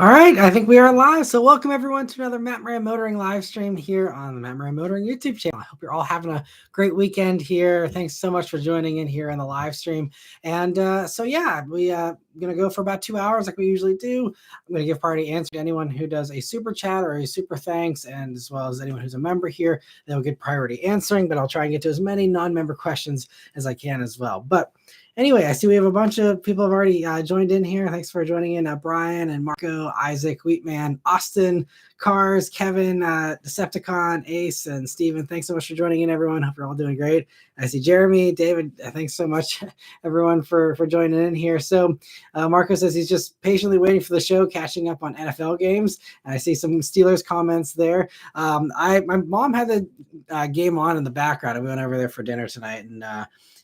All right, I think we are live. So welcome everyone to another Matt Maran Motoring live stream here on the Matt Maran Motoring YouTube channel. I hope you're all having a great weekend here. Thanks so much for joining in here on the live stream. And so yeah, we gonna go for about 2 hours like we usually do. I'm gonna give priority answer to anyone who does a super chat or a super thanks, and as well as anyone who's a member here, they'll get priority answering. But I'll try and get to as many non-member questions as I can as well. But anyway, I see we have a bunch of people have already joined in here. Thanks for joining in, Brian and Marco, Isaac, Wheatman, Austin, Cars, Kevin, Decepticon, Ace, and Steven. Thanks so much for joining in, everyone. Hope you're all doing great. I see Jeremy, David. Thanks so much, everyone, for joining in here. So Marco says he's just patiently waiting for the show, catching up on NFL games. And I see some Steelers comments there. My mom had the game on in the background, and we went over there for dinner tonight, and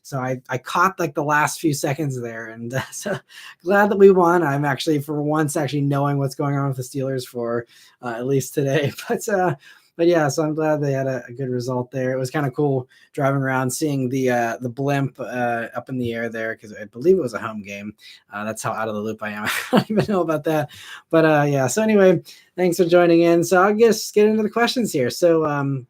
so I caught like the last few seconds there, and so glad that we won. I'm actually for once knowing what's going on with the Steelers for at least today. But yeah, so I'm glad they had a good result there. It was kind of cool driving around, seeing the blimp up in the air there, because I believe it was a home game. That's how out of the loop I am. I don't even know about that. But yeah, so anyway, thanks for joining in. So I'll just get into the questions here. So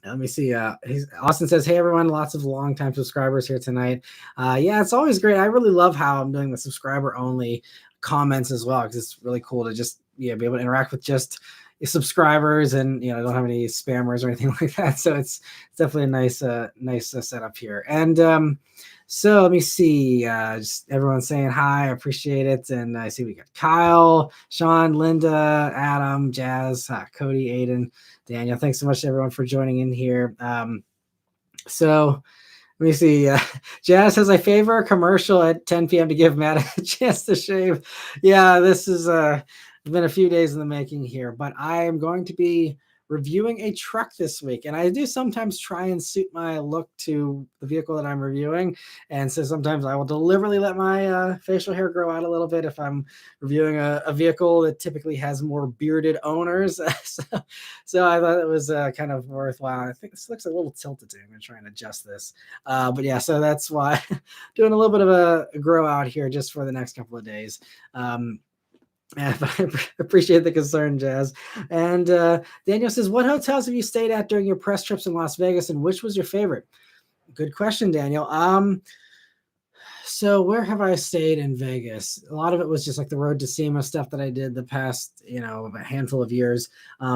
let me see. Austin says, "Hey everyone, lots of longtime subscribers here tonight." Yeah, it's always great. I really love how I'm doing the subscriber only comments as well, because it's really cool to just be able to interact with just subscribers, and I don't have any spammers or anything like that. So it's definitely a nice setup here. And so let me see. Just everyone saying hi, I appreciate it. And I see we got Kyle, Sean, Linda, Adam, Jazz, Cody, Aiden, Daniel. Thanks so much, everyone, for joining in here. So let me see. Jazz says, "I favor a commercial at 10 p.m. to give Matt a chance to shave." Yeah, this is been a few days in the making here, but I am going to be reviewing a truck this week, and I do sometimes try and suit my look to the vehicle that I'm reviewing. And so sometimes I will deliberately let my facial hair grow out a little bit if I'm reviewing a vehicle that typically has more bearded owners. So I thought it was kind of worthwhile. I think this looks a little tilted to me. I'm going to try and adjust this. But yeah, so that's why doing a little bit of a grow out here just for the next couple of days. Yeah, I appreciate the concern, Jazz. And Daniel says, "What hotels have you stayed at during your press trips in Las Vegas, and which was your favorite?" Good question, Daniel. So where have I stayed in Vegas? A lot of it was just like the road to SEMA stuff that I did the past, a handful of years.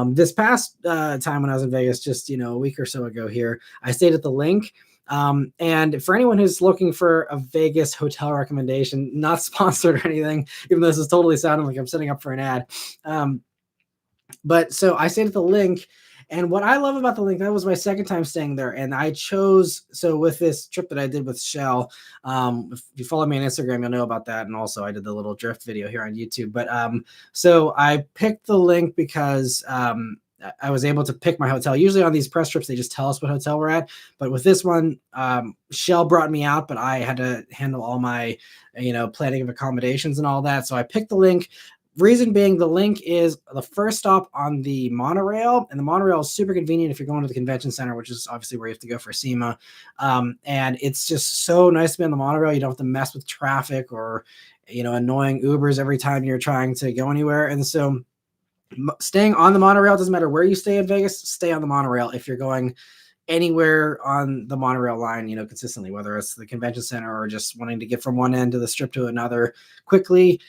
This past time when I was in Vegas, just, a week or so ago here, I stayed at the Link. And for anyone who's looking for a Vegas hotel recommendation, not sponsored or anything, even though this is totally sounding like I'm setting up for an ad. But so I stayed at the Link, and what I love about the Link, that was my second time staying there. And I chose, so with this trip that I did with Shell, if you follow me on Instagram, you'll know about that. And also I did the little drift video here on YouTube. But so I picked the Link because I was able to pick my hotel. Usually on these press trips, they just tell us what hotel we're at. But with this one, Shell brought me out, but I had to handle all my, planning of accommodations and all that. So I picked the Link. Reason being, the Link is the first stop on the monorail, and the monorail is super convenient if you're going to the convention center, which is obviously where you have to go for SEMA. And it's just so nice to be on the monorail. You don't have to mess with traffic or, annoying Ubers every time you're trying to go anywhere. And so staying on the monorail, doesn't matter where you stay in Vegas, stay on the monorail if you're going anywhere on the monorail line, consistently, whether it's the convention center or just wanting to get from one end of the strip to another quickly.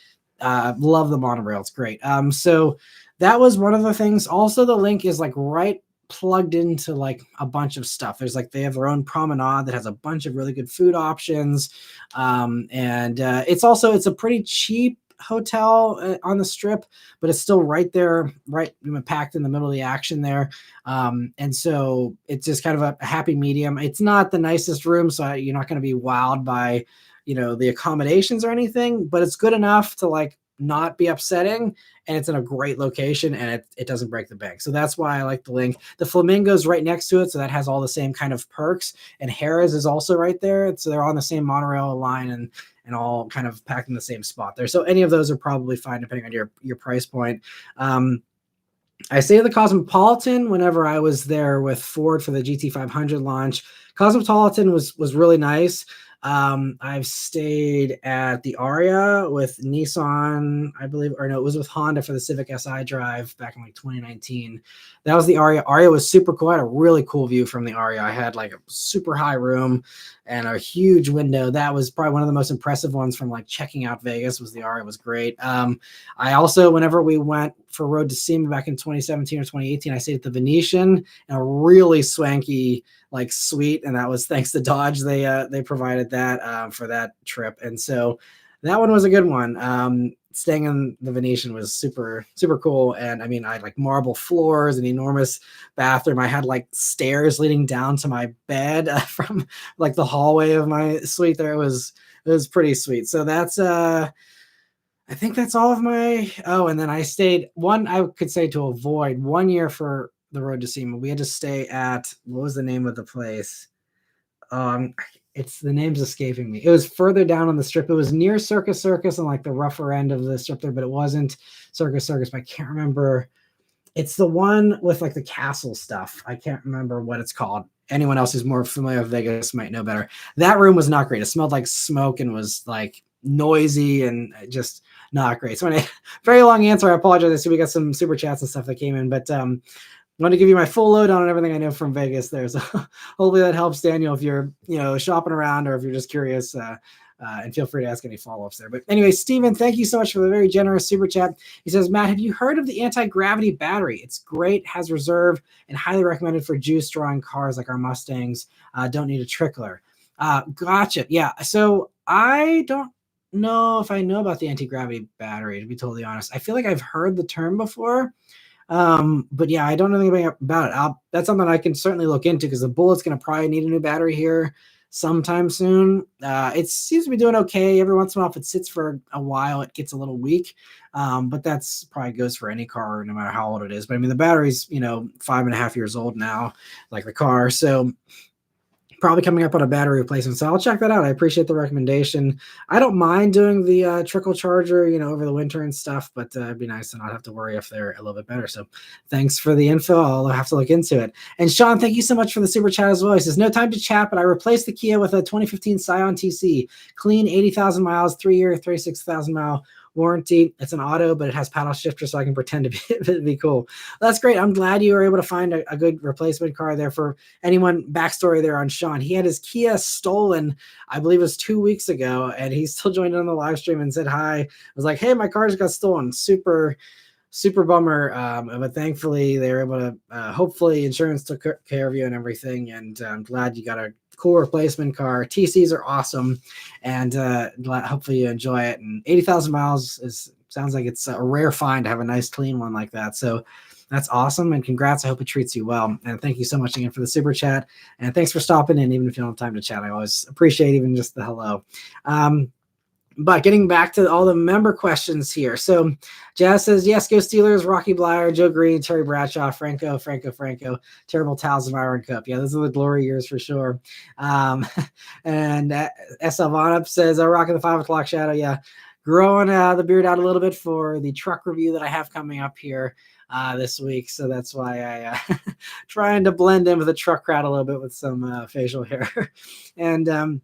Love the monorail. It's great. So that was one of the things. Also, the Link is like right plugged into like a bunch of stuff. There's like, they have their own promenade that has a bunch of really good food options. And it's a pretty cheap hotel on the strip, but it's still right there, right packed in the middle of the action there. And so it's just kind of a happy medium. It's not the nicest room, so you're not going to be wowed by, the accommodations or anything, but it's good enough to like not be upsetting, and it's in a great location, and it doesn't break the bank. So that's why I like the Link. The Flamingo's right next to it, so that has all the same kind of perks. And Harrah's is also right there, so they're on the same monorail line and all kind of packed in the same spot there. So any of those are probably fine depending on your price point. I stayed at the Cosmopolitan whenever I was there with Ford for the GT500 launch. Cosmopolitan was really nice. I've stayed at the Aria with Nissan, I believe, or no, it was with Honda for the Civic Si Drive back in like 2019. That was the Aria. Aria was super cool. I had a really cool view from the Aria. I had like a super high room and a huge window. That was probably one of the most impressive ones from like checking out Vegas. Was the Aria was great. I also, whenever we went for Road to SEMA back in 2017 or 2018, I stayed at the Venetian, a really swanky like suite, and that was thanks to Dodge. They provided that for that trip, and so that one was a good one. Staying in the Venetian was super cool, and I mean, I had like marble floors, an enormous bathroom. I had like stairs leading down to my bed from like the hallway of my suite. There, it was pretty sweet. So that's I think that's all of my. Oh, and then I stayed one. I could say to avoid 1 year for the Road to SEMA. We had to stay at, what was the name of the place? It's, the name's escaping me. It was further down on the strip. It was near Circus Circus and like the rougher end of the strip there, but it wasn't Circus Circus. But I can't remember. It's the one with like the castle stuff. I can't remember what it's called. Anyone else who's more familiar with Vegas might know better. That room was not great. It smelled like smoke and was like noisy and just not great. So anyway, very long answer. I apologize. I see we got some super chats and stuff that came in, but want to give you my full lowdown on everything I know from Vegas there. So hopefully that helps, Daniel, if you're, shopping around or if you're just curious, and feel free to ask any follow-ups there. But anyway, Steven, thank you so much for the very generous super chat. He says, Matt, have you heard of the anti-gravity battery? It's great, has reserve, and highly recommended for juice drawing cars like our Mustangs. Don't need a trickler. Gotcha. Yeah. So I don't know if I know about the anti-gravity battery, to be totally honest. I feel like I've heard the term before. But yeah, I don't know anything about it. That's something I can certainly look into because the Bullet's going to probably need a new battery here sometime soon. It seems to be doing okay. Every once in a while, if it sits for a while, it gets a little weak. But that's probably goes for any car, no matter how old it is. But I mean, the battery's, 5.5 years old now, like the car. So probably coming up on a battery replacement. So I'll check that out. I appreciate the recommendation. I don't mind doing the trickle charger, over the winter and stuff, but it'd be nice to not have to worry if they're a little bit better. So thanks for the info. I'll have to look into it. And Sean, thank you so much for the super chat as well. He says, no time to chat, but I replaced the Kia with a 2015 Scion TC, clean 80,000 miles, 3-year, 36,000 mile warranty. It's an auto, but it has paddle shifter, so I can pretend to be cool. That's great. I'm glad you were able to find a good replacement car there. For anyone, backstory there on Sean, he had his Kia stolen, I believe it was 2 weeks ago, and he still joined in on the live stream and said hi. I was like, hey, my car just got stolen. Super bummer. But thankfully they were able to, hopefully insurance took care of you and everything. And I'm glad you got a cool replacement car. TCs are awesome, and hopefully you enjoy it. And 80,000 miles sounds like it's a rare find to have a nice clean one like that. So that's awesome, and congrats. I hope it treats you well. And thank you so much again for the super chat, and thanks for stopping in. Even if you don't have time to chat, I always appreciate even just the hello. But getting back to all the member questions here. So Jazz says, yes, go Steelers, Rocky Blyer, Joe Green, Terry Bradshaw, Franco, terrible Towels, Myron Cup. Yeah, those are the glory years for sure. And S.L. Von says, rocking the 5 o'clock shadow. Yeah, growing the beard out a little bit for the truck review that I have coming up here this week. So that's why I trying to blend in with the truck crowd a little bit with some facial hair. And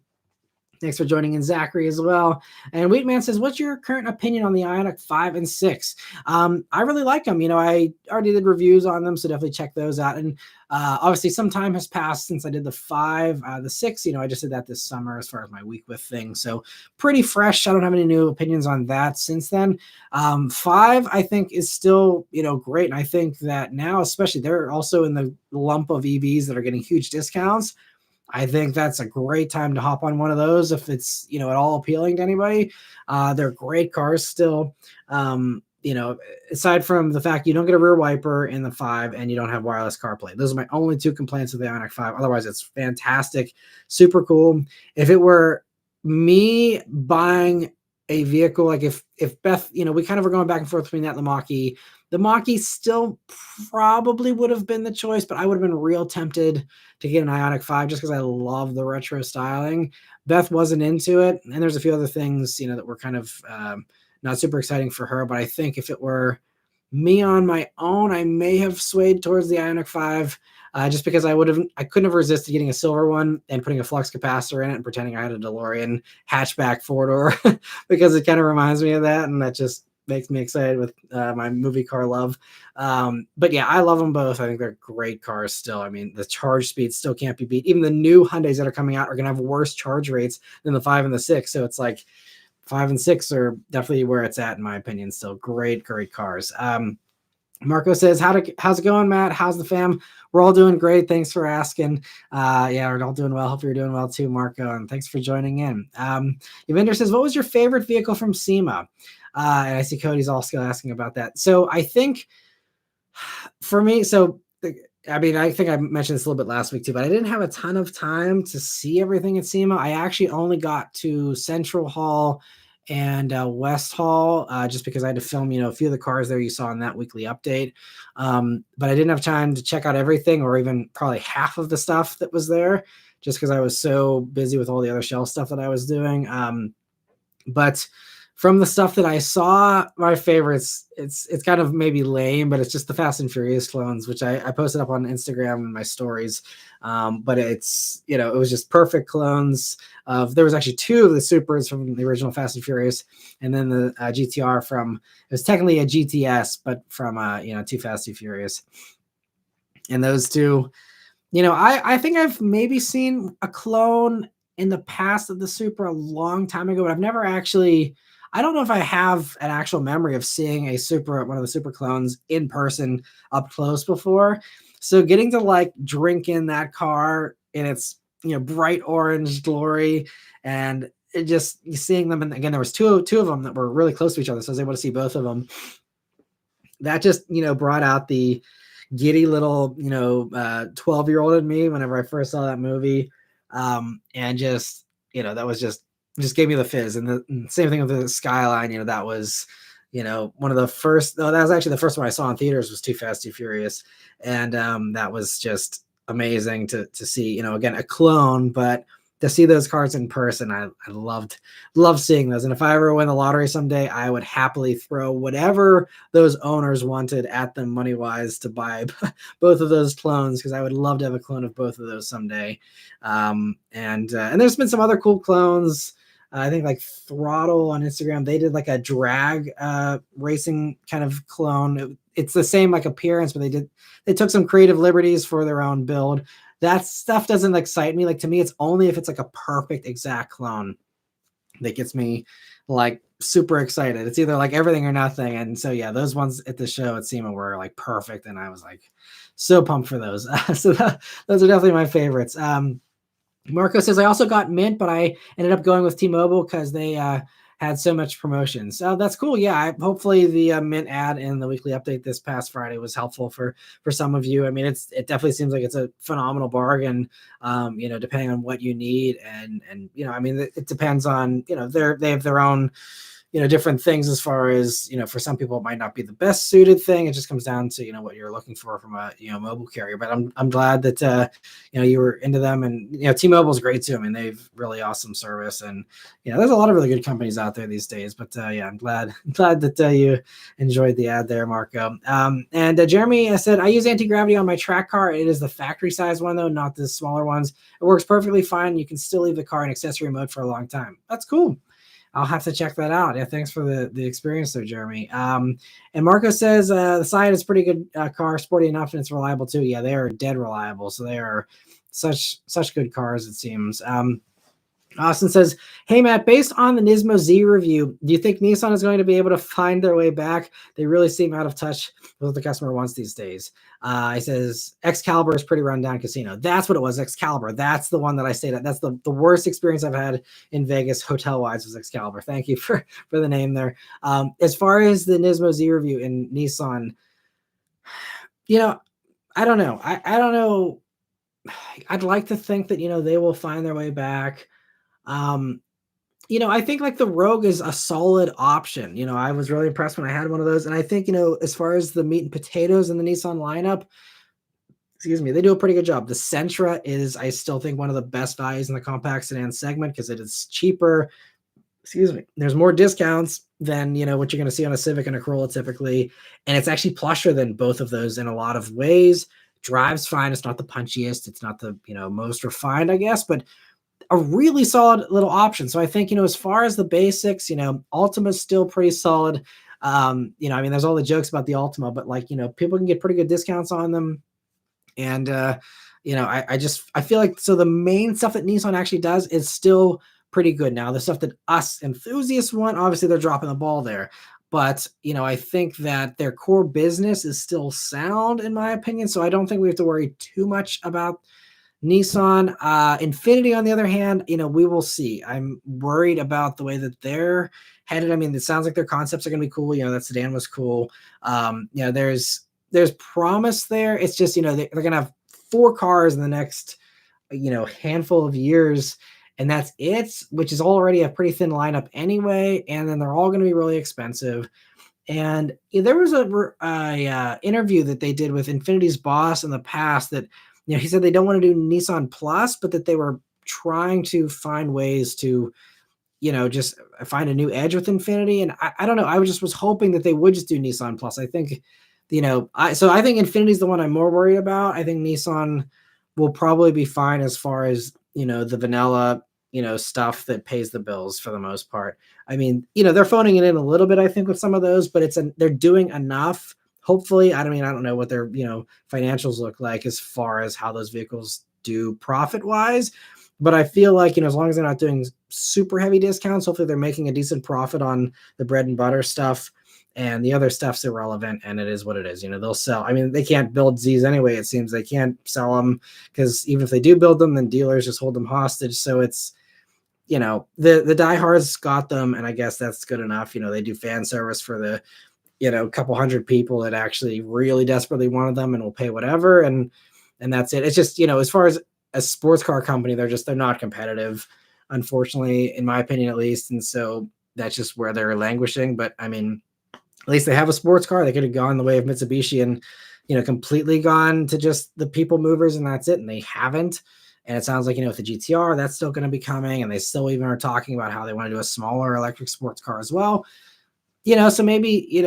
thanks for joining in, Zachary, as well. And Wheatman says, what's your current opinion on the Ioniq 5 and 6? I really like them. I already did reviews on them, so definitely check those out. And obviously some time has passed since I did the 5. The 6, I just did that this summer as far as my week with things. So pretty fresh. I don't have any new opinions on that since then. 5, I think, is still, great. And I think that now, especially, they're also in the lump of EVs that are getting huge discounts. I think that's a great time to hop on one of those if it's, at all appealing to anybody. They're great cars still. Aside from the fact you don't get a rear wiper in the 5 and you don't have wireless CarPlay. Those are my only 2 complaints with the Ioniq 5. Otherwise, it's fantastic, super cool. If it were me buying a vehicle, like if Beth, we kind of were going back and forth between that and the Mach-E. The Mach-E still probably would have been the choice, but I would have been real tempted to get an Ioniq 5 just because I love the retro styling. Beth wasn't into it, and there's a few other things, that were kind of not super exciting for her. But I think if it were Me on my own, I may have swayed towards the Ioniq 5. Just because I couldn't have resisted getting a silver one and putting a flux capacitor in it and pretending I had a DeLorean hatchback four-door because it kind of reminds me of that, and that just makes me excited with my movie car love. But yeah, I love them both. I think they're great cars still. I mean, the charge speed still can't be beat. Even the new Hyundais that are coming out are going to have worse charge rates than the 5 and the 6. So it's like 5 and 6 are definitely where it's at, in my opinion. Still great cars. Marco says, how's it going, Matt? How's the fam? We're all doing great. Thanks for asking. Yeah, we're all doing well. Hope you're doing well too, Marco. And thanks for joining in. Evander says, what was your favorite vehicle from SEMA? And I see Cody's also asking about that. So I think for me, I mean, I think I mentioned this a little bit last week too, but I didn't have a ton of time to see everything at SEMA. I actually only got to Central Hall and West Hall, just because I had to film, a few of the cars there you saw in that weekly update. But I didn't have time to check out everything or even probably half of the stuff that was there, just because I was so busy with all the other shelf stuff that I was doing. But from the stuff that I saw, my favorites, it's kind of maybe lame, but it's just the Fast and Furious clones, which I posted up on Instagram and my stories. But it's, it was just perfect clones of, there was actually 2 of the Supers from the original Fast and Furious, and then the GTR from, it was technically a GTS, but from, 2 Fast and Furious. And those 2, I think I've maybe seen a clone in the past of the Super a long time ago, but I've never actually, I don't know if I have an actual memory of seeing one of the Super clones in person up close before. So getting to like drink in that car in its, bright orange glory, and it just seeing them. And again, there was two of them that were really close to each other. So I was able to see both of them. That just, brought out the giddy little, 12-year-old in me whenever I first saw that movie. And just, that was just gave me the fizz. And the same thing with the Skyline, that was, one of the first, that was actually the first one I saw in theaters was Too Fast, Too Furious. And that was just amazing to see, again, a clone, but to see those cars in person, I loved seeing those. And if I ever win the lottery someday, I would happily throw whatever those owners wanted at them money wise to buy both of those clones, because I would love to have a clone of both of those someday. And there's been some other cool clones. I think like Throttle on Instagram, they did like a drag racing kind of clone. It's the same like appearance, but they took some creative liberties for their own build. That stuff doesn't excite me. Like, to me, it's only if it's like a perfect exact clone that gets me like super excited. It's either like everything or nothing. And so, yeah, those ones at the show at SEMA were like perfect. And I was like so pumped for those. Those are definitely my favorites. Marco says, I also got Mint, but I ended up going with T-Mobile because they had so much promotion. So that's cool. Yeah, hopefully the Mint ad in the weekly update this past Friday was helpful for some of you. I mean, it definitely seems like it's a phenomenal bargain, depending on what you need. And I mean, it depends on, they have their own, different things as far as, for some people it might not be the best suited thing. It just comes down to, what you're looking for from a, mobile carrier. But I'm glad that, you were into them. And, T-Mobile is great too. I mean, they've really awesome service, and, there's a lot of really good companies out there these days. But yeah, I'm glad that you enjoyed the ad there, Marco. And Jeremy said, I use anti-gravity on my track car. It is the factory size one though, not the smaller ones. It works perfectly fine. You can still leave the car in accessory mode for a long time. That's cool. I'll have to check that out. Yeah, thanks for the experience there, Jeremy. And Marco says the Scion is pretty good car, sporty enough, and it's reliable too. Yeah, they are dead reliable. So they are such good cars, it seems. Austin says, hey, Matt, based on the Nismo Z review, do you think Nissan is going to be able to find their way back? They really seem out of touch with what the customer wants these days. He says, Excalibur is pretty rundown casino. That's what it was, Excalibur. That's the one that I stayed at. That's the worst experience I've had in Vegas hotel-wise was Excalibur. Thank you for the name there. As far as the Nismo Z review in Nissan, I don't know. I don't know. I'd like to think that, they will find their way back. I think like the Rogue is a solid option. I was really impressed when I had one of those. And I think, as far as the meat and potatoes in the Nissan lineup, they do a pretty good job. The Sentra is, I still think, one of the best values in the compact sedan segment because it is cheaper. excuse me, there's more discounts than, what you're going to see on a Civic and a Corolla typically. And it's actually plusher than both of those in a lot of ways. Drives fine. It's not the punchiest. It's not the, most refined, I guess, but a really solid little option. So I think, as far as the basics, Altima's still pretty solid. There's all the jokes about the Altima, but people can get pretty good discounts on them. And, I feel like, so the main stuff that Nissan actually does is still pretty good. Now, the stuff that us enthusiasts want, obviously they're dropping the ball there. But, I think that their core business is still sound, in my opinion. So I don't think we have to worry too much about Nissan. Infiniti, on the other hand, we will see. I'm worried about the way that they're headed. I mean, it sounds like their concepts are going to be cool. That sedan was cool. There's promise there. It's just, they're going to have 4 cars in the next, handful of years. And that's it, which is already a pretty thin lineup anyway. And then they're all going to be really expensive. And there was a interview that they did with Infiniti's boss in the past that, he said they don't want to do Nissan Plus, but that they were trying to find ways to, just find a new edge with Infiniti. And I don't know. I was hoping that they would just do Nissan Plus. I think, I think Infiniti is the one I'm more worried about. I think Nissan will probably be fine as far as, the vanilla, stuff that pays the bills for the most part. I mean, they're phoning it in a little bit, I think, with some of those, but they're doing enough. Hopefully, I don't know what their, financials look like as far as how those vehicles do profit wise, but I feel like, as long as they're not doing super heavy discounts, hopefully they're making a decent profit on the bread and butter stuff, and the other stuff's irrelevant, and it is what it is. They'll sell. I mean, they can't build Z's anyway. It seems they can't sell them because even if they do build them, then dealers just hold them hostage. So it's, the diehards got them, and I guess that's good enough. They do fan service for the, couple hundred people that actually really desperately wanted them and will pay whatever. And that's it. It's just, as far as a sports car company, they're not competitive, unfortunately, in my opinion, at least. And so that's just where they're languishing. But I mean, at least they have a sports car. They could have gone the way of Mitsubishi and, completely gone to just the people movers and that's it. And they haven't. And it sounds like, with the GTR, that's still going to be coming. And they still even are talking about how they want to do a smaller electric sports car as well. So maybe,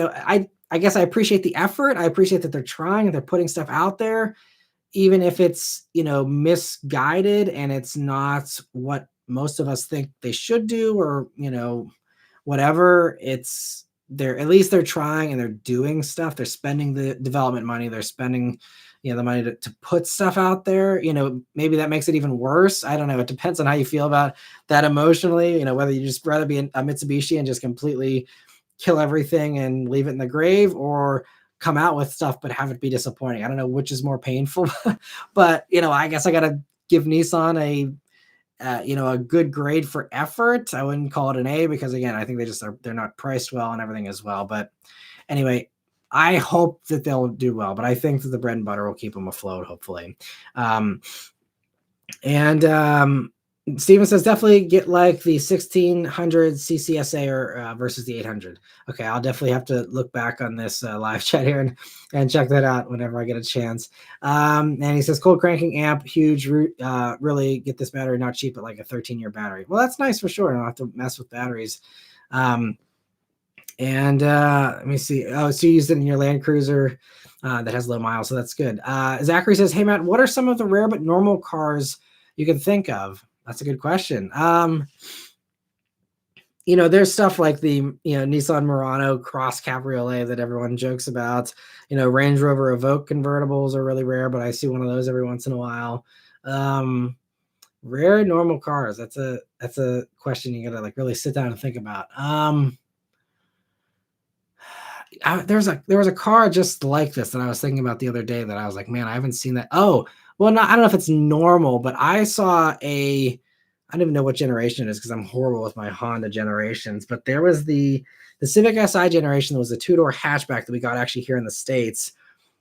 I guess I appreciate the effort. I appreciate that they're trying and they're putting stuff out there, even if it's, misguided and it's not what most of us think they should do or, whatever. At least they're trying and they're doing stuff. They're spending the development money. They're spending, the money to put stuff out there. Maybe that makes it even worse. I don't know. It depends on how you feel about that emotionally, whether you just rather be a Mitsubishi and just completely kill everything and leave it in the grave, or come out with stuff but have it be disappointing. I don't know which is more painful, but I guess I got to give Nissan a good grade for effort. I wouldn't call it an A because, again, I think they're not priced well and everything as well. But anyway, I hope that they'll do well, but I think that the bread and butter will keep them afloat, hopefully. Steven says definitely get like the 1600 CCSA or versus the 800. Okay, I'll definitely have to look back on this live chat here and check that out whenever I get a chance. And he says cold cranking amp, huge, really get this battery not cheap, but like a 13-year battery. Well, that's nice for sure. I don't have to mess with batteries. Let me see. Oh, so you used it in your Land Cruiser that has low miles, so that's good. Zachary says, hey, Matt, what are some of the rare but normal cars you can think of? That's a good question. There's stuff like the, Nissan Murano Cross Cabriolet that everyone jokes about. Range Rover Evoque convertibles are really rare, but I see one of those every once in a while. Rare normal cars. That's a question you gotta like really sit down and think about. There was a car just like this that I was thinking about the other day that I was like, man, I haven't seen that. Oh, well, I don't know if it's normal, but I saw I don't even know what generation it is because I'm horrible with my Honda generations, but there was the Civic Si generation that was a 2-door hatchback that we got actually here in the States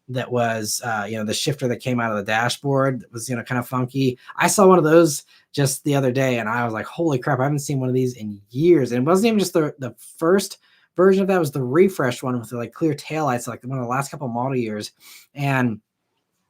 that was, the shifter that came out of the dashboard was, kind of funky. I saw one of those just the other day and I was like, holy crap, I haven't seen one of these in years. And it wasn't even just the first version of that, was the refreshed one with the like clear taillights, like one of the last couple model years. And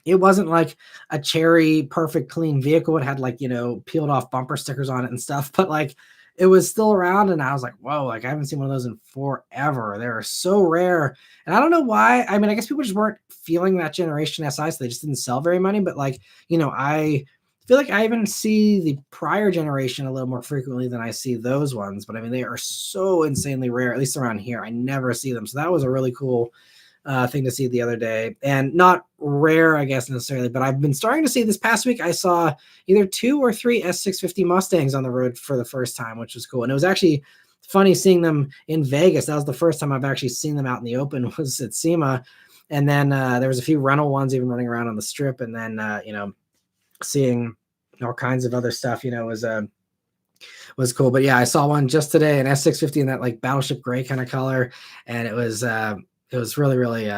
it wasn't like a cherry perfect clean vehicle. It had like, peeled off bumper stickers on it and stuff, but like it was still around, and I was like, whoa, like I haven't seen one of those in forever. They're so rare. And I don't know why. I mean, I guess people just weren't feeling that generation SI, so they just didn't sell very many. But like, I feel like I even see the prior generation a little more frequently than I see those ones. But I mean, they are so insanely rare, at least around here. I never see them. So that was a really cool thing to see the other day, and not rare, I guess, necessarily, but I've been starting to see this past week. I saw either 2 or 3 S650 Mustangs on the road for the first time, which was cool. And it was actually funny seeing them in Vegas. That was the first time I've actually seen them out in the open, was at SEMA. And then there was a few rental ones even running around on the strip. And then, seeing all kinds of other stuff, was cool. But yeah, I saw one just today, an S650 in that like battleship gray kind of color. And it was really, really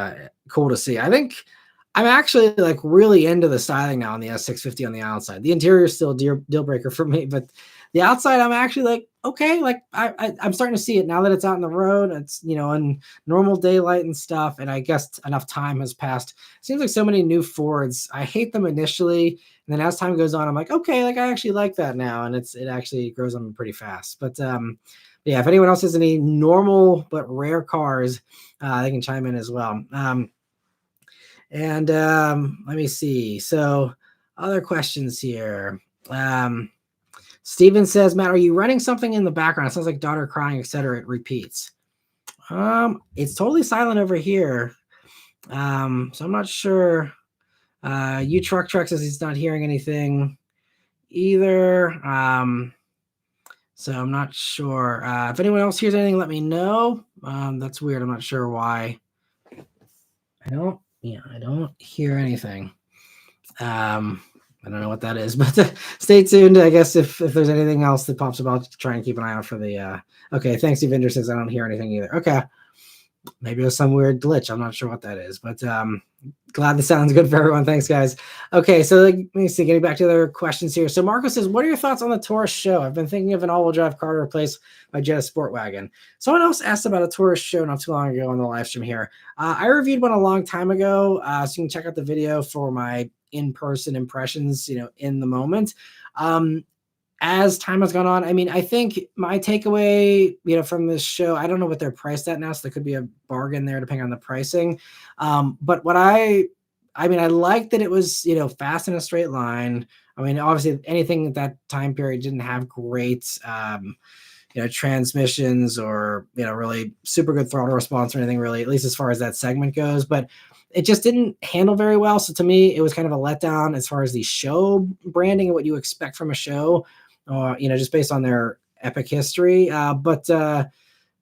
cool to see. I think I'm actually like really into the styling now on the S650 on the outside. The interior is still a deal breaker for me, but the outside, I'm actually like, okay, like I'm starting to see it now that it's out on the road. It's, in normal daylight and stuff. And I guess enough time has passed. It seems like so many new Fords. I hate them initially. And then as time goes on, I'm like, okay, like I actually like that now. And it actually grows on me pretty fast. But yeah, if anyone else has any normal but rare cars, they can chime in as well. Let me see. So other questions here. Steven says, Matt, are you running something in the background? It sounds like daughter crying, etc. It repeats. It's totally silent over here. So I'm not sure. You truck says he's not hearing anything either. So I'm not sure. If anyone else hears anything, let me know. That's weird. I'm not sure why. I don't hear anything. I don't know what that is, but stay tuned. I guess if there's anything else that pops up, I'll try and keep an eye out for the, okay. Thanks. Evinder says I don't hear anything either. Okay. Maybe it was some weird glitch. I'm not sure what that is, but glad the sound's good for everyone. Thanks, guys. Okay, so let me see. Getting back to other questions here. So Marco says, what are your thoughts on the Taurus SHO? I've been thinking of an all-wheel drive car to replace my Jetta Sport Wagon. Someone else asked about a Taurus SHO not too long ago on the live stream here. I reviewed one a long time ago, so you can check out the video for my in-person impressions, in the moment. As time has gone on, I mean, I think my takeaway, from this show, I don't know what they're priced at now, so there could be a bargain there depending on the pricing. But what I like that it was, fast in a straight line. I mean, obviously anything at that time period didn't have great, transmissions or, really super good throttle response or anything really, at least as far as that segment goes. But it just didn't handle very well. So to me, it was kind of a letdown as far as the SHO branding and what you expect from a SHO. Just based on their epic history. But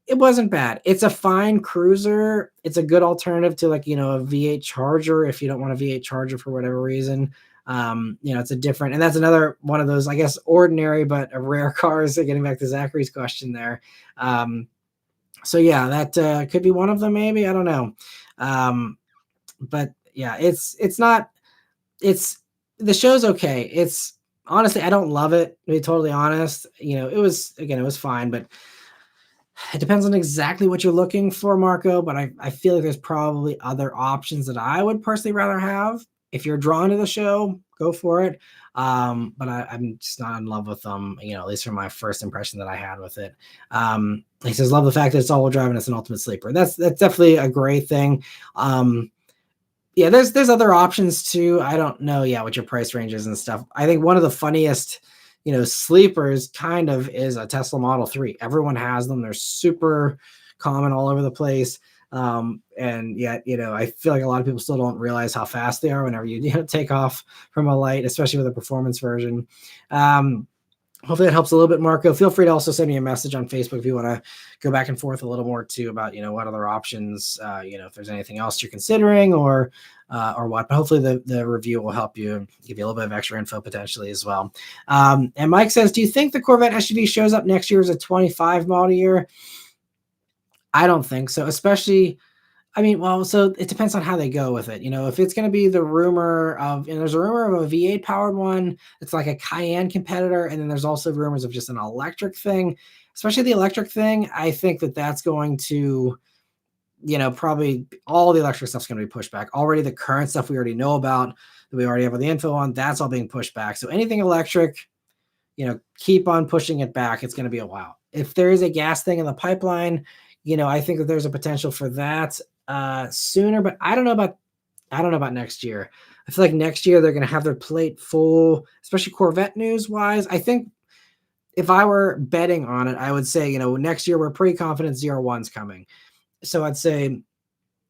it wasn't bad. It's a fine cruiser. It's a good alternative to a V8 Charger if you don't want a V8 Charger for whatever reason. It's a different, and that's another one of those, I guess, ordinary but a rare cars. Getting back to Zachary's question there. So yeah, that could be one of them, maybe. I don't know. But yeah, the SHO's okay. It's honestly, I don't love it, to be totally honest. It was fine, but it depends on exactly what you're looking for, Marco. But I feel like there's probably other options that I would personally rather have. If you're drawn to the SHO, go for it. But I'm just not in love with them, at least from my first impression that I had with it. He says, love the fact that it's all-wheel drive and it's an ultimate sleeper. That's definitely a great thing. Yeah, there's other options too. I don't know, what your price ranges and stuff. I think one of the funniest, sleepers kind of is a Tesla Model 3. Everyone has them. They're super common all over the place. And yet, I feel like a lot of people still don't realize how fast they are whenever you take off from a light, especially with a performance version. Hopefully that helps a little bit, Marco. Feel free to also send me a message on Facebook if you want to go back and forth a little more too about, what other options, if there's anything else you're considering or what. But hopefully the review will help you and give you a little bit of extra info potentially as well. And Mike says, do you think the Corvette SUV shows up next year as a 25 model year? I don't think so, especially... so it depends on how they go with it. If it's going to be the rumor of, there's a rumor of a V8 powered one. It's like a Cayenne competitor. And then there's also rumors of just an electric thing, especially the electric thing. I think that's going to, probably all the electric stuff's going to be pushed back. Already the current stuff we already know about, that we already have the info on, that's all being pushed back. So anything electric, keep on pushing it back, it's going to be a while. If there is a gas thing in the pipeline, I think that there's a potential for that sooner, but I don't know about next year. I feel like next year they're going to have their plate full, especially Corvette news wise. I think if I were betting on it, I would say, next year we're pretty confident 01's coming. So I'd say,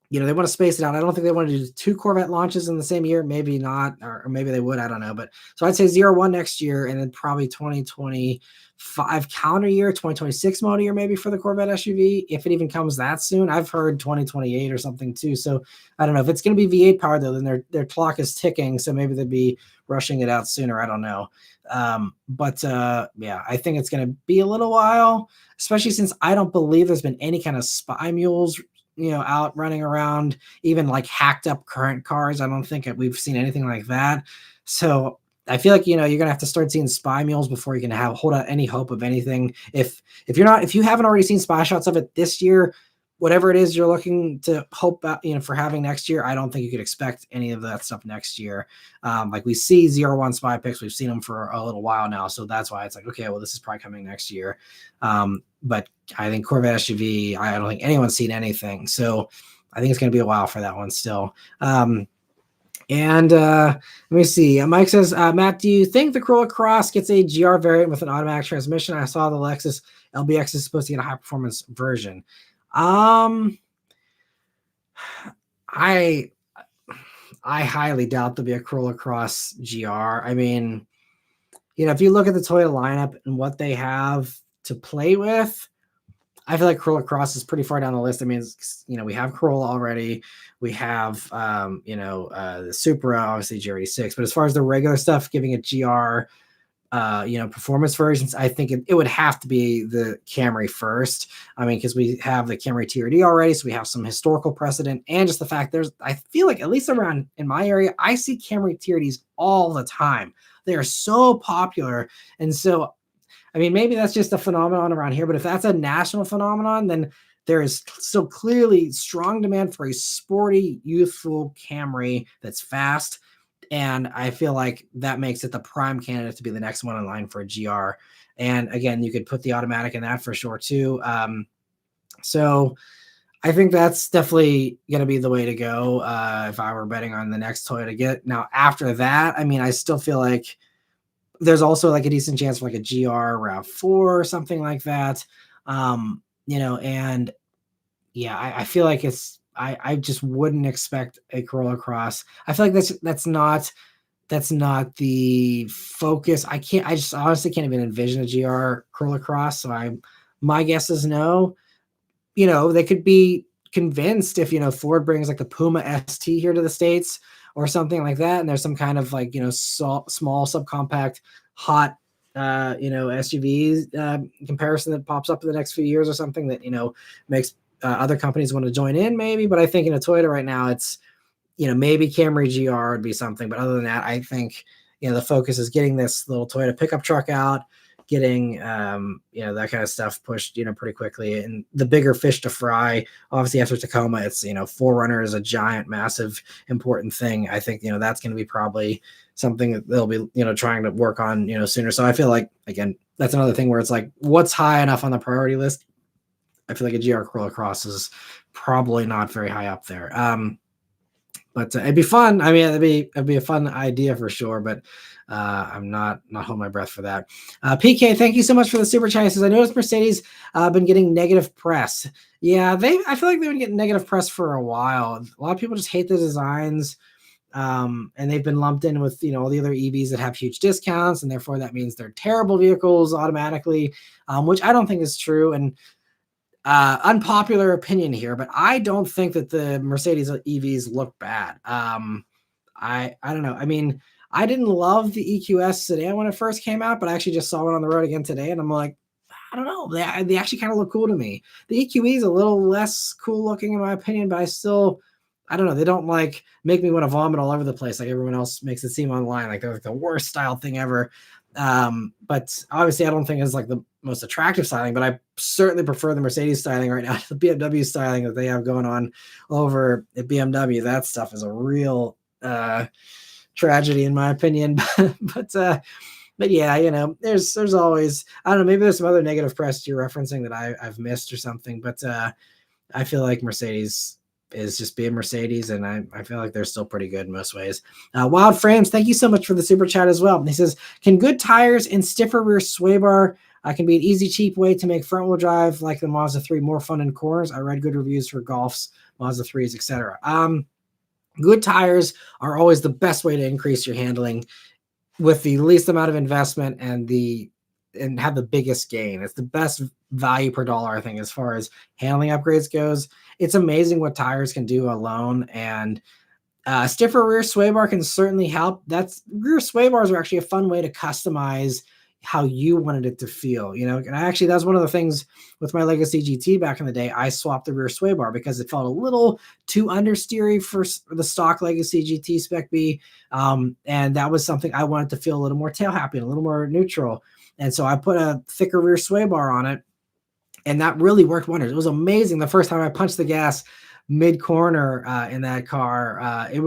they want to space it out. I don't think they want to do 2 Corvette launches in the same year. Maybe not, or maybe they would. I don't know. But so I'd say 01 next year, and then probably 2025 calendar year, 2026 model year, maybe for the Corvette SUV, if it even comes that soon. I've heard 2028 or something too. So I don't know if it's going to be V8 powered though. Then their clock is ticking, so maybe they'd be rushing it out sooner. I don't know. But yeah, I think it's going to be a little while, especially since I don't believe there's been any kind of spy mules out running around, even like hacked up current cars. I don't think we've seen anything like that. So I feel like, you're going to have to start seeing spy mules before you can hold out any hope of anything. If you haven't already seen spy shots of it this year, whatever it is you're looking to hope out, for having next year, I don't think you could expect any of that stuff next year. Like we see 01 spy pics, we've seen them for a little while now. So that's why it's like, okay, well, this is probably coming next year. But I think Corvette SUV, I don't think anyone's seen anything. So I think it's going to be a while for that one still. And let me see. Mike says, Matt, do you think the Corolla Cross gets a GR variant with an automatic transmission? I saw the Lexus LBX is supposed to get a high performance version. I highly doubt there'll be a Corolla Cross GR. I mean, if you look at the Toyota lineup and what they have to play with, I feel like Corolla Cross is pretty far down the list. I mean, we have Corolla already. We have, the Supra, obviously GR86. But as far as the regular stuff, giving it GR, performance versions, I think it would have to be the Camry first. I mean, because we have the Camry TRD already, so we have some historical precedent, and just the fact I feel like at least around in my area, I see Camry TRDs all the time. They are so popular, and so I mean, maybe that's just a phenomenon around here, but if that's a national phenomenon, then there is still clearly strong demand for a sporty, youthful Camry that's fast. And I feel like that makes it the prime candidate to be the next one in line for a GR. And again, you could put the automatic in that for sure too. So I think that's definitely going to be the way to go if I were betting on the next Toyota to get. Now, after that, I mean, I still feel like there's also like a decent chance for like a GR RAV4 or something like that. And yeah, I feel like I just wouldn't expect a Corolla Cross. I feel like that's not the focus. I just honestly can't even envision a GR Corolla Cross. So my guess is no. They could be convinced if, Ford brings like the Puma ST here to the States or something like that. And there's some kind of like, small subcompact hot, SUVs comparison that pops up in the next few years or something that, makes other companies want to join in maybe. But I think in a Toyota right now, it's, maybe Camry GR would be something. But other than that, I think, the focus is getting this little Toyota pickup truck out, getting, that kind of stuff pushed, pretty quickly. And the bigger fish to fry, obviously after Tacoma, it's, 4Runner is a giant, massive, important thing. I think, that's going to be probably something that they'll be, trying to work on, sooner. So I feel like, again, that's another thing where it's like, what's high enough on the priority list? I feel like a GR Corolla Cross is probably not very high up there. But it'd be fun. I mean, it'd be a fun idea for sure, but I'm not holding my breath for that. PK, thank you so much for the super chat. He says, I noticed Mercedes been getting negative press. Yeah, I feel like they've been getting negative press for a while. A lot of people just hate the designs. And they've been lumped in with, all the other EVs that have huge discounts, and therefore that means they're terrible vehicles automatically, which I don't think is true. And unpopular opinion here, but I don't think that the Mercedes EVs look bad. I don't know. I mean, I didn't love the EQS sedan when it first came out, but I actually just saw it on the road again today, and I'm like, I don't know. They actually kind of look cool to me. The EQE is a little less cool looking in my opinion, but I don't know. They don't like make me want to vomit all over the place like everyone else makes it seem online. Like they're like the worst style thing ever. But obviously I don't think it's like the most attractive styling, but I certainly prefer the Mercedes styling right now to the BMW styling that they have going on over at BMW. That stuff is a real tragedy in my opinion. But But yeah, there's always, I don't know, maybe there's some other negative press you're referencing that I've missed or something, but I feel like Mercedes is just being Mercedes, and I feel like they're still pretty good in most ways. Wild Frames, thank you so much for the super chat as well. He says, can good tires and stiffer rear sway bar can be an easy, cheap way to make front wheel drive like the Mazda 3 more fun in corners? I read good reviews for Golfs, Mazda 3s, etc. Good tires are always the best way to increase your handling with the least amount of investment and have the biggest gain. It's the best value per dollar, I think, as far as handling upgrades goes. It's amazing what tires can do alone, and stiffer rear sway bar can certainly help. Rear sway bars are actually a fun way to customize how you wanted it to feel, and that's one of the things with my Legacy GT back in the day. I swapped the rear sway bar because it felt a little too understeery for the stock Legacy GT Spec B. And that was something I wanted to feel a little more tail happy and a little more neutral. And so I put a thicker rear sway bar on it, and that really worked wonders. It was amazing. The first time I punched the gas mid corner in that car, it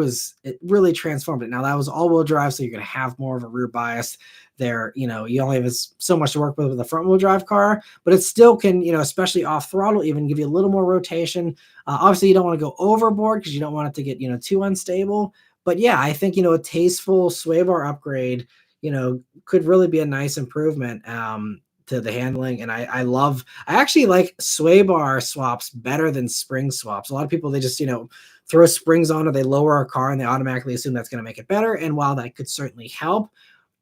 really transformed it. Now that was all wheel drive, so you're going to have more of a rear bias there. You only have so much to work with a front wheel drive car, but it still can, especially off throttle, even give you a little more rotation. Obviously you don't want to go overboard because you don't want it to get, too unstable. But yeah, I think, a tasteful sway bar upgrade, could really be a nice improvement to the handling. And I actually like sway bar swaps better than spring swaps. A lot of people, they just, throw springs on, or they lower a car and they automatically assume that's going to make it better. And while that could certainly help,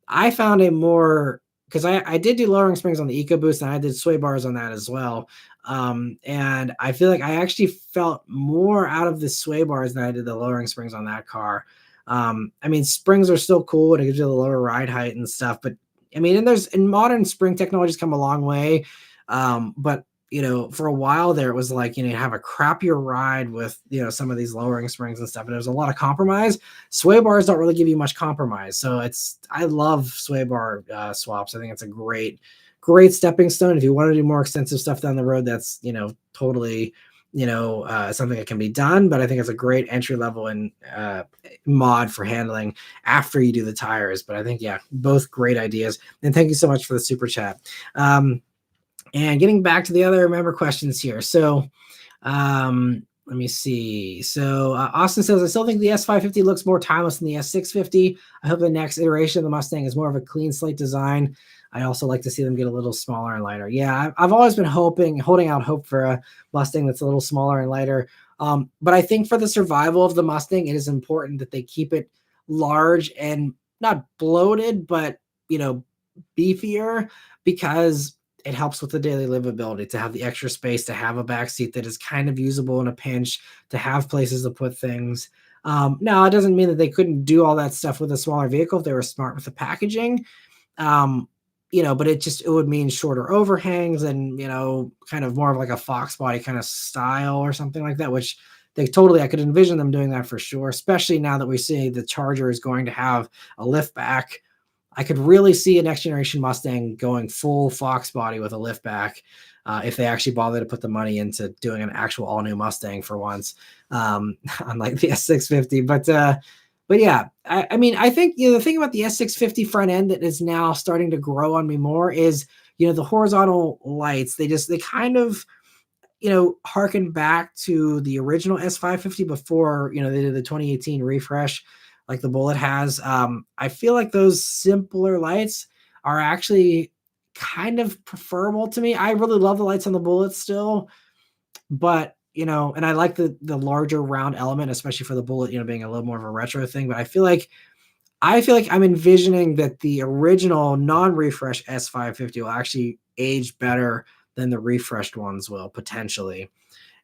I found a more, because I did do lowering springs on the EcoBoost, and I did sway bars on that as well. And I feel like I actually felt more out of the sway bars than I did the lowering springs on that car. Springs are still cool, and it gives you the lower ride height and stuff, but and modern spring technology's come a long way. But for a while there, it was like, you have a crappier ride with, some of these lowering springs and stuff. And there's a lot of compromise. Sway bars don't really give you much compromise. So I love sway bar swaps. I think it's a great stepping stone. If you want to do more extensive stuff down the road, that's, totally, something that can be done. But I think it's a great entry level and mod for handling after you do the tires. But I think, yeah, both great ideas. And thank you so much for the super chat. And getting back to the other member questions here. So let me see. So Austin says, I still think the S550 looks more timeless than the S650. I hope the next iteration of the Mustang is more of a clean slate design. I also like to see them get a little smaller and lighter. Yeah, I've always been holding out hope for a Mustang that's a little smaller and lighter. But I think for the survival of the Mustang, it is important that they keep it large and not bloated, but, beefier, because it helps with the daily livability to have the extra space, to have a back seat that is kind of usable in a pinch, to have places to put things. Now, it doesn't mean that they couldn't do all that stuff with a smaller vehicle if they were smart with the packaging. But it would mean shorter overhangs and, kind of more of like a Fox body kind of style or something like that, which I could envision them doing that for sure, especially now that we see the Charger is going to have a lift back. I could really see a next generation Mustang going full Fox body with a lift back if they actually bother to put the money into doing an actual all new Mustang for once, unlike the S650. But yeah, I think the thing about the S650 front end that is now starting to grow on me more is the horizontal lights. They kind of harken back to the original S550 before they did the 2018 refresh, like the Bullet has. I feel like those simpler lights are actually kind of preferable to me. I really love the lights on the Bullet still, but and I like the larger round element, especially for the Bullet, being a little more of a retro thing. But I feel like I'm envisioning that the original non-refresh S550 will actually age better than the refreshed ones will potentially.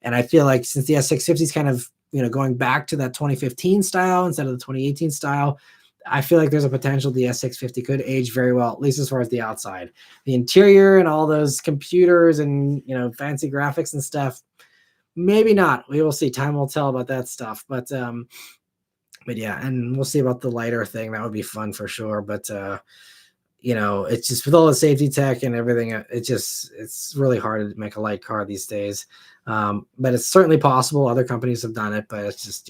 And I feel like since the S650 is kind of going back to that 2015 style instead of the 2018 style, I feel like there's a potential the S650 could age very well, at least as far as the outside. The interior and all those computers and fancy graphics and stuff, maybe not. We will see. Time will tell about that stuff. But yeah, and we'll see about the lighter thing. That would be fun for sure. But it's just with all the safety tech and everything, it's really hard to make a light car these days. But it's certainly possible. Other companies have done it, but it's just,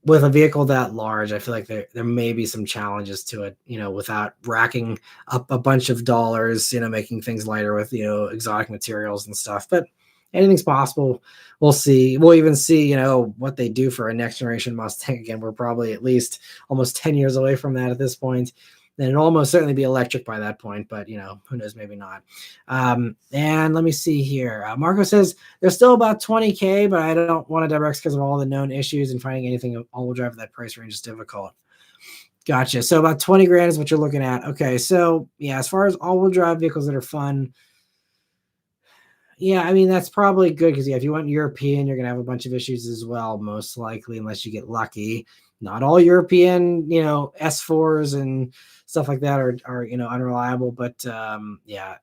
with a vehicle that large, I feel like there may be some challenges to it, without racking up a bunch of dollars, making things lighter with, exotic materials and stuff. But anything's possible. We'll see. We'll even see, what they do for a next generation Mustang. Again, we're probably at least almost 10 years away from that at this point. Then it'll almost certainly be electric by that point, but who knows, maybe not. And let me see here. Marco says they're still about 20K, but I don't want to direct because of all the known issues, and finding anything all-wheel drive at that price range is difficult. Gotcha. So about 20 grand is what you're looking at. Okay. So yeah, as far as all-wheel drive vehicles that are fun, yeah, I mean, that's probably good because, yeah, if you want European, you're going to have a bunch of issues as well, most likely, unless you get lucky. Not all European, S4s and stuff like that are unreliable. But yeah,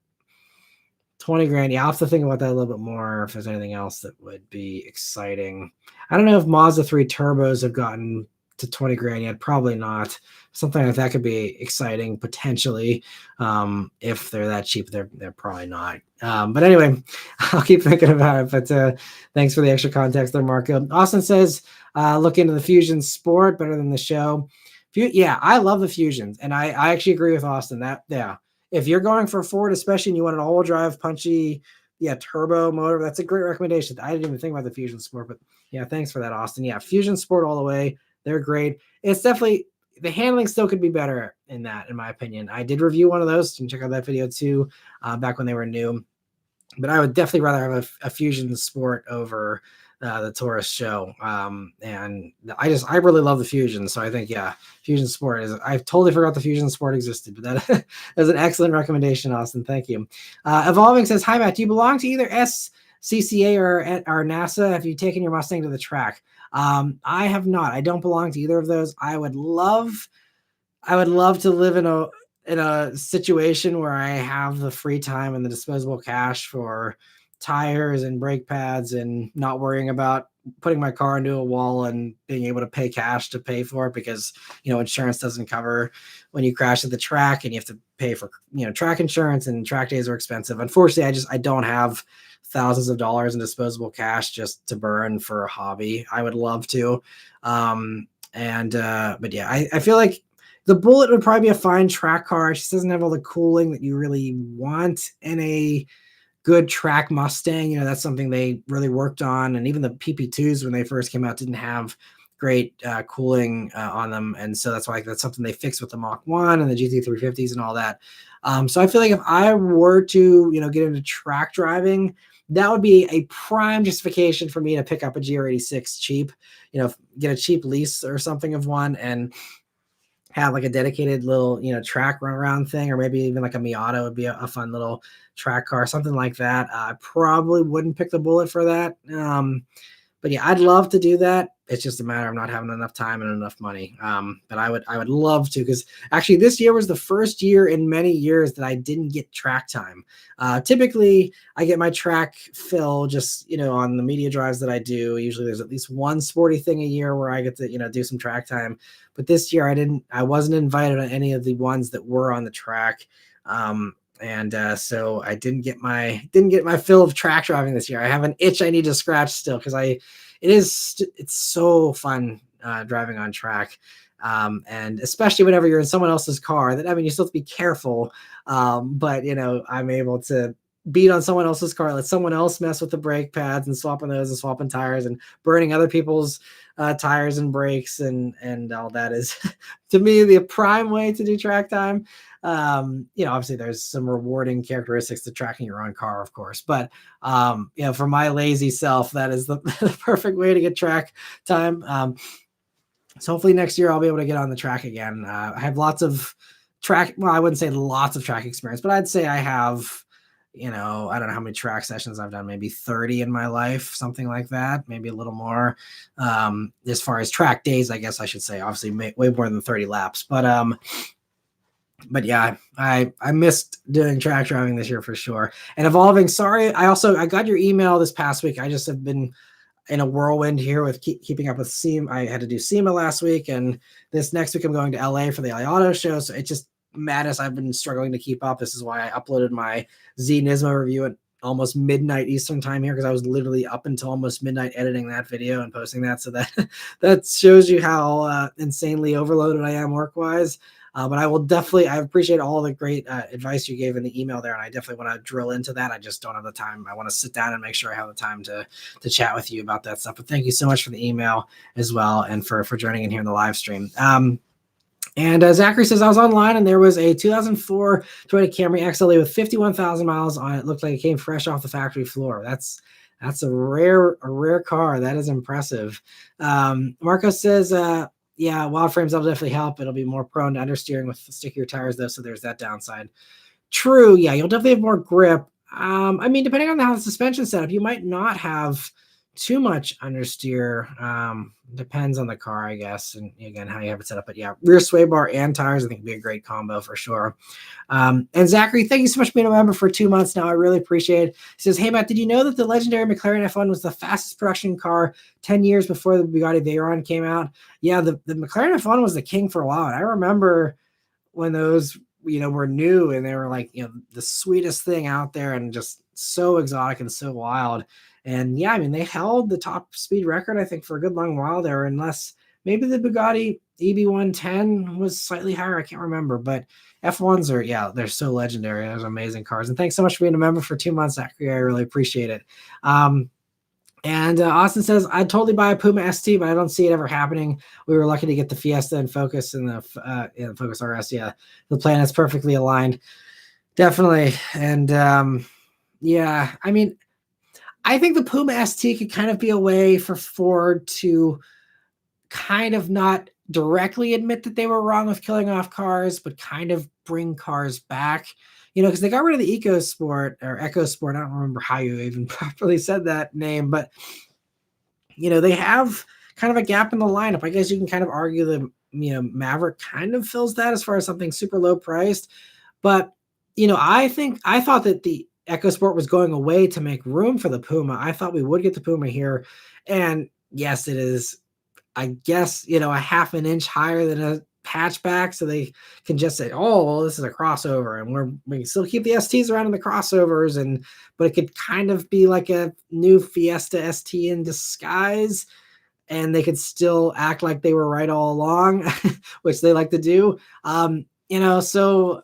20 grand. Yeah, I'll have to think about that a little bit more if there's anything else that would be exciting. I don't know if Mazda 3 turbos have gotten to 20 grand yet. Probably not. Something like that could be exciting potentially. If they're that cheap, they're probably not. But anyway, I'll keep thinking about it. But thanks for the extra context there, Marco. Austin says, look into the Fusion Sport, better than the Show. Yeah, I love the Fusions, and I actually agree with Austin that, yeah, if you're going for Ford, especially, and you want an all-wheel drive, punchy, turbo motor, that's a great recommendation. I didn't even think about the Fusion Sport, but yeah, thanks for that, Austin. Yeah, Fusion Sport all the way. They're great. It's definitely, the handling still could be better in that, in my opinion. I did review one of those. You can check out that video too, back when they were new. But I would definitely rather have a Fusion Sport over the Taurus SHO. And I really love the Fusion. So I think, yeah, Fusion Sport I totally forgot the Fusion Sport existed, but that is an excellent recommendation, Austin. Thank you. Evolving says, hi, Matt, do you belong to either SCCA or NASA? Have you taken your Mustang to the track? I have not. I don't belong to either of those. I would love to live in a situation where I have the free time and the disposable cash for tires and brake pads and not worrying about putting my car into a wall and being able to pay cash to pay for it, because insurance doesn't cover when you crash at the track, and you have to pay for track insurance, and track days are expensive. Unfortunately, I don't have thousands of dollars in disposable cash just to burn for a hobby. I would love to. But yeah, I feel like the Bullet would probably be a fine track car. It just doesn't have all the cooling that you really want in a good track Mustang. That's something they really worked on. And even the PP2s, when they first came out, didn't have great cooling on them. And so that's something they fixed with the Mach 1 and the GT350s and all that. So I feel like if I were to, get into track driving, that would be a prime justification for me to pick up a GR86 cheap, get a cheap lease or something of one, and have like a dedicated little, track run around thing, or maybe even like a Miata would be a fun little track car, something like that. I probably wouldn't pick the Bullet for that. But yeah, I'd love to do that. It's just a matter of not having enough time and enough money. But I would love to, because actually this year was the first year in many years that I didn't get track time. Typically I get my track fill just, on the media drives that I do. Usually there's at least one sporty thing a year where I get to, do some track time. But this year I wasn't invited on any of the ones that were on the track. So I didn't get my fill of track driving this year. I have an itch I need to scratch still, because it's so fun driving on track. And especially whenever you're in someone else's car, you still have to be careful. But I'm able to beat on someone else's car, let someone else mess with the brake pads and swapping those and swapping tires and burning other people's tires and brakes and all that is to me the prime way to do track time. Obviously there's some rewarding characteristics to tracking your own car, of course, but for my lazy self, that is the perfect way to get track time. So hopefully next year I'll be able to get on the track again. I have lots of track. Well, I wouldn't say lots of track experience, but I'd say I have, I don't know how many track sessions I've done, maybe 30 in my life, something like that, maybe a little more. As far as track days, I guess I should say, obviously way more than 30 laps, but yeah, I missed doing track driving this year for sure. And Evolving, sorry, I got your email this past week. I just have been in a whirlwind here with keeping up with SEMA. I had to do SEMA last week, and this next week I'm going to LA for the Auto show. So it's just madness. I've been struggling to keep up. This is why I uploaded my Z Nismo review almost midnight Eastern time here, because I was literally up until almost midnight editing that video and posting that. So that that shows you how insanely overloaded I am work-wise. But I will definitely, I appreciate all the great advice you gave in the email there. And I definitely want to drill into that. I just don't have the time. I want to sit down and make sure I have the time to chat with you about that stuff. But thank you so much for the email as well, and for joining in here in the live stream. And Zachary says, I was online and there was a 2004 Toyota Camry XLE with 51,000 miles on it. Looked like it came fresh off the factory floor. That's a rare car. That is impressive. Marco says, yeah, wild frames will definitely help. It'll be more prone to understeering with stickier tires though, so there's that downside. True, yeah, you'll definitely have more grip. I mean, depending on how the suspension setup, you might not have too much understeer. Depends on the car, I guess, and again how you have it set up. But yeah, rear sway bar and tires, I think, would be a great combo for sure. And Zachary, thank you so much for being a member for 2 months now. I really appreciate it. He says, hey Matt, did you know that the legendary McLaren F1 was the fastest production car 10 years before the Bugatti Veyron came out? Yeah, the McLaren F1 was the king for a while. And I remember when those, were new and they were like, the sweetest thing out there and just so exotic and so wild. And yeah, I mean, they held the top speed record, I think, for a good long while there, unless maybe the Bugatti EB110 was slightly higher. I can't remember, but F1s are, yeah, they're so legendary. Those are amazing cars. And thanks so much for being a member for 2 months, Zachary. I really appreciate it. And Austin says, I'd totally buy a Puma ST, but I don't see it ever happening. We were lucky to get the Fiesta and Focus and the Focus RS. Yeah, the plan is perfectly aligned. Definitely. And yeah, I mean, I think the Puma ST could kind of be a way for Ford to kind of not directly admit that they were wrong with killing off cars, but kind of bring cars back, because they got rid of the EcoSport or EcoSport. I don't remember how you even properly said that name, but they have kind of a gap in the lineup. I guess you can kind of argue the Maverick kind of fills that as far as something super low priced, but I thought that the EcoSport was going away to make room for the Puma. I thought we would get the Puma here, and yes, it is, I guess, a half an inch higher than a hatchback, so they can just say, oh, well, this is a crossover, and we can still keep the STs around in the crossovers, but it could kind of be like a new Fiesta ST in disguise, and they could still act like they were right all along, which they like to do. So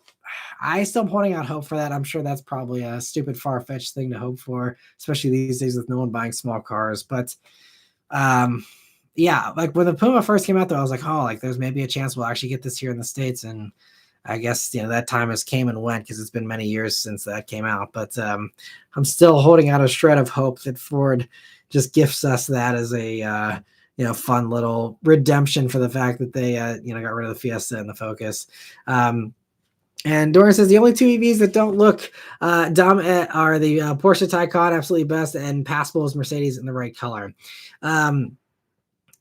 I still pointing out hope for that. I'm sure that's probably a stupid, far-fetched thing to hope for, especially these days with no one buying small cars. But yeah, like when the Puma first came out, though, I was like, oh, like there's maybe a chance we'll actually get this here in the States. And I guess, that time has came and went because it's been many years since that came out. But I'm still holding out a shred of hope that Ford just gifts us that as a, fun little redemption for the fact that they, got rid of the Fiesta and the Focus. And Doran says the only two EVs that don't look dumb are the Porsche Taycan, absolutely best, and passable is Mercedes in the right color.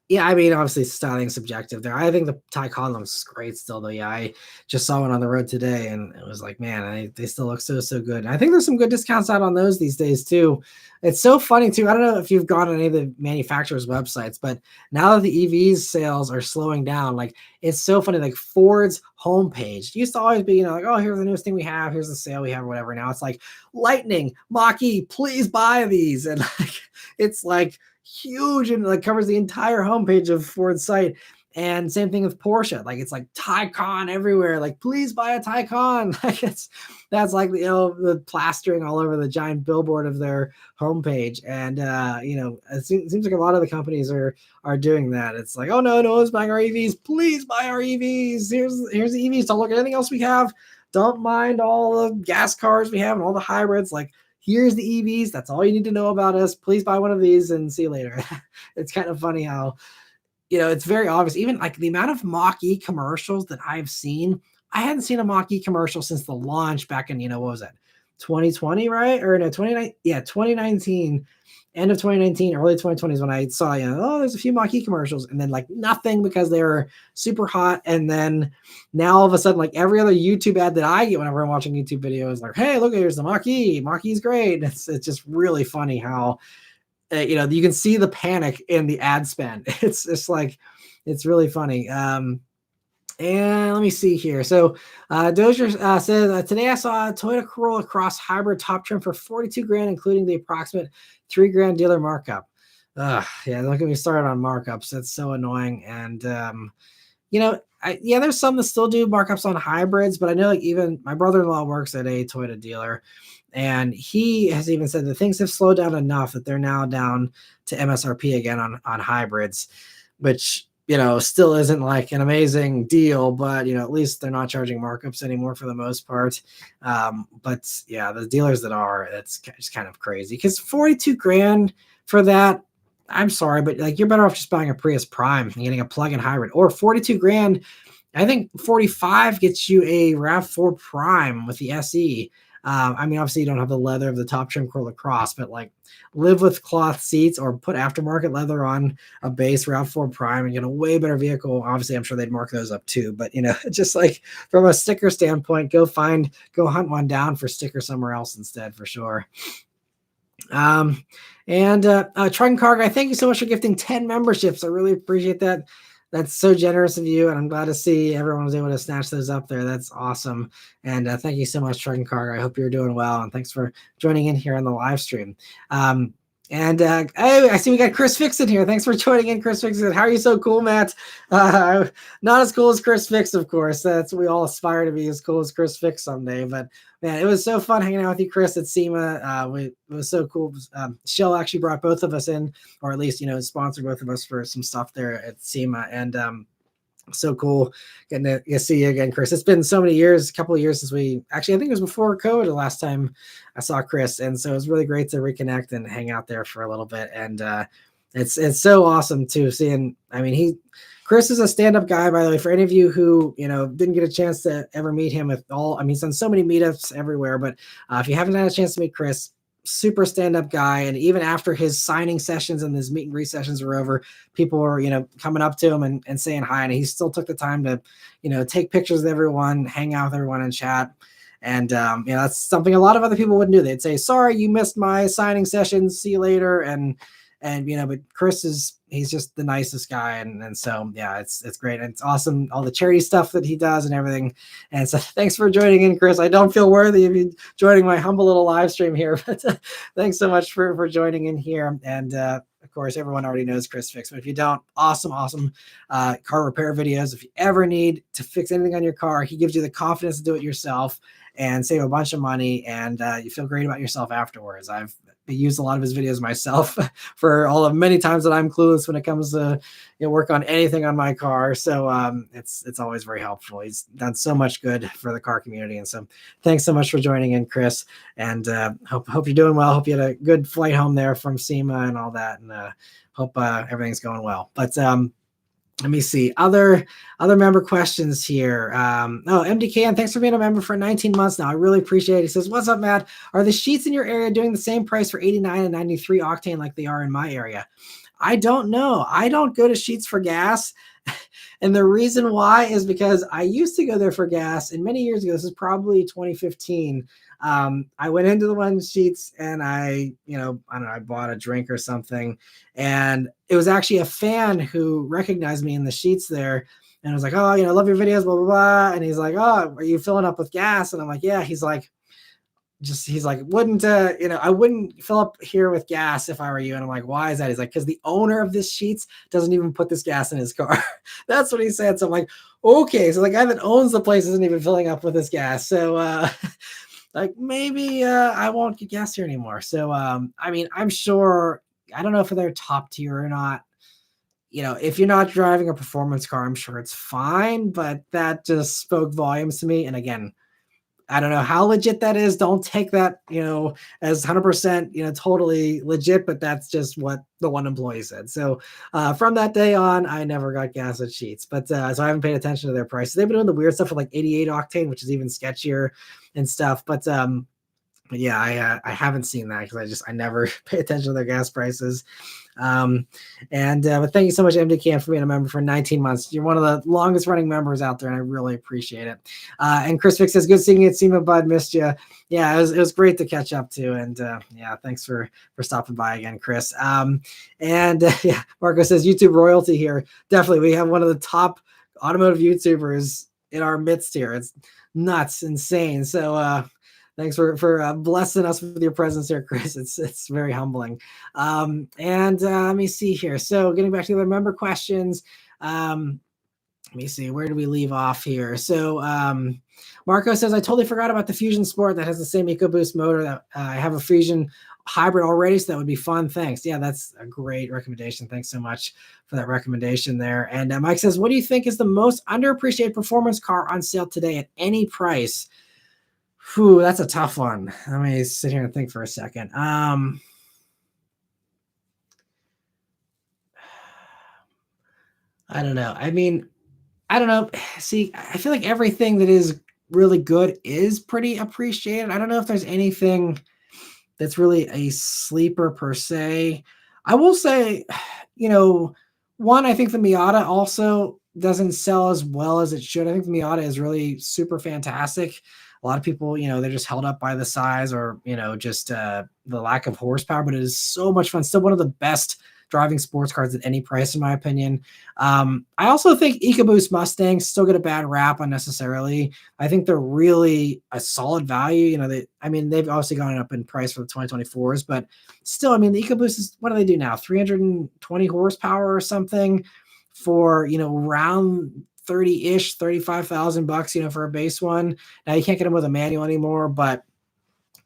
Yeah, I mean, obviously styling is subjective there. I think the Taycan looks great still, though. Yeah, I just saw one on the road today, and it was like, man, they still look so good. And I think there's some good discounts out on those these days, too. It's so funny, too. I don't know if you've gone on any of the manufacturers' websites, but now that the EVs sales are slowing down, like, it's so funny. Like, Ford's homepage used to always be, like, oh, here's the newest thing we have. Here's the sale we have, or whatever. Now it's like, Lightning, Mach-E, please buy these. And, like, it's like, huge and like covers the entire homepage of Ford's site. And same thing with Porsche. Like it's like Taycan everywhere. Like please buy a Taycan. Like that's like the plastering all over the giant billboard of their homepage. And it seems like a lot of the companies are doing that. It's like, oh no one's buying our EVs. Please buy our EVs. Here's the EVs. Don't look at anything else we have. Don't mind all the gas cars we have and all the hybrids. Like here's the EVs. That's all you need to know about us. Please buy one of these and see you later. It's kind of funny how, it's very obvious. Even like the amount of Mach-E commercials that I've seen, I hadn't seen a Mach-E commercial since the launch back in, what was that? 2020, right? Or no, 2019, end of 2019, early 2020 is when I saw, there's a few Mach-E commercials, and then like nothing because they were super hot. And then now all of a sudden, like every other YouTube ad that I get whenever I'm watching YouTube videos, like, hey, look, here's the Mach-E. Mach-E's great. It's just really funny how, you can see the panic in the ad spend. It's just like, it's really funny. And let me see here. So Dozier says, today I saw a Toyota Corolla Cross hybrid top trim for 42 grand, including the approximate 3 grand dealer markup. Yeah, don't get me started on markups. That's so annoying. And, yeah, there's some that still do markups on hybrids, but I know like even my brother-in-law works at a Toyota dealer, and he has even said that things have slowed down enough that they're now down to MSRP again on hybrids, which still isn't like an amazing deal, but at least they're not charging markups anymore for the most part. But yeah, the dealers that are, it's just kind of crazy because 42 grand for that. I'm sorry, but like you're better off just buying a Prius Prime and getting a plug-in hybrid, or 42 grand. I think 45 gets you a RAV4 Prime with the SE. I mean, obviously you don't have the leather of the top trim Corolla Cross, but like live with cloth seats or put aftermarket leather on a base RAV4 Prime and get a way better vehicle. Obviously, I'm sure they'd mark those up too, but just like from a sticker standpoint, go hunt one down for sticker somewhere else instead for sure. Trunk Car Guy, thank you so much for gifting 10 memberships. I really appreciate that. That's so generous of you, and I'm glad to see everyone was able to snatch those up there. That's awesome. And thank you so much, Trunk Car Guy. I hope you're doing well, and thanks for joining in here on the live stream. I see we got ChrisFix in here. Thanks for joining in, ChrisFix. How are you so cool, Matt? Not as cool as ChrisFix, of course. That's we all aspire to be as cool as ChrisFix someday. But man, it was so fun hanging out with you, Chris, at SEMA. It was so cool. Shell actually brought both of us in, or at least sponsored both of us for some stuff there at SEMA, and so cool getting to see you again, Chris. It's been so many years, a couple of years since I think it was before COVID the last time I saw Chris. And so it was really great to reconnect and hang out there for a little bit. And it's so awesome to seeing. I mean, Chris is a stand-up guy, by the way, for any of you who, didn't get a chance to ever meet him he's done so many meetups everywhere, but if you haven't had a chance to meet Chris, super stand-up guy. And even after his signing sessions and his meet and greet sessions were over, people were coming up to him and saying hi, and he still took the time to take pictures of everyone, hang out with everyone, and chat. And that's something a lot of other people wouldn't do. They'd say, sorry, you missed my signing session, see you later. But Chris he's just the nicest guy. And so, yeah, it's great. And it's awesome. All the charity stuff that he does and everything. And so thanks for joining in, Chris. I don't feel worthy of you joining my humble little live stream here, but thanks so much for joining in here. And, of course, everyone already knows ChrisFix, but if you don't, awesome car repair videos. If you ever need to fix anything on your car, he gives you the confidence to do it yourself and save a bunch of money, and you feel great about yourself afterwards. I've used a lot of his videos myself for many times that I'm clueless when it comes to work on anything on my car. So it's always very helpful. He's done so much good for the car community, and so thanks so much for joining in, Chris. And hope you're doing well. Hope you had a good flight home there from SEMA and all that, and hope everything's going well. But let me see other member questions here. MDK, thanks for being a member for 19 months now. I really appreciate it. He says, what's up, Matt? Are the sheets in your area doing the same price for 89 and 93 octane like they are in my area? I don't know. I don't go to Sheets for gas. And the reason why is because I used to go there for gas, and many years ago, this is probably 2015. I went into the one Sheets, and I don't know, I bought a drink or something, and it was actually a fan who recognized me in the Sheets there, and was like, oh, love your videos, blah, blah, blah. And he's like, oh, are you filling up with gas? And I'm like, yeah. He's like, wouldn't I wouldn't fill up here with gas if I were you. And I'm like, why is that? He's like, because the owner of this Sheets doesn't even put this gas in his car. That's what he said. So I'm like, okay, so the guy that owns the place isn't even filling up with this gas. So like maybe I won't get gas here anymore. So I mean, I'm sure, I don't know if they're top tier or not. If you're not driving a performance car, I'm sure it's fine, but that just spoke volumes to me. And again, I don't know how legit that is. Don't take that, as 100%, totally legit, but that's just what the one employee said. So from that day on, I never got gas at Sheets, but so I haven't paid attention to their prices. They've been doing the weird stuff with like 88 octane, which is even sketchier and stuff. But yeah, I haven't seen that because I never pay attention to their gas prices. But thank you so much, MDK, for being a member for 19 months. You're one of the longest running members out there, and I really appreciate it. And ChrisFix says, good seeing you at SEMA, bud. Missed you. Yeah, it was great to catch up to. And yeah, thanks for stopping by again, Chris. Yeah, Marco says YouTube royalty here. Definitely, we have one of the top automotive YouTubers in our midst here. It's nuts, insane. So thanks for blessing us with your presence here, Chris. It's very humbling. And let me see here. So getting back to the member questions. Let me see, where do we leave off here? So Marco says, I totally forgot about the Fusion Sport that has the same EcoBoost motor. That I have a Fusion hybrid already, so that would be fun. Thanks. Yeah, that's a great recommendation. Thanks so much for that recommendation there. And Mike says, what do you think is the most underappreciated performance car on sale today at any price? Whew, that's a tough one. Let me sit here and think for a second. I don't know. I mean, I don't know. See, I feel like everything that is really good is pretty appreciated. I don't know if there's anything that's really a sleeper per se. I will say, one, I think the Miata also doesn't sell as well as it should. I think the Miata is really super fantastic. A lot of people, they're just held up by the size or, just the lack of horsepower, but it is so much fun. Still one of the best driving sports cars at any price, in my opinion. I also think EcoBoost Mustangs still get a bad rap unnecessarily. I think they're really a solid value. They've obviously gone up in price for the 2024s, but still, the EcoBoost is, what do they do now? 320 horsepower or something for, around 30-ish, $35,000, for a base one. Now you can't get them with a manual anymore, but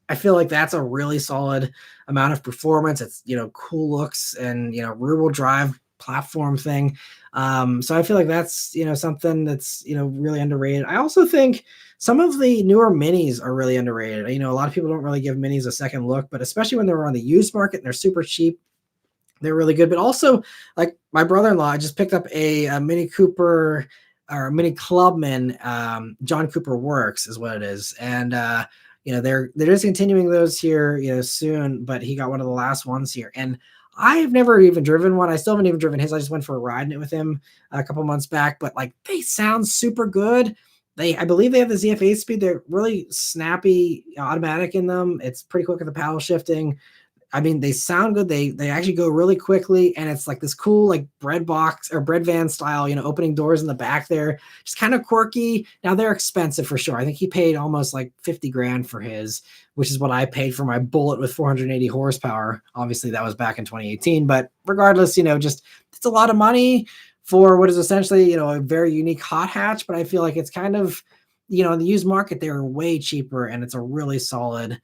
I feel like that's a really solid amount of performance. It's, cool looks and, rear wheel drive platform thing. So I feel like that's, something that's, really underrated. I also think some of the newer minis are really underrated. A lot of people don't really give minis a second look, but especially when they're on the used market and they're super cheap, they're really good. But also, like my brother-in-law just picked up a Mini Cooper or a Mini Clubman. John Cooper Works is what it is. And, they're discontinuing those here, soon, but he got one of the last ones here. And I've never even driven one. I still haven't even driven his. I just went for a ride in it with him a couple months back, but like they sound super good. I believe they have the ZF8 speed. They're really snappy, automatic in them. It's pretty quick with the paddle shifting. They sound good. They actually go really quickly, and it's like this cool like bread box or bread van style, opening doors in the back there. Just kind of quirky. Now they're expensive for sure. I think he paid almost like 50 grand for his, which is what I paid for my Bullet with 480 horsepower. Obviously that was back in 2018, but regardless, just it's a lot of money for what is essentially, a very unique hot hatch, but I feel like it's kind of, in the used market, they're way cheaper and it's a really solid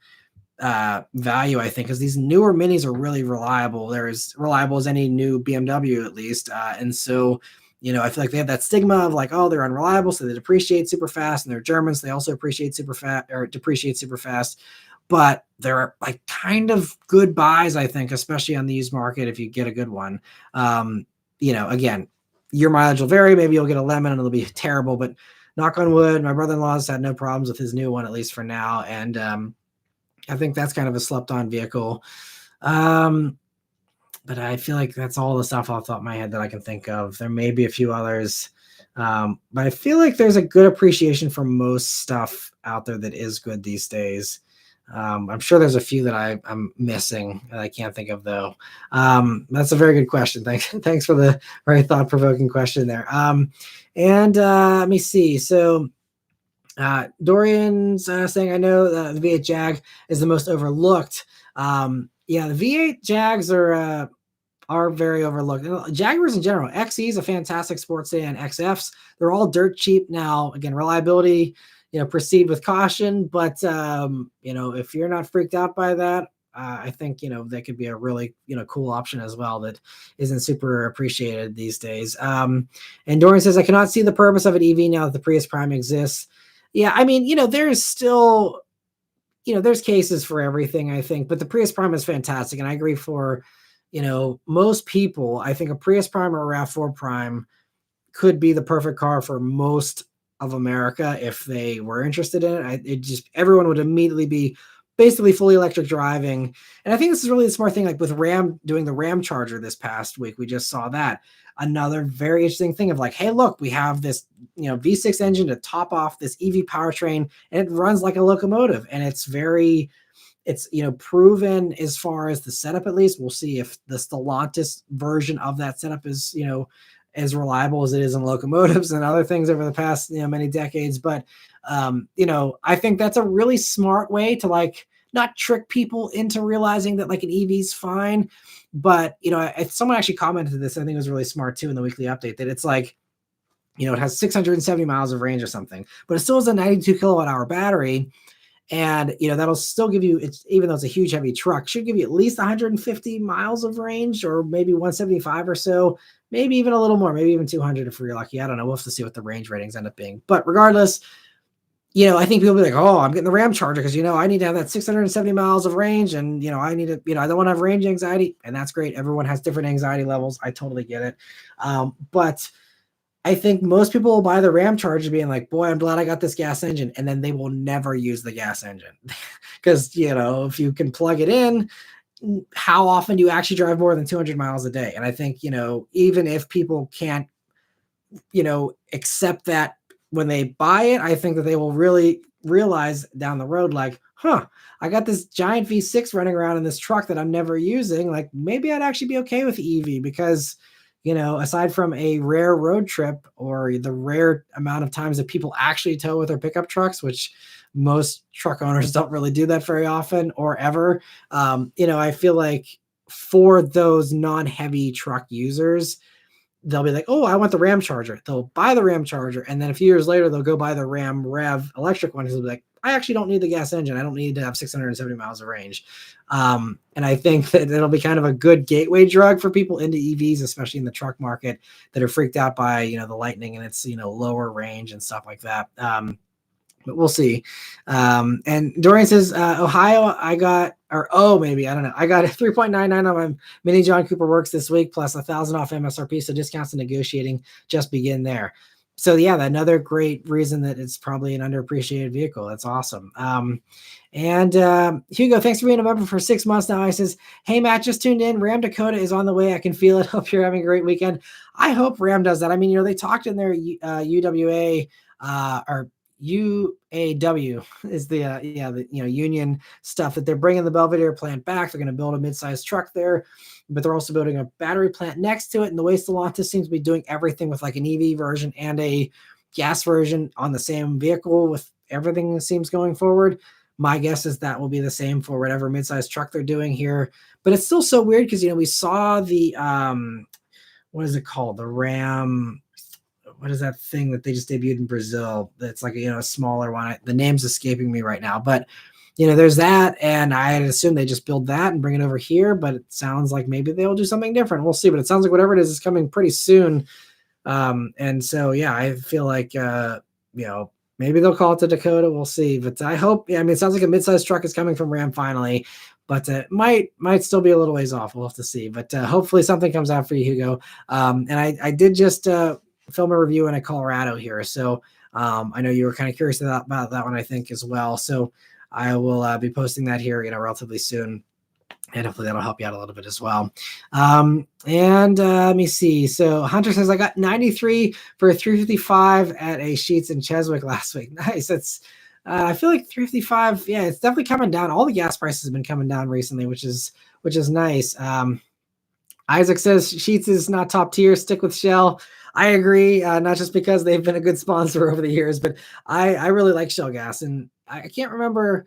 value, I think, because these newer minis are really reliable. They're as reliable as any new BMW, at least. And so, I feel like they have that stigma of like, oh, they're unreliable, so they depreciate super fast, and they're Germans. So they also depreciate super fast. But they're like kind of good buys, I think, especially on the used market if you get a good one. Again, your mileage will vary. Maybe you'll get a lemon and it'll be terrible, but knock on wood, my brother-in-law's had no problems with his new one, at least for now. And I think that's kind of a slept-on vehicle. But I feel like that's all the stuff off the top of my head that I can think of. There may be a few others. But I feel like there's a good appreciation for most stuff out there that is good these days. I'm sure there's a few that I'm missing that I can't think of, though. That's a very good question. Thanks for the very thought-provoking question there. Let me see. So Dorian's saying, I know the V8 Jag is the most overlooked. The V8 Jags are very overlooked. Jaguars in general, XE is a fantastic sports sedan. XFs, they're all dirt cheap now. Again, reliability, proceed with caution. But if you're not freaked out by that, I think they could be a really cool option as well that isn't super appreciated these days. And Dorian says, I cannot see the purpose of an EV now that the Prius Prime exists. Yeah, there's still, there's cases for everything, I think, but the Prius Prime is fantastic. And I agree for, most people, I think a Prius Prime or a RAV4 Prime could be the perfect car for most of America if they were interested in it. Everyone would immediately be basically fully electric driving. And I think this is really the smart thing, like with Ram doing the Ram Charger this past week, we just saw that. Another very interesting thing of like, hey, look, we have this, V6 engine to top off this EV powertrain, and it runs like a locomotive. And it's proven as far as the setup, at least. We'll see if the Stellantis version of that setup is, as reliable as it is in locomotives and other things over the past, many decades. But, I think that's a really smart way to like not trick people into realizing that like an EV is fine. But, someone actually commented this, I think it was really smart too in the weekly update, that it's like, it has 670 miles of range or something, but it still has a 92 kilowatt hour battery. And, that'll still give you, it's, even though it's a huge heavy truck, should give you at least 150 miles of range, or maybe 175 or so, maybe even a little more, maybe even 200 if you're lucky. I don't know. We'll have to see what the range ratings end up being. But regardless, I think people will be like, oh, I'm getting the Ram Charger because, I need to have that 670 miles of range. And, I need to, I don't want to have range anxiety. And that's great. Everyone has different anxiety levels. I totally get it. But I think most people will buy the Ram Charger being like, boy, I'm glad I got this gas engine. And then they will never use the gas engine because, if you can plug it in, how often do you actually drive more than 200 miles a day? And I think, even if people can't, accept that when they buy it, I think that they will really realize down the road, like, I got this giant V6 running around in this truck that I'm never using. Like, maybe I'd actually be okay with EV because, aside from a rare road trip or the rare amount of times that people actually tow with their pickup trucks, which most truck owners don't really do that very often or ever. I feel like for those non-heavy truck users, they'll be like, oh, I want the Ram Charger. They'll buy the Ram Charger. And then a few years later, they'll go buy the Ram Rev electric one. They'll be like, I actually don't need the gas engine. I don't need to have 670 miles of range. And I think that it'll be kind of a good gateway drug for people into EVs, especially in the truck market that are freaked out by, the Lightning and its, lower range and stuff like that. But we'll see. And Dorian says, Ohio, I got a 3.99 on my Mini John Cooper Works this week, plus 1,000 off MSRP. So discounts and negotiating just begin there. So yeah, another great reason that it's probably an underappreciated vehicle. That's awesome. And Hugo, thanks for being a member for 6 months now. He says, hey, Matt, just tuned in. Ram Dakota is on the way. I can feel it. Hope you're having a great weekend. I hope Ram does that. I mean, they talked in their UWA or UAW is the union stuff that they're bringing the Belvedere plant back. They're going to build a mid-sized truck there, but they're also building a battery plant next to it. And the way Stellantis seems to be doing everything with like an EV version and a gas version on the same vehicle with everything that seems going forward. My guess is that will be the same for whatever mid-sized truck they're doing here. But it's still so weird because, we saw the, what is it called? The Ram, what is that thing that they just debuted in Brazil? That's like, a smaller one. The name's escaping me right now, but there's that. And I assume they just build that and bring it over here, but it sounds like maybe they'll do something different. We'll see, but it sounds like whatever it is coming pretty soon. And so, yeah, I feel like, maybe they'll call it the Dakota. We'll see, but I hope, it sounds like a mid-sized truck is coming from Ram finally, but it might still be a little ways off. We'll have to see, but hopefully something comes out for you, Hugo. And I did just, film a review in a Colorado here. So I know you were kind of curious about that one, I think, as well. So I will be posting that here, relatively soon. And hopefully that'll help you out a little bit as well. And let me see. So Hunter says, I got 93 for 355 at a Sheetz in Cheswick last week. Nice. That's I feel like 355. Yeah, it's definitely coming down. All the gas prices have been coming down recently, which is nice. Isaac says Sheetz is not top tier. Stick with Shell. I agree, not just because they've been a good sponsor over the years, but I really like Shell gas. And I can't remember,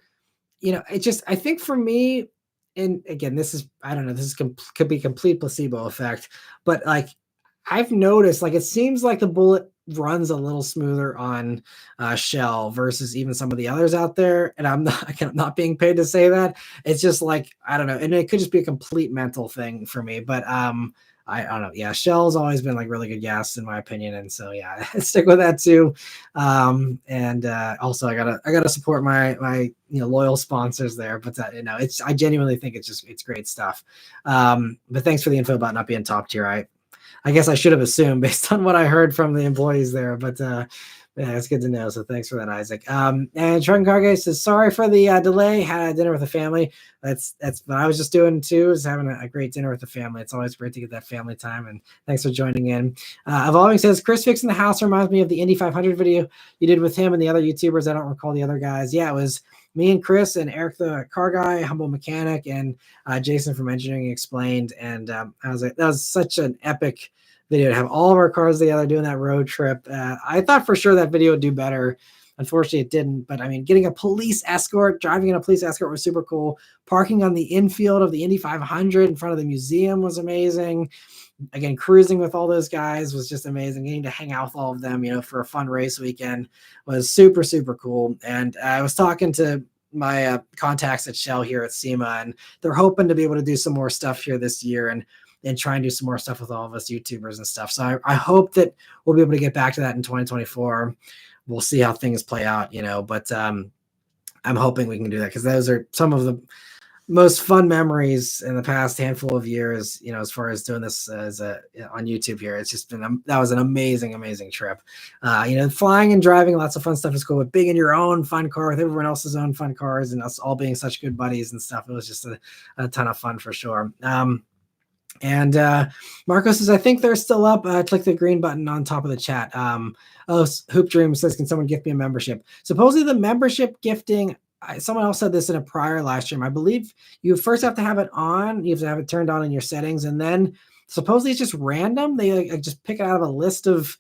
I think for me, and again, I don't know, could be complete placebo effect, but like I've noticed, like it seems like the Bullet runs a little smoother on Shell versus even some of the others out there. And I'm not being paid to say that. It's just like, I don't know. And it could just be a complete mental thing for me, but I don't know. Yeah. Shell's always been like really good gas in my opinion. And so, yeah, stick with that too. And also I gotta support my loyal sponsors there, but I genuinely think it's great stuff. But thanks for the info about not being top tier. I guess I should have assumed based on what I heard from the employees there, but yeah, it's good to know. So thanks for that, Isaac. And Trunk Cargay says, sorry for the delay. Had a dinner with the family. That's what I was just doing too, is having a great dinner with the family. It's always great to get that family time. And thanks for joining in. Evolving says, ChrisFix in the house reminds me of the Indy 500 video you did with him and the other YouTubers. I don't recall the other guys. Yeah, it was me and Chris and Eric, the car guy, Humble Mechanic, and Jason from Engineering Explained. And I was like, that was such an epic video to have all of our cars together doing that road trip. I thought for sure that video would do better. Unfortunately, it didn't. But I mean, getting a police escort, driving in a police escort was super cool. Parking on the infield of the Indy 500 in front of the museum was amazing. Again, cruising with all those guys was just amazing. Getting to hang out with all of them, for a fun race weekend was super, super cool. And I was talking to my contacts at Shell here at SEMA, and they're hoping to be able to do some more stuff here this year and try and do some more stuff with all of us YouTubers and stuff. So I hope that we'll be able to get back to that in 2024. We'll see how things play out, but I'm hoping we can do that, because those are some of the most fun memories in the past handful of years, as far as doing this on YouTube here. It's just been, that was an amazing, amazing trip. Flying and driving, lots of fun stuff is cool, but being in your own fun car with everyone else's own fun cars and us all being such good buddies and stuff, it was just a ton of fun for sure. And Marco says, I think they're still up. Click the green button on top of the chat. Hoop Dream says, can someone gift me a membership? Supposedly the membership gifting, someone else said this in a prior live stream. I believe you first have to have it on. You have to have it turned on in your settings. And then supposedly it's just random. They just pick it out of a list of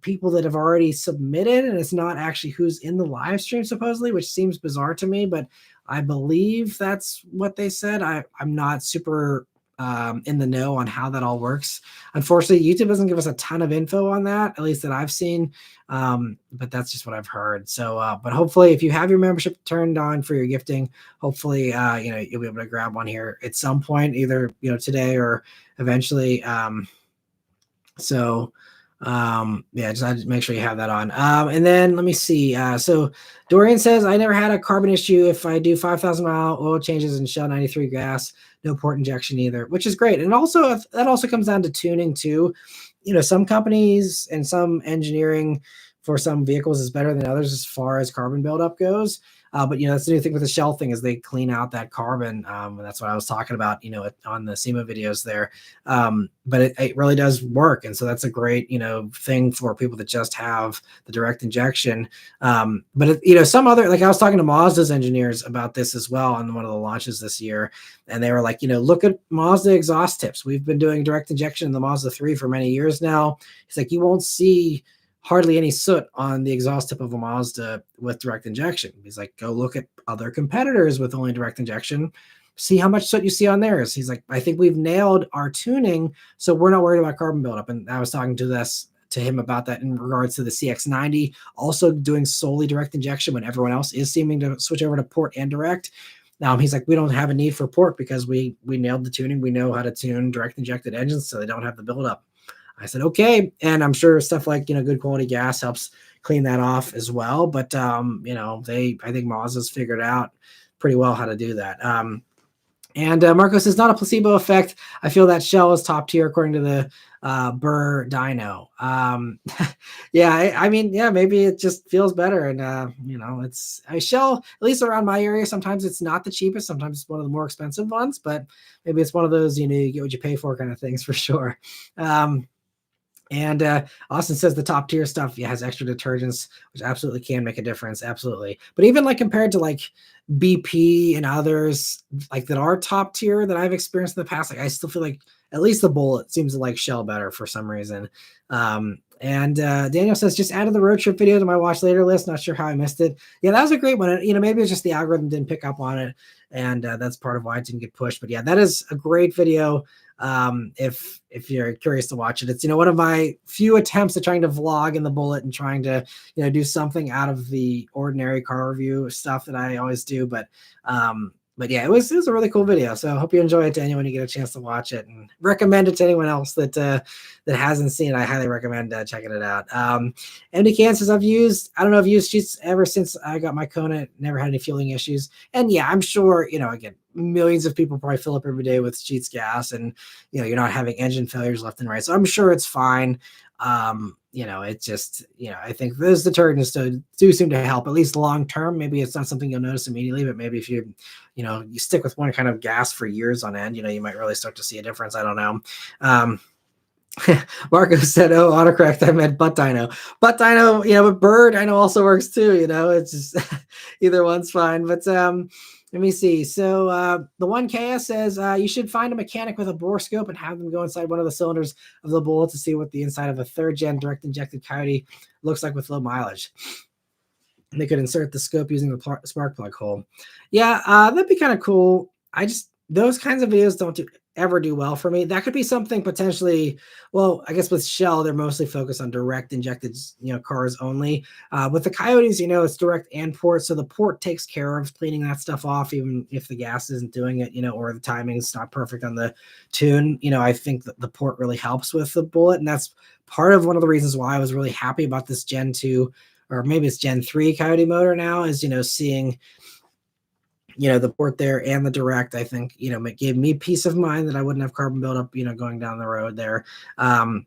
people that have already submitted. And it's not actually who's in the live stream, supposedly, which seems bizarre to me. But I believe that's what they said. I'm not super in the know on how that all works. Unfortunately, YouTube doesn't give us a ton of info on that, at least that I've seen. But that's just what I've heard. So, but hopefully, if you have your membership turned on for your gifting, hopefully, you'll be able to grab one here at some point, either today or eventually. Just make sure you have that on. And then let me see. So Dorian says, I never had a carbon issue if I do 5,000 mile oil changes in Shell 93 gas, no port injection either, which is great. And also that also comes down to tuning too. Some companies and some engineering for some vehicles is better than others as far as carbon buildup goes. But that's the new thing with the Shell thing, is they clean out that carbon. And that's what I was talking about, on the SEMA videos there. But it really does work. And so that's a great, thing for people that just have the direct injection. But some other, like I was talking to Mazda's engineers about this as well on one of the launches this year. And they were like, look at Mazda exhaust tips. We've been doing direct injection in the Mazda 3 for many years now. It's like, you won't see hardly any soot on the exhaust tip of a Mazda with direct injection. He's like, go look at other competitors with only direct injection, see how much soot you see on theirs. He's like, I think we've nailed our tuning, so we're not worried about carbon buildup. And I was talking to him about that in regards to the CX-90, also doing solely direct injection when everyone else is seeming to switch over to port and direct. He's like, we don't have a need for port because we nailed the tuning. We know how to tune direct injected engines so they don't have the buildup. I said, okay. And I'm sure stuff like, good quality gas helps clean that off as well. But, I think Mazda's figured out pretty well how to do that. And Marco says, not a placebo effect. I feel that Shell is top tier according to the Burr dyno. Maybe it just feels better. And, it's Shell, at least around my area, sometimes it's not the cheapest. Sometimes it's one of the more expensive ones, but maybe it's one of those, you get what you pay for kind of things for sure. And Austin says the top tier stuff has extra detergents, which absolutely can make a difference. Absolutely. But even like compared to like BP and others like that are top tier that I've experienced in the past, like I still feel like at least the Bullet seems to like Shell better for some reason. And Daniel says, just added the road trip video to my watch later list. Not sure how I missed it. Yeah, that was a great one. Maybe it's just the algorithm didn't pick up on it. And that's part of why it didn't get pushed. But yeah, that is a great video. If you're curious to watch it, it's, one of my few attempts at trying to vlog in the Bullet and trying to, do something out of the ordinary car review stuff that I always do. But yeah, it was a really cool video. So I hope you enjoy it, Daniel, when you get a chance to watch it, and recommend it to anyone else that hasn't seen it. I highly recommend checking it out. MD Can says, I've used Sheets ever since I got my Kona, never had any fueling issues. And yeah, I'm sure, again, millions of people probably fill up every day with Sheets gas, and, you're not having engine failures left and right. So I'm sure it's fine. It's just, I think those detergents do seem to help, at least long term. Maybe it's not something you'll notice immediately, but maybe if you stick with one kind of gas for years on end, you might really start to see a difference. I don't know. Marco said, oh, autocorrect, I meant butt dyno. Butt dyno, but bird dyno also works too. It's just either one's fine. But Let me see. So the 1KS says you should find a mechanic with a bore scope and have them go inside one of the cylinders of the Bullet to see what the inside of a third gen direct injected Coyote looks like with low mileage. And they could insert the scope using the spark plug hole. Yeah, that'd be kind of cool. Those kinds of videos don't ever do well for me. That could be something potentially. Well, I guess with Shell, they're mostly focused on direct injected, cars only. With the Coyotes, it's direct and port, so the port takes care of cleaning that stuff off, even if the gas isn't doing it, or the timing is not perfect on the tune. I think that the port really helps with the Bullet, and that's part of one of the reasons why I was really happy about this Gen 2, or maybe it's Gen 3 Coyote motor now, is seeing the port there and the direct. I think it gave me peace of mind that I wouldn't have carbon buildup going down the road there. And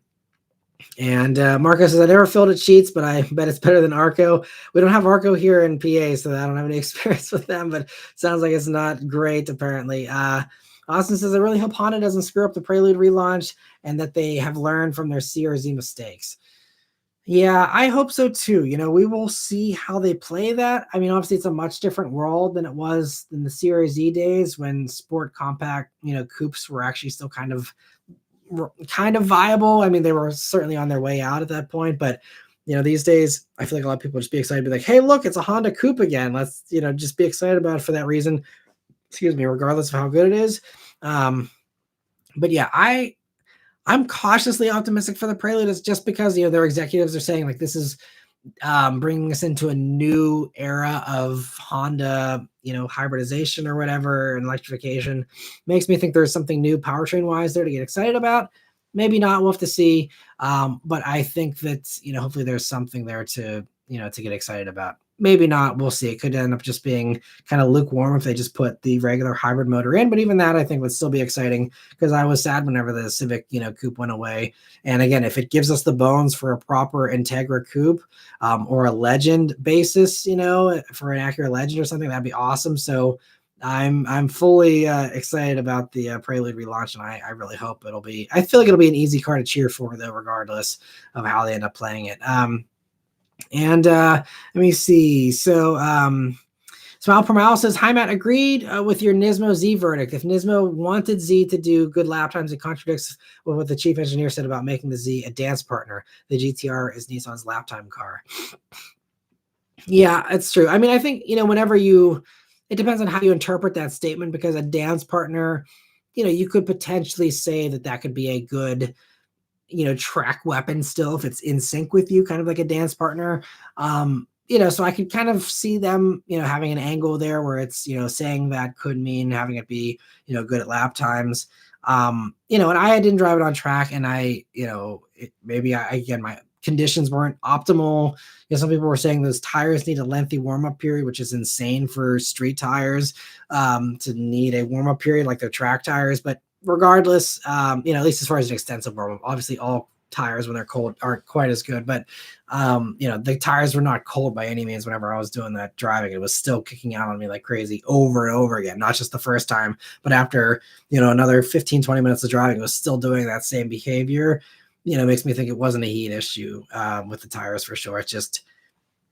Marco says, I never filled at Sheets, but I bet it's better than Arco. We don't have Arco here in PA, so I don't have any experience with them, but it sounds like it's not great apparently. Austin says, I really hope Honda doesn't screw up the Prelude relaunch and that they have learned from their C or Z mistakes. Yeah, I hope so too. We will see how they play that. I mean, obviously, it's a much different world than it was in the Series Z days when sport compact, coupes were actually still kind of viable. I mean, they were certainly on their way out at that point, but these days, I feel like a lot of people just be excited to be like, hey, look, it's a Honda coupe again. Let's, just be excited about it for that reason. Excuse me, regardless of how good it is. But yeah, I'm cautiously optimistic for the Prelude. Is just because their executives are saying like this is bringing us into a new era of Honda, hybridization or whatever, and electrification. Makes me think there's something new powertrain wise there to get excited about. Maybe not. We'll have to see. But I think that hopefully there's something there to to get excited about. Maybe not. We'll see. It could end up just being kind of lukewarm if they just put the regular hybrid motor in. But even that, I think, would still be exciting because I was sad whenever the Civic, coupe went away. And again, if it gives us the bones for a proper Integra coupe or a Legend basis, for an Acura Legend or something, that'd be awesome. So I'm fully excited about the Prelude relaunch, and I really hope it'll be. I feel like it'll be an easy car to cheer for, though, regardless of how they end up playing it. And let me see. So Smile per Mile says, hi, Matt, agreed with your Nismo Z verdict. If Nismo wanted Z to do good lap times, it contradicts with what the chief engineer said about making the Z a dance partner. The GTR is Nissan's lap time car. Yeah, it's true. I mean, I think, whenever it depends on how you interpret that statement, because a dance partner, you could potentially say that could be a good track weapon still if it's in sync with you, kind of like a dance partner. So I could kind of see them, having an angle there where it's, saying that could mean having it be, good at lap times. And I didn't drive it on track, and again, my conditions weren't optimal. Some people were saying those tires need a lengthy warm-up period, which is insane for street tires to need a warm-up period like their track tires. But regardless, at least as far as an extensive warm-up, obviously all tires when they're cold aren't quite as good, but the tires were not cold by any means whenever I was doing that driving. It was still kicking out on me like crazy over and over again, not just the first time, but after another 15-20 minutes of driving, it was still doing that same behavior. Makes me think it wasn't a heat issue with the tires for sure. It's just,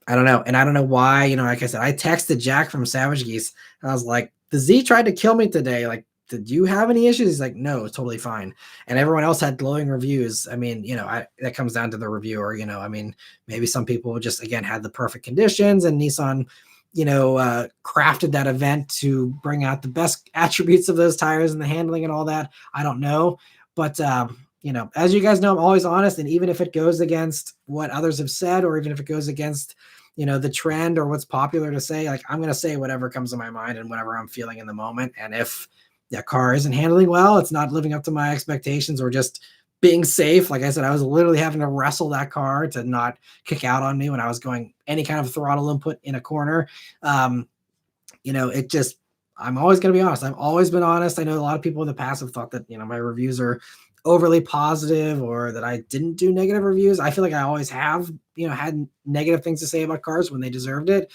I don't know. And I don't know why, like I said, I texted Jack from Savage Geese and I was like, the Z tried to kill me today. Like, did you have any issues? He's like, no, it's totally fine. And everyone else had glowing reviews. I mean, that comes down to the reviewer, I mean, maybe some people just, again, had the perfect conditions, and Nissan, crafted that event to bring out the best attributes of those tires and the handling and all that. I don't know. But, as you guys know, I'm always honest. And even if it goes against what others have said, or even if it goes against, the trend or what's popular to say, like, I'm going to say whatever comes to my mind and whatever I'm feeling in the moment. And if that car isn't handling well, it's not living up to my expectations, or just being safe. Like I said, I was literally having to wrestle that car to not kick out on me when I was going any kind of throttle input in a corner. It just, I'm always going to be honest. I've always been honest. I know a lot of people in the past have thought that, my reviews are overly positive, or that I didn't do negative reviews. I feel like I always have, had negative things to say about cars when they deserved it.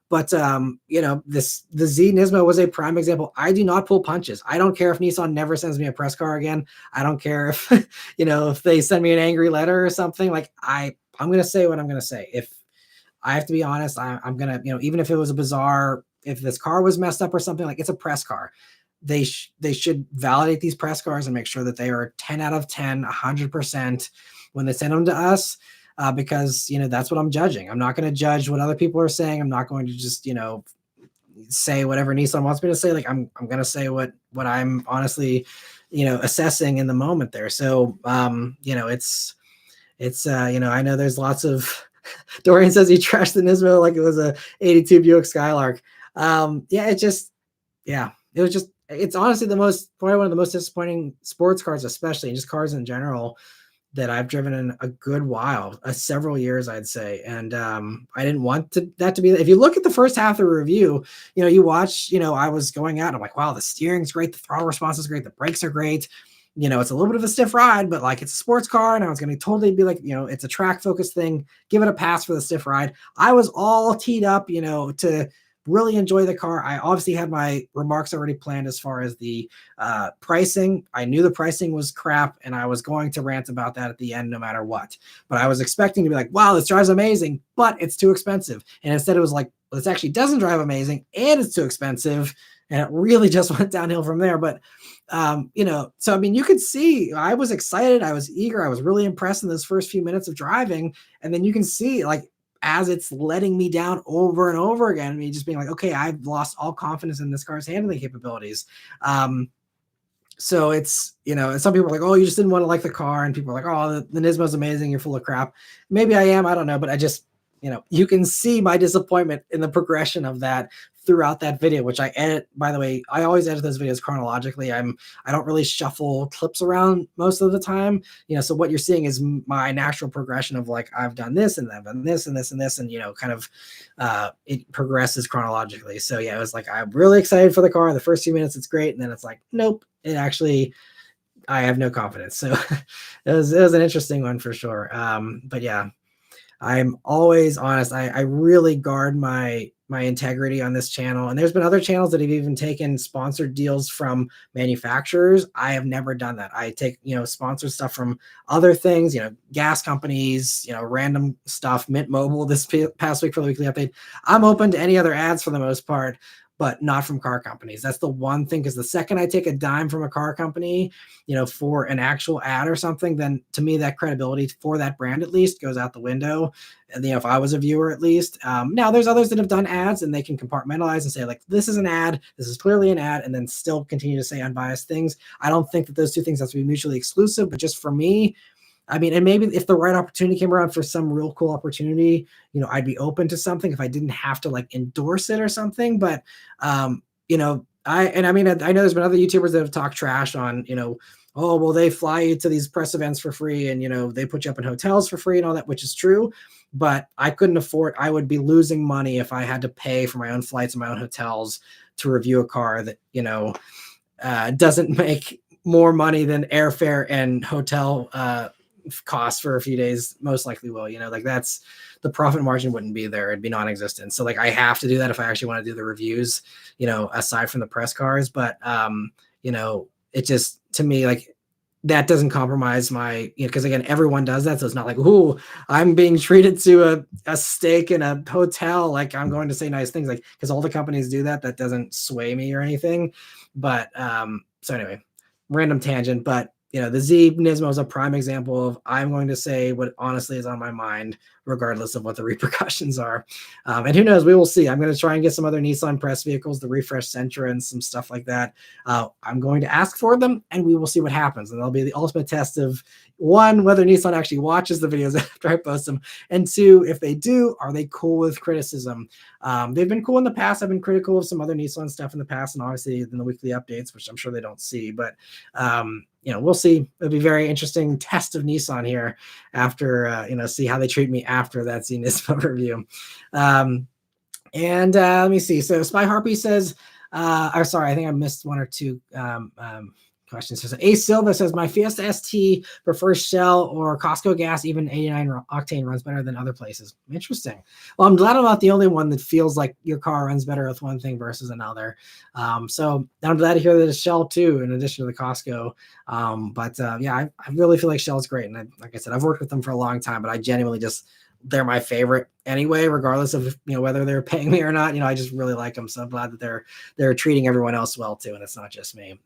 But, the Z Nismo was a prime example. I do not pull punches. I don't care if Nissan never sends me a press car again. I don't care if, if they send me an angry letter or something. Like, I'm going to say what I'm going to say. If I have to be honest, I'm going to, even if it was a bizarre if this car was messed up or something, like it's a press car. They should validate these press cars and make sure that they are 10 out of 10, 100% when they send them to us. Because, you know, that's what I'm judging. I'm not going to judge what other people are saying. I'm not going to just, you know, say whatever Nissan wants me to say. Like I'm going to say what I'm honestly, you know, assessing in the moment there. So, you know, it's, you know, I know there's lots of, Dorian says he trashed the Nismo like it was a 82 Buick Skylark. Yeah, it just, yeah, it was just, it's honestly probably one of the most disappointing sports cars, especially, and just cars in general, that I've driven in a good while, several years, I'd say. And I didn't want that to be, if you look at the first half of the review, you know, you watch, you know, I was going out, I'm like, wow, the steering's great. The throttle response is great. The brakes are great. You know, it's a little bit of a stiff ride, but like it's a sports car. And I was going to totally be like, you know, it's a track focused thing. Give it a pass for the stiff ride. I was all teed up, you know, to really enjoy the car. I obviously had my remarks already planned as far as the pricing. I knew the pricing was crap and I was going to rant about that at the end no matter what. But I was expecting to be like, wow, this drives amazing, but it's too expensive. And instead it was like, well, this actually doesn't drive amazing and it's too expensive. And it really just went downhill from there. But, you know, so, I mean, you could see I was excited. I was eager. I was really impressed in those first few minutes of driving. And then you can see, like, as it's letting me down over and over again, me just being like, okay, I've lost all confidence in this car's handling capabilities. So it's, you know, and some people are like, oh, you just didn't want to like the car. And people are like, oh, the Nismo's amazing. You're full of crap. Maybe I am. I don't know. But I just, you know, you can see my disappointment in the progression of that throughout that video, which I edit, by the way. I always edit those videos chronologically. I don't really shuffle clips around most of the time, you know, so what you're seeing is my natural progression of like, I've done this and I've done this and this and this, and, you know, kind of it progresses chronologically. So yeah, it was like, I'm really excited for the car. The first few minutes, it's great. And then it's like, nope, it actually, I have no confidence. So it was an interesting one for sure. But yeah, I'm always honest. I really guard my integrity on this channel. And there's been other channels that have even taken sponsored deals from manufacturers. I have never done that. I take, you know, sponsored stuff from other things, you know, gas companies, you know, random stuff, Mint Mobile this past week for the weekly update. I'm open to any other ads for the most part, but not from car companies. That's the one thing, because the second I take a dime from a car company, you know, for an actual ad or something, then to me that credibility for that brand at least goes out the window. And, you know, if I was a viewer at least. Now there's others that have done ads and they can compartmentalize and say like, this is an ad, this is clearly an ad, and then still continue to say unbiased things. I don't think that those two things have to be mutually exclusive, but just for me, I mean, and maybe if the right opportunity came around for some real cool opportunity, you know, I'd be open to something if I didn't have to like endorse it or something. But, you know, I know there's been other YouTubers that have talked trash on, you know, oh, well, they fly you to these press events for free and, you know, they put you up in hotels for free and all that, which is true. But I couldn't afford, I would be losing money if I had to pay for my own flights and my own hotels to review a car that, you know, doesn't make more money than airfare and hotel costs for a few days most likely will, you know, like that's the profit margin wouldn't be there. It'd be non-existent. So like I have to do that if I actually want to do the reviews, you know, aside from the press cars. But you know, it just, to me, like that doesn't compromise my, you know, because again, everyone does that. So it's not like, ooh, I'm being treated to a steak in a hotel, like I'm going to say nice things, like, because all the companies do that. That doesn't sway me or anything. But so anyway, random tangent, but you know, the Z Nismo is a prime example of I'm going to say what honestly is on my mind, regardless of what the repercussions are. And who knows, we will see. I'm going to try and get some other Nissan press vehicles, the refresh Sentra and some stuff like that. I'm going to ask for them and we will see what happens. And that'll be the ultimate test of one, whether Nissan actually watches the videos after I post them. And two, if they do, are they cool with criticism? They've been cool in the past. I've been critical of some other Nissan stuff in the past, and obviously in the weekly updates, which I'm sure they don't see, but you know, we'll see. It'll be a very interesting test of Nissan here after, you know, see how they treat me after that Z Nismo review. And let me see. So Spy Harpy says, or sorry, I think I missed one or two questions. So Ace Silva says, my Fiesta ST prefers Shell or Costco gas, even 89 octane runs better than other places. Interesting. Well, I'm glad I'm not the only one that feels like your car runs better with one thing versus another. So I'm glad to hear that it's Shell too, in addition to the Costco. But yeah, I really feel like Shell is great. And like I said, I've worked with them for a long time, but I genuinely just they're my favorite anyway, regardless of whether they're paying me or not. I just really like them, so I'm glad that they're treating everyone else well too, and it's not just me.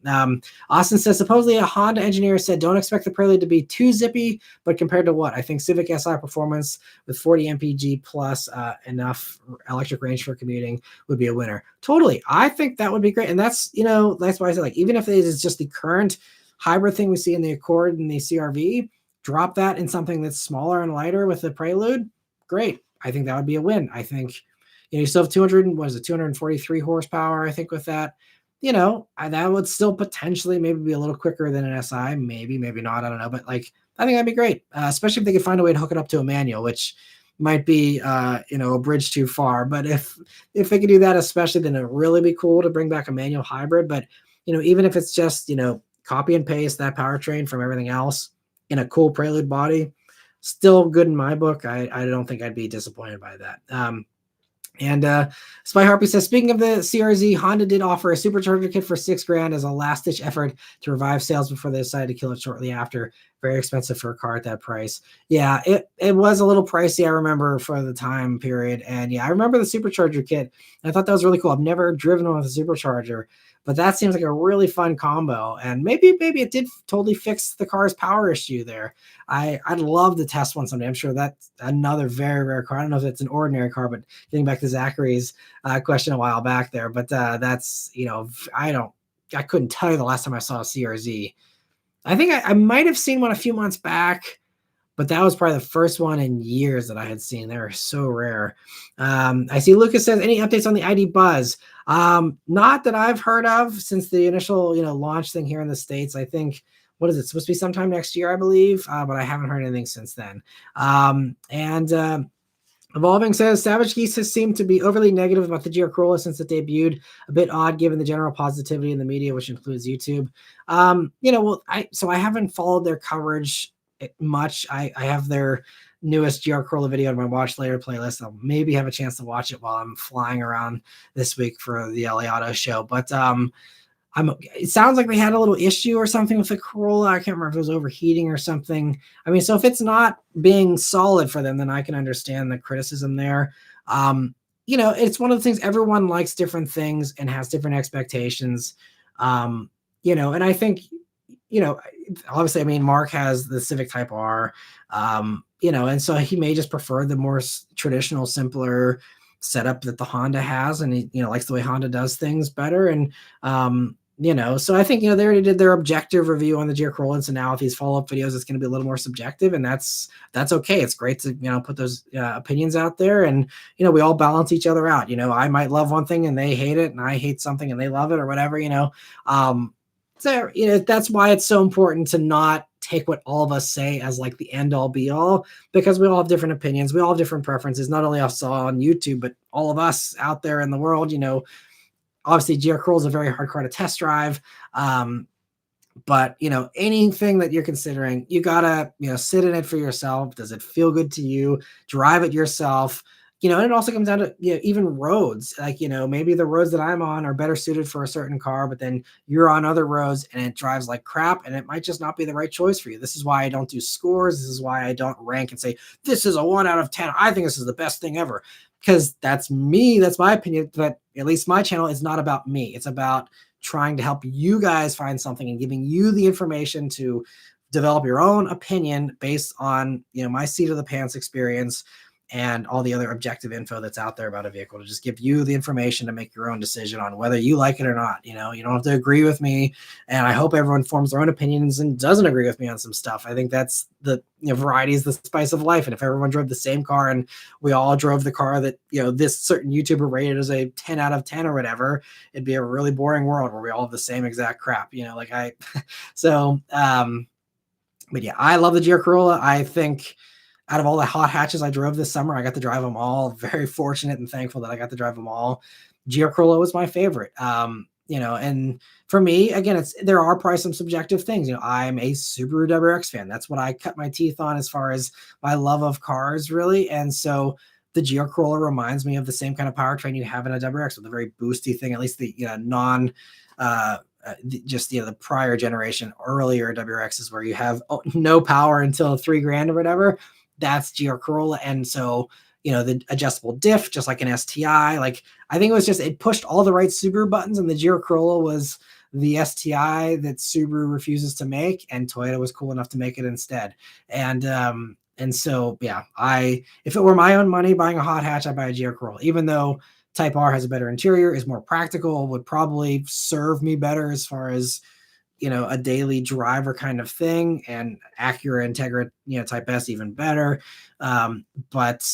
Austin says supposedly a Honda engineer said don't expect the Prelude to be too zippy, but compared to what? I think Civic Si performance with 40 mpg plus enough electric range for commuting would be a winner. Totally, I think that would be great, and that's that's why I said, like, even if it is just the current hybrid thing we see in the Accord and the CRV, drop that in something that's smaller and lighter with the Prelude. Great. I think that would be a win. I think, you still have 243 horsepower, I think, with that. That would still potentially maybe be a little quicker than an SI. Maybe not. I don't know. But like, I think that'd be great, especially if they could find a way to hook it up to a manual, which might be, a bridge too far. But if they could do that, especially, then it'd really be cool to bring back a manual hybrid. But, even if it's just, copy and paste that powertrain from everything else in a cool Prelude body, still good in my book. I don't think I'd be disappointed by that. And Spy Harpy says, speaking of the CRZ, Honda did offer a supercharger kit for $6,000 as a last-ditch effort to revive sales before they decided to kill it shortly after. Very expensive for a car at that price. Yeah, it was a little pricey, I remember, for the time period. And yeah, I remember the supercharger kit. I thought that was really cool. I've never driven one with a supercharger, but that seems like a really fun combo. And maybe it did totally fix the car's power issue there. I'd love to test one someday. I'm sure that's another very rare car. I don't know if it's an ordinary car, but getting back to Zachary's question a while back there. But that's, I couldn't tell you the last time I saw a CRZ. I think I might have seen one a few months back, but that was probably the first one in years that I had seen. They were so rare. I see Lucas says, any updates on the ID Buzz? Not that I've heard of since the initial, launch thing here in the States. I think, what is it, supposed to be sometime next year, I believe, but I haven't heard anything since then. Evolving says, Savage Geese has seemed to be overly negative about the GR Corolla since it debuted. A bit odd given the general positivity in the media, which includes YouTube. I haven't followed their coverage much. I have their newest GR Corolla video in my watch later playlist. I'll maybe have a chance to watch it while I'm flying around this week for the LA Auto Show. But it sounds like they had a little issue or something with the Corolla. I can't remember if it was overheating or something. I mean, so if it's not being solid for them, then I can understand the criticism there. It's one of the things, everyone likes different things and has different expectations. And I think, obviously, I mean, Mark has the Civic Type R, and so he may just prefer the more traditional, simpler setup that the Honda has, and he, likes the way Honda does things better. And, so I think, they already did their objective review on the GR Corolla. And so now with these follow-up videos, it's going to be a little more subjective, and that's okay. It's great to, put those opinions out there, and, we all balance each other out. I might love one thing and they hate it, and I hate something and they love it, or whatever, So, that's why it's so important to not take what all of us say as like the end all be all, because we all have different opinions. We all have different preferences, not only us all on YouTube, but all of us out there in the world. Obviously GR Corolla is a very hard car to test drive. But, anything that you're considering, you gotta, sit in it for yourself. Does it feel good to you? Drive it yourself. And it also comes down to, even roads. Like, maybe the roads that I'm on are better suited for a certain car, but then you're on other roads and it drives like crap, and it might just not be the right choice for you. This is why I don't do scores. This is why I don't rank and say, this is a 1 out of 10. I think this is the best thing ever. Because that's me. That's my opinion. But at least my channel is not about me. It's about trying to help you guys find something and giving you the information to develop your own opinion based on, my seat of the pants experience and all the other objective info that's out there about a vehicle, to just give you the information to make your own decision on whether you like it or not. You don't have to agree with me, and I hope everyone forms their own opinions and doesn't agree with me on some stuff. I think that's the variety is the spice of life. And if everyone drove the same car and we all drove the car that this certain YouTuber rated as a 10 out of 10 or whatever, it'd be a really boring world where we all have the same exact crap. But yeah, I love the GR Corolla. I think out of all the hot hatches I drove this summer, I got to drive them all. Very fortunate and thankful that I got to drive them all. GR Corolla was my favorite. And for me, again, there are probably some subjective things. I'm a Subaru WRX fan. That's what I cut my teeth on as far as my love of cars, really. And so the GR Corolla reminds me of the same kind of powertrain you have in a WRX, with a very boosty thing, at least the the prior generation, earlier WRXs where you have no power until $3,000 or whatever. that's GR Corolla. And so, the adjustable diff, just like an STI, like I think it was just, it pushed all the right Subaru buttons, and the GR Corolla was the STI that Subaru refuses to make, and Toyota was cool enough to make it instead. And so, yeah, if it were my own money buying a hot hatch, I'd buy a GR Corolla, even though Type R has a better interior, is more practical, would probably serve me better as far as, a daily driver kind of thing, and Acura Integra, Type S even better. But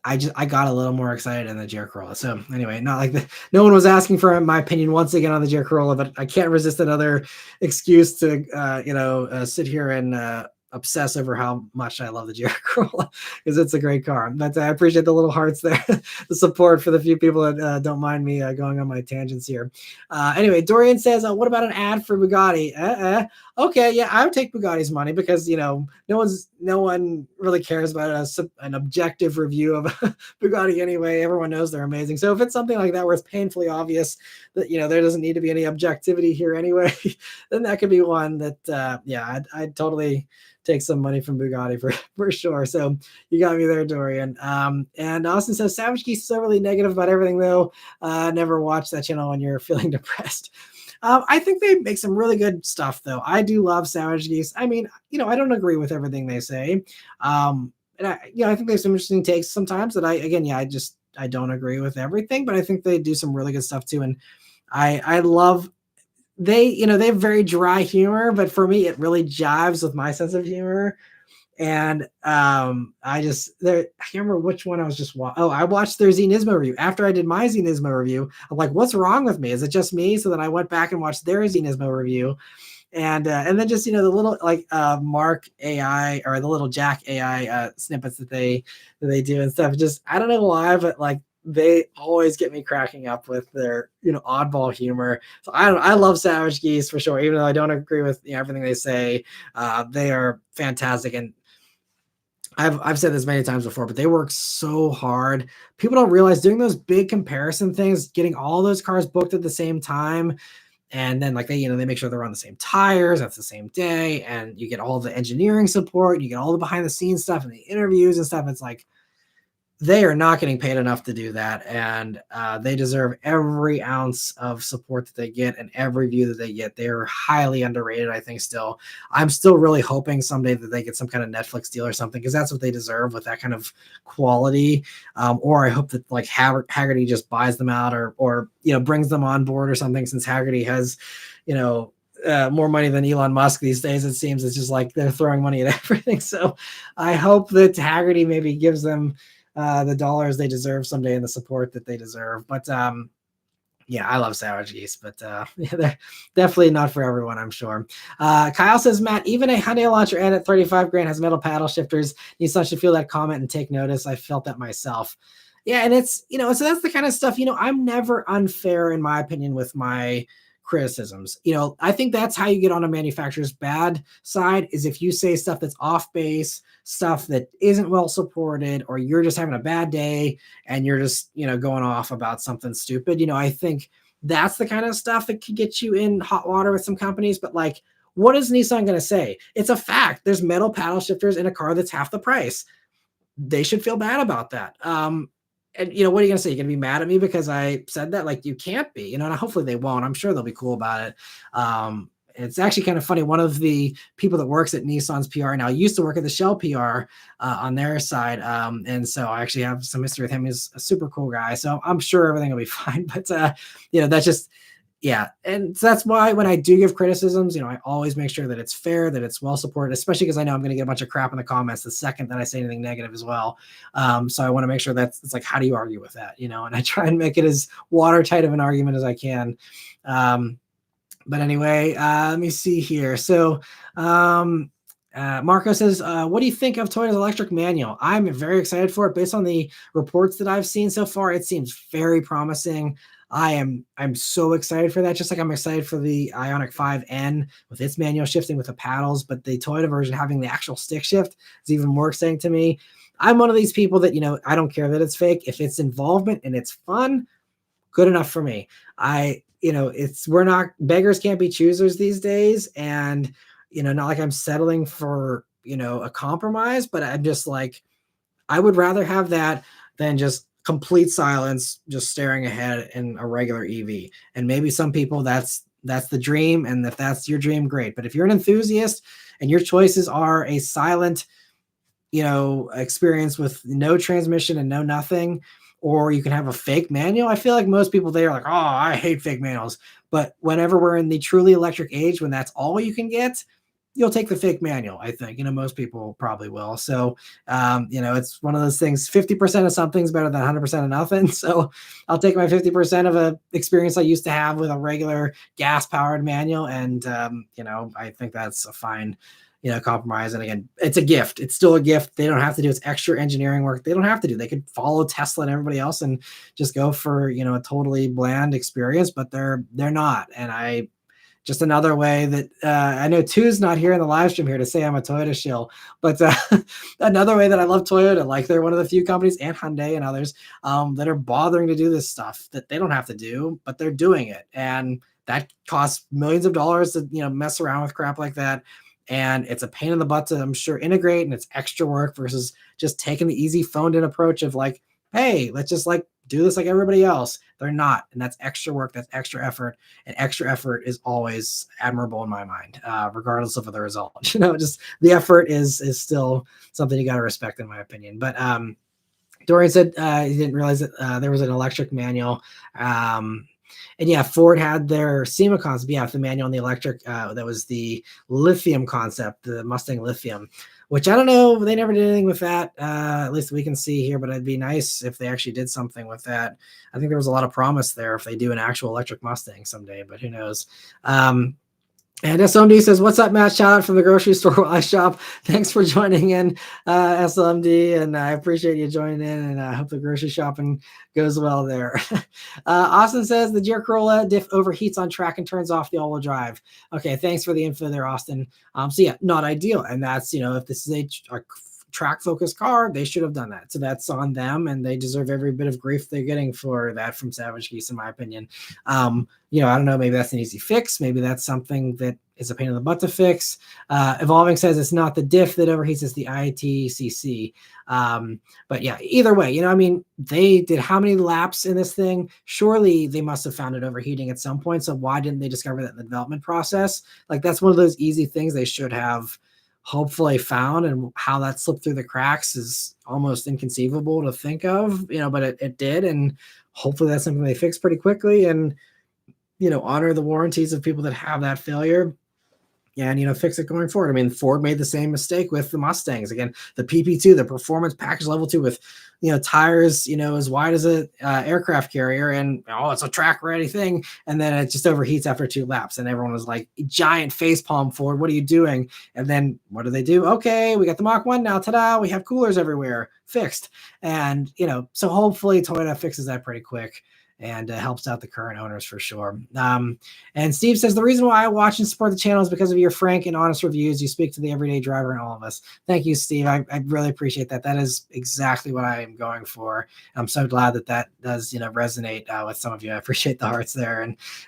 I got a little more excited in the GR Corolla. So anyway, not like no one was asking for my opinion once again on the GR Corolla, but I can't resist another excuse to sit here and obsess over how much I love the GR Corolla, because it's a great car. But I appreciate the little hearts there, the support for the few people that don't mind me going on my tangents here. Anyway, Dorian says, what about an ad for Bugatti? Okay, yeah, I would take Bugatti's money, because no one really cares about an objective review of Bugatti anyway. Everyone knows they're amazing. So if it's something like that where it's painfully obvious that there doesn't need to be any objectivity here anyway, then that could be one that I'd totally take some money from Bugatti for sure. So you got me there, Dorian. And Austin says, Savage Geese is overly negative about everything though. Never watch that channel when you're feeling depressed. I think they make some really good stuff though. I do love Savage Geese. I mean, I don't agree with everything they say. And I think they have some interesting takes sometimes that I don't agree with everything, but I think they do some really good stuff too. And I love, they have very dry humor, but for me, it really jives with my sense of humor. And I can't remember which one I was just watching. Oh, I watched their Z Nismo review. After I did my Z Nismo review, I'm like, what's wrong with me? Is it just me? So then I went back and watched their Z Nismo review. And then just, the little Mark AI or the little Jack AI snippets that they do and stuff. Just, I don't know why, but like, they always get me cracking up with their, oddball humor. So I love Savage Geese for sure, even though I don't agree with everything they say. They are fantastic. And I've said this many times before, but they work so hard. People don't realize doing those big comparison things, getting all those cars booked at the same time. And then like they make sure they're on the same tires at the same day. And you get all the engineering support, you get all the behind the scenes stuff and the interviews and stuff. It's like, they are not getting paid enough to do that. And they deserve every ounce of support that they get and every view that they get. They're highly underrated, I think, still. I'm still really hoping someday that they get some kind of Netflix deal or something, because that's what they deserve with that kind of quality. Or I hope that like Haggerty just buys them out or brings them on board or something, since Haggerty has, more money than Elon Musk these days. It seems it's just like they're throwing money at everything. So I hope that Haggerty maybe gives them the dollars they deserve someday and the support that they deserve. But I love Savage Geese, but they're definitely not for everyone, I'm sure. Kyle says, Matt, even a Hyundai Elantra N at 35 grand has metal paddle shifters. Nissan should feel that comment and take notice. I felt that myself. Yeah, and it's, so that's the kind of stuff, I'm never unfair in my opinion with my criticisms. I think that's how you get on a manufacturer's bad side, is if you say stuff that's off base, stuff that isn't well supported, or you're just having a bad day and you're just, going off about something stupid. I think that's the kind of stuff that could get you in hot water with some companies. But like, what is Nissan going to say? It's a fact. There's metal paddle shifters in a car that's half the price. They should feel bad about that. And what are you gonna say? You're gonna be mad at me because I said that? Like, you can't be, and hopefully they won't. I'm sure they'll be cool about it. It's actually kind of funny. One of the people that works at Nissan's PR now used to work at the Shell PR on their side. And so I actually have some history with him. He's a super cool guy. So I'm sure everything will be fine. But that's just, yeah. And so that's why when I do give criticisms, I always make sure that it's fair, that it's well supported, especially because I know I'm going to get a bunch of crap in the comments the second that I say anything negative as well. So I want to make sure it's like, how do you argue with that? And I try and make it as watertight of an argument as I can. But anyway, let me see here. So Marco says, what do you think of Toyota's electric manual? I'm very excited for it. Based on the reports that I've seen so far, it seems very promising. I'm so excited for that. Just like I'm excited for the Ioniq 5N with its manual shifting with the paddles, but the Toyota version having the actual stick shift is even more exciting to me. I'm one of these people that, I don't care that it's fake. If it's involvement and it's fun, good enough for me. We're not, beggars can't be choosers these days. And, not like I'm settling for, a compromise, but I'm just like, I would rather have that than just complete silence, just staring ahead in a regular EV. And maybe some people that's the dream. And if that's your dream, great. But if you're an enthusiast and your choices are a silent, experience with no transmission and no nothing, or you can have a fake manual. I feel like most people, they are like, oh, I hate fake manuals. But whenever we're in the truly electric age, when that's all you can get, you'll take the fake manual. I think, most people probably will. So, it's one of those things, 50% of something's better than 100% of nothing. So I'll take my 50% of a experience I used to have with a regular gas powered manual. And, I think that's a fine, compromise. And again, it's a gift. It's still a gift. They don't have to do its extra engineering work. They don't have to do. They could follow Tesla and everybody else and just go for, a totally bland experience, but they're not. And just another way that I know Two's not here in the live stream here to say I'm a Toyota shill, but another way that I love Toyota, like they're one of the few companies, and Hyundai and others, that are bothering to do this stuff that they don't have to do, but they're doing it. And that costs millions of dollars to, mess around with crap like that. And it's a pain in the butt to, I'm sure, integrate, and it's extra work versus just taking the easy phoned in approach of like, hey, let's just like do this like everybody else. They're not. And that's extra work. That's extra effort. And extra effort is always admirable in my mind, regardless of the result. Just the effort is still something you got to respect, in my opinion. But Dorian said he didn't realize that there was an electric manual. And yeah, Ford had their SEMA concept. Yeah, the manual and the electric, that was the lithium concept, the Mustang lithium, which I don't know. They never did anything with that. At least we can see here, but it'd be nice if they actually did something with that. I think there was a lot of promise there if they do an actual electric Mustang someday, but who knows? And SLMD says, what's up, Matt? Shout out from the grocery store while I shop. Thanks for joining in, SLMD. And I appreciate you joining in, and I hope the grocery shopping goes well there. Austin says, the Jeep Corolla diff overheats on track and turns off the all-wheel drive. Okay, thanks for the info there, Austin. So yeah, not ideal. And that's, if this is a track-focused car, they should have done that. So that's on them, and they deserve every bit of grief they're getting for that from Savage Geese, in my opinion. I don't know, maybe that's an easy fix. Maybe that's something that is a pain in the butt to fix. Evolving says it's not the diff that overheats, it's the ITCC. But yeah, either way, they did how many laps in this thing? Surely they must have found it overheating at some point. So why didn't they discover that in the development process? Like, that's one of those easy things they should have hopefully found, and how that slipped through the cracks is almost inconceivable to think of, but it did. And hopefully that's something they fix pretty quickly, and, honor the warranties of people that have that failure, and, fix it going forward. I mean, Ford made the same mistake with the Mustangs. Again, the PP2, the performance package level 2 with, tires, as wide as a aircraft carrier, and it's a track ready thing. And then it just overheats after 2 laps, and everyone was like, giant facepalm, Ford, what are you doing? And then what do? Okay, we got the Mach 1 now. Ta-da, we have coolers everywhere, fixed. And, so hopefully Toyota fixes that pretty quick, and helps out the current owners for sure. And Steve says, the reason why I watch and support the channel is because of your frank and honest reviews. You speak to the everyday driver and all of us. Thank you, Steve. I really appreciate that. That is exactly what I am going for. I'm so glad that does, resonate with some of you. I appreciate the hearts there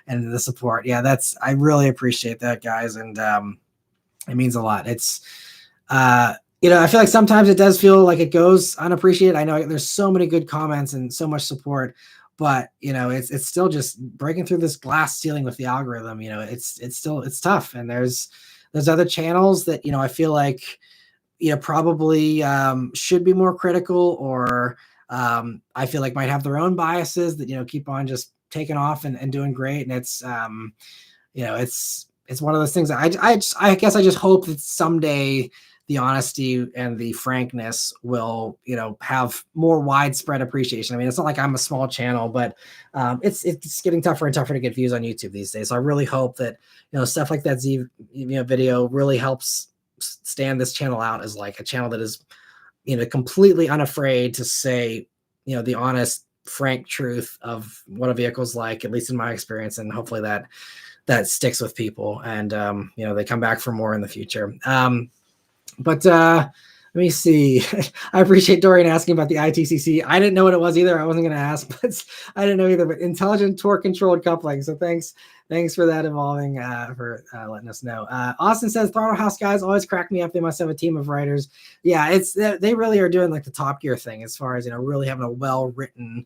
and the support. Yeah, I really appreciate that, guys. And it means a lot. It's, I feel like sometimes it does feel like it goes unappreciated. I know there's so many good comments and so much support, but it's still just breaking through this glass ceiling with the algorithm. It's tough, and there's other channels that I feel like probably should be more critical, or I feel like might have their own biases that keep on just taking off and doing great. And it's it's one of those things that I guess I just hope that someday the honesty and the frankness will, have more widespread appreciation. I mean, it's not like I'm a small channel, but it's getting tougher and tougher to get views on YouTube these days. So I really hope that, stuff like that Z video really helps stand this channel out as like a channel that is, completely unafraid to say, the honest, frank truth of what a vehicle's like, at least in my experience. And hopefully that sticks with people, and, they come back for more in the future. But Let me see. I appreciate Dorian asking about the ITCC. I didn't know what it was either. I wasn't going to ask, but I didn't know either. But intelligent torque controlled coupling. So thanks for that evolving, for letting us know. Austin says Throttle House guys always crack me up. They must have a team of writers. Yeah, they really are doing like the Top Gear thing as far as, really having a well written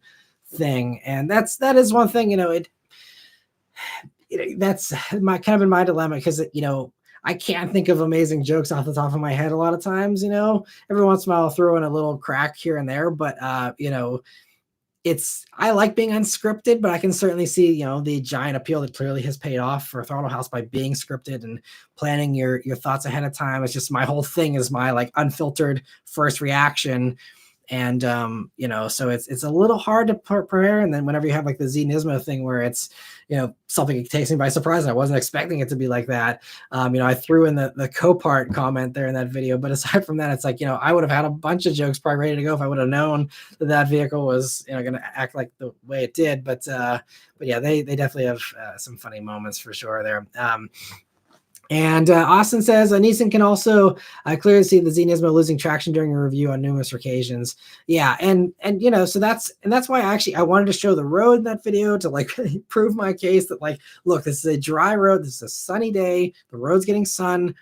thing, and that is one thing. That's my kind of in my dilemma, because I can't think of amazing jokes off the top of my head a lot of times. Every once in a while I'll throw in a little crack here and there, but I like being unscripted, but I can certainly see the giant appeal that clearly has paid off for Throttle House by being scripted and planning your thoughts ahead of time. It's just my whole thing is my like unfiltered first reaction. And so it's a little hard to prepare. And then whenever you have like the Z Nismo thing where it's something takes me by surprise, and I wasn't expecting it to be like that. I threw in the Copart comment there in that video, but aside from that, it's like I would have had a bunch of jokes probably ready to go if I would have known that vehicle was going to act like the way it did. But yeah, they definitely have some funny moments for sure there. And Austin says Nissan can also clearly see the Z Nismo losing traction during a review on numerous occasions. Yeah, and so that's why I wanted to show the road in that video to like prove my case that like, look, this is a dry road, this is a sunny day, the road's getting sun.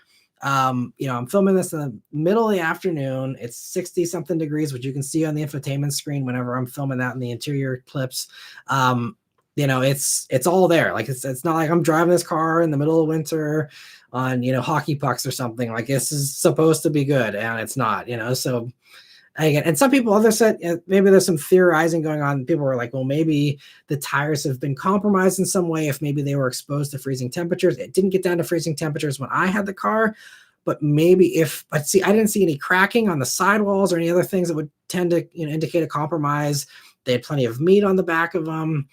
I'm filming this in the middle of the afternoon. It's 60 something degrees, which you can see on the infotainment screen whenever I'm filming that in the interior clips. It's all there. Like it's not like I'm driving this car in the middle of winter on hockey pucks or something. Like this is supposed to be good, and it's not. So again, and some people, others said maybe there's some theorizing going on. People were like, well, maybe the tires have been compromised in some way. If maybe they were exposed to freezing temperatures, it didn't get down to freezing temperatures when I had the car. But maybe I didn't see any cracking on the sidewalls or any other things that would tend to indicate a compromise. They had plenty of meat on the back of them.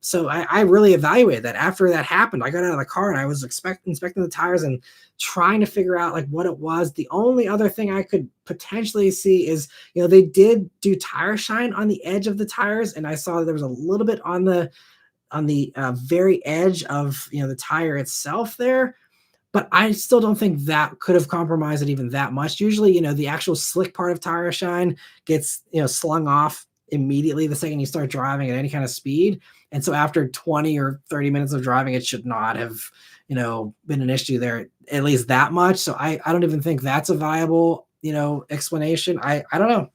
So I really evaluated that. After that happened, I got out of the car and I was inspecting the tires and trying to figure out like what it was. The only other thing I could potentially see is, they did do tire shine on the edge of the tires, and I saw there was a little bit on the very edge of the tire itself there. But I still don't think that could have compromised it even that much. Usually, the actual slick part of tire shine gets slung off immediately the second you start driving at any kind of speed. And so after 20 or 30 minutes of driving, it should not have, been an issue there, at least that much. So I don't even think that's a viable, explanation. I don't know.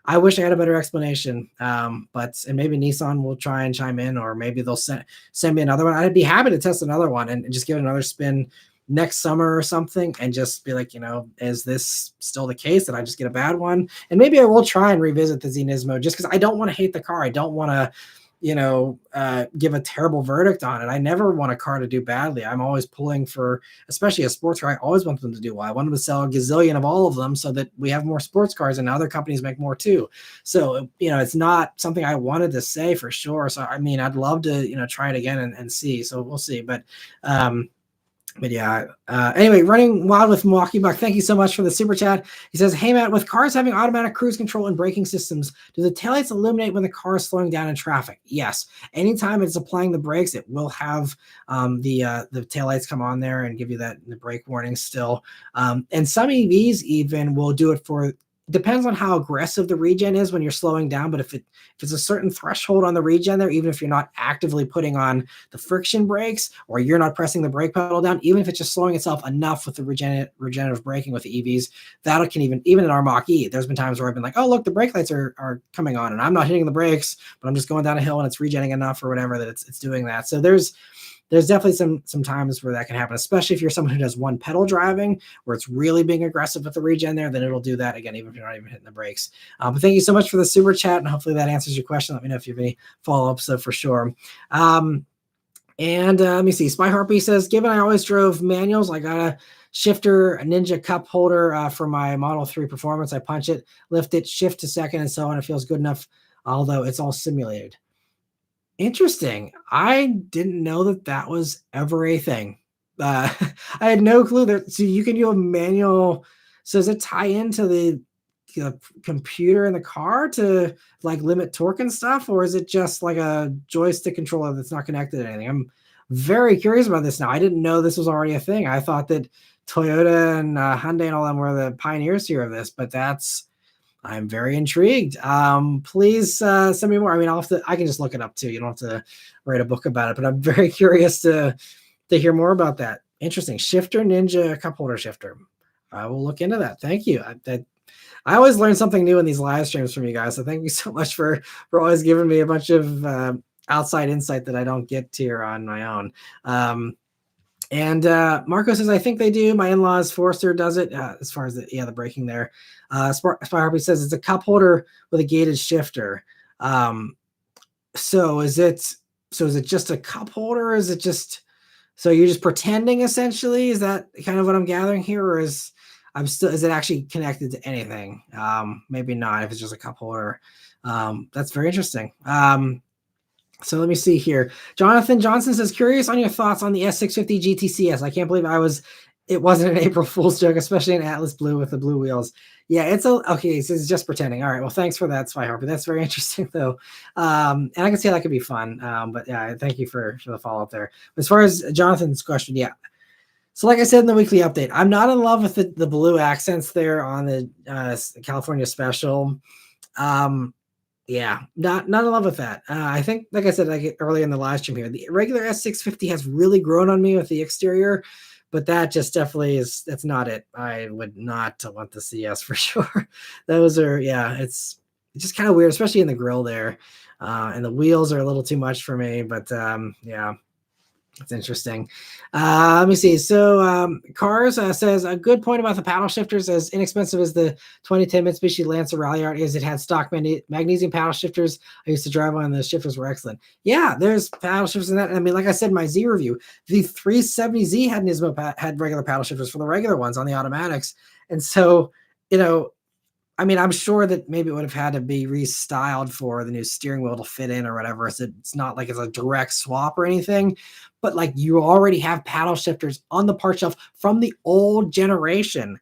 I wish I had a better explanation. And maybe Nissan will try and chime in, or maybe they'll send me another one. I'd be happy to test another one and just give it another spin next summer or something, and just be like, is this still the case? That I just get a bad one? And maybe I will try and revisit the Z Nismo, just because I don't want to hate the car. I don't want to, give a terrible verdict on it. I never want a car to do badly. I'm always pulling for, especially a sports car, I always want them to do well. I want them to sell a gazillion of all of them so that we have more sports cars and other companies make more too. So, it's not something I wanted to say for sure. So, I'd love to, try it again and see. So we'll see. But yeah, anyway, Running Wild with Milwaukee Buck, thank you so much for the super chat. He says, hey Matt, with cars having automatic cruise control and braking systems, do the taillights illuminate when the car is slowing down in traffic? Yes. Anytime it's applying the brakes, it will have the taillights come on there and give you the brake warning still. And some EVs even will do it for, depends on how aggressive the regen is when you're slowing down. But if it's a certain threshold on the regen there, even if you're not actively putting on the friction brakes, or you're not pressing the brake pedal down, even if it's just slowing itself enough with the regenerative braking with the EVs, that can even in our Mach-E, there's been times where I've been like, oh, look, the brake lights are coming on and I'm not hitting the brakes, but I'm just going down a hill and it's regenerating enough or whatever that it's doing that. So there's definitely some times where that can happen, especially if you're someone who does one pedal driving, where it's really being aggressive with the regen there, then it'll do that again, even if you're not even hitting the brakes. But thank you so much for the super chat, and hopefully that answers your question. Let me know if you have any follow-ups, for sure. And let me see. Spy Harpy says, given I always drove manuals, I got a shifter, a Ninja cup holder for my Model 3 Performance. I punch it, lift it, shift to second, and so on. It feels good enough, although it's all simulated. Interesting. I didn't know that was ever a thing. I had no clue that. So you can do a manual. So does it tie into the computer in the car to like limit torque and stuff, or is it just like a joystick controller that's not connected to anything? I'm very curious about this now. I didn't know this was already a thing. I thought that Toyota and Hyundai and all them were the pioneers here of this, but I'm very intrigued. Please send me more. I mean, I can just look it up too. You don't have to write a book about it, but I'm very curious to hear more about that. Interesting. Shifter Ninja cup holder shifter. I will look into that. Thank you. I always learn something new in these live streams from you guys. So thank you so much for always giving me a bunch of outside insight that I don't get here on my own. And Marco says, I think they do. My in-laws, Forester does it as far as the braking there. Spy Harpy says it's a cup holder with a gated shifter. So is it just a cup holder? Or is it just, so you're just pretending essentially? Is that kind of what I'm gathering here? Or is it actually connected to anything? Maybe not if it's just a cup holder. That's very interesting. So let me see here. Jonathan Johnson says, curious on your thoughts on the S650 GTCS. I can't believe it wasn't an April Fool's joke, especially in Atlas Blue with the blue wheels. Yeah, okay, so it's just pretending. All right, well, thanks for that, Spy Harper. That's very interesting, though. And I can see that could be fun. But yeah, thank you for the follow-up there. As far as Jonathan's question, yeah. So like I said in the weekly update, I'm not in love with the blue accents there on the California Special. Yeah, not in love with that. I think, like I said, earlier in the live stream here, the regular S650 has really grown on me with the exterior, but that just definitely that's not it. I would not want the CS for sure. It's just kind of weird, especially in the grill there. And the wheels are a little too much for me, but yeah. That's interesting. Let me see. So Cars says a good point about the paddle shifters. As inexpensive as the 2010 Mitsubishi Lancer Rally Art is, it had stock magnesium paddle shifters. I used to drive one, and the shifters were excellent. Yeah, there's paddle shifters in that. I mean, like I said in my Z review, the 370Z had Nismo had regular paddle shifters for the regular ones on the automatics. And so, I mean, I'm sure that maybe it would have had to be restyled for the new steering wheel to fit in or whatever. So it's not like it's a direct swap or anything, but like you already have paddle shifters on the part shelf from the old generation.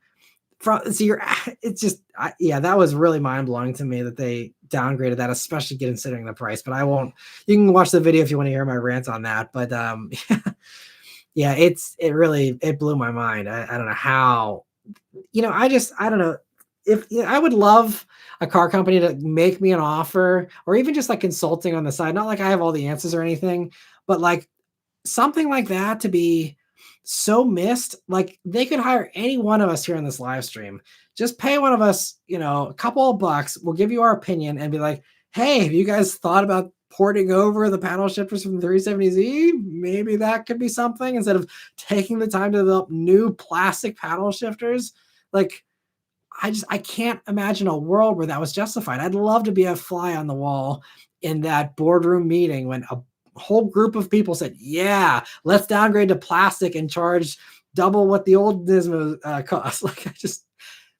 That was really mind blowing to me that they downgraded that, especially considering the price. But you can watch the video if you want to hear my rant on that. But yeah, it blew my mind. I don't know how, I don't know. I would love a car company to make me an offer, or even just like consulting on the side. Not like I have all the answers or anything, but like something like that to be so missed. Like they could hire any one of us here on this live stream. Just pay one of us, a couple of bucks. We'll give you our opinion and be like, hey, have you guys thought about porting over the paddle shifters from the 370Z? Maybe that could be something instead of taking the time to develop new plastic paddle shifters. Like, I can't imagine a world where that was justified. I'd love to be a fly on the wall in that boardroom meeting when a whole group of people said, yeah, let's downgrade to plastic and charge double what the old Nismo costs. Like,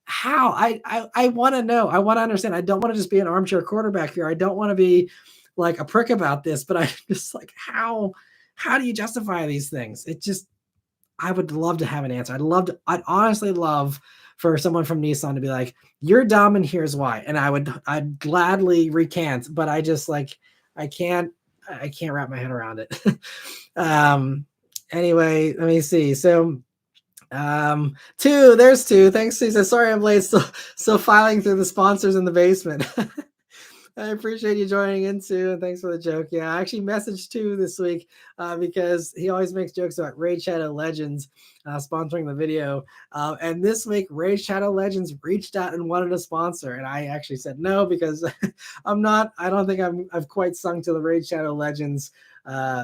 I want to know. I want to understand. I don't want to just be an armchair quarterback here. I don't want to be like a prick about this, but I just like, how do you justify these things? I would love to have an answer. I'd honestly love for someone from Nissan to be like, you're dumb and here's why. And I'd gladly recant, but I just like, I can't wrap my head around it. Anyway, let me see. So there's two. Thanks. He says, sorry I'm late. Still filing through the sponsors in the basement. I appreciate you joining in, Sue, and thanks for the joke. Yeah, I actually messaged Two this week because he always makes jokes about Raid Shadow Legends sponsoring the video. And this week, Raid Shadow Legends reached out and wanted a sponsor, and I actually said no because I don't think I've quite sunk to the Raid Shadow Legends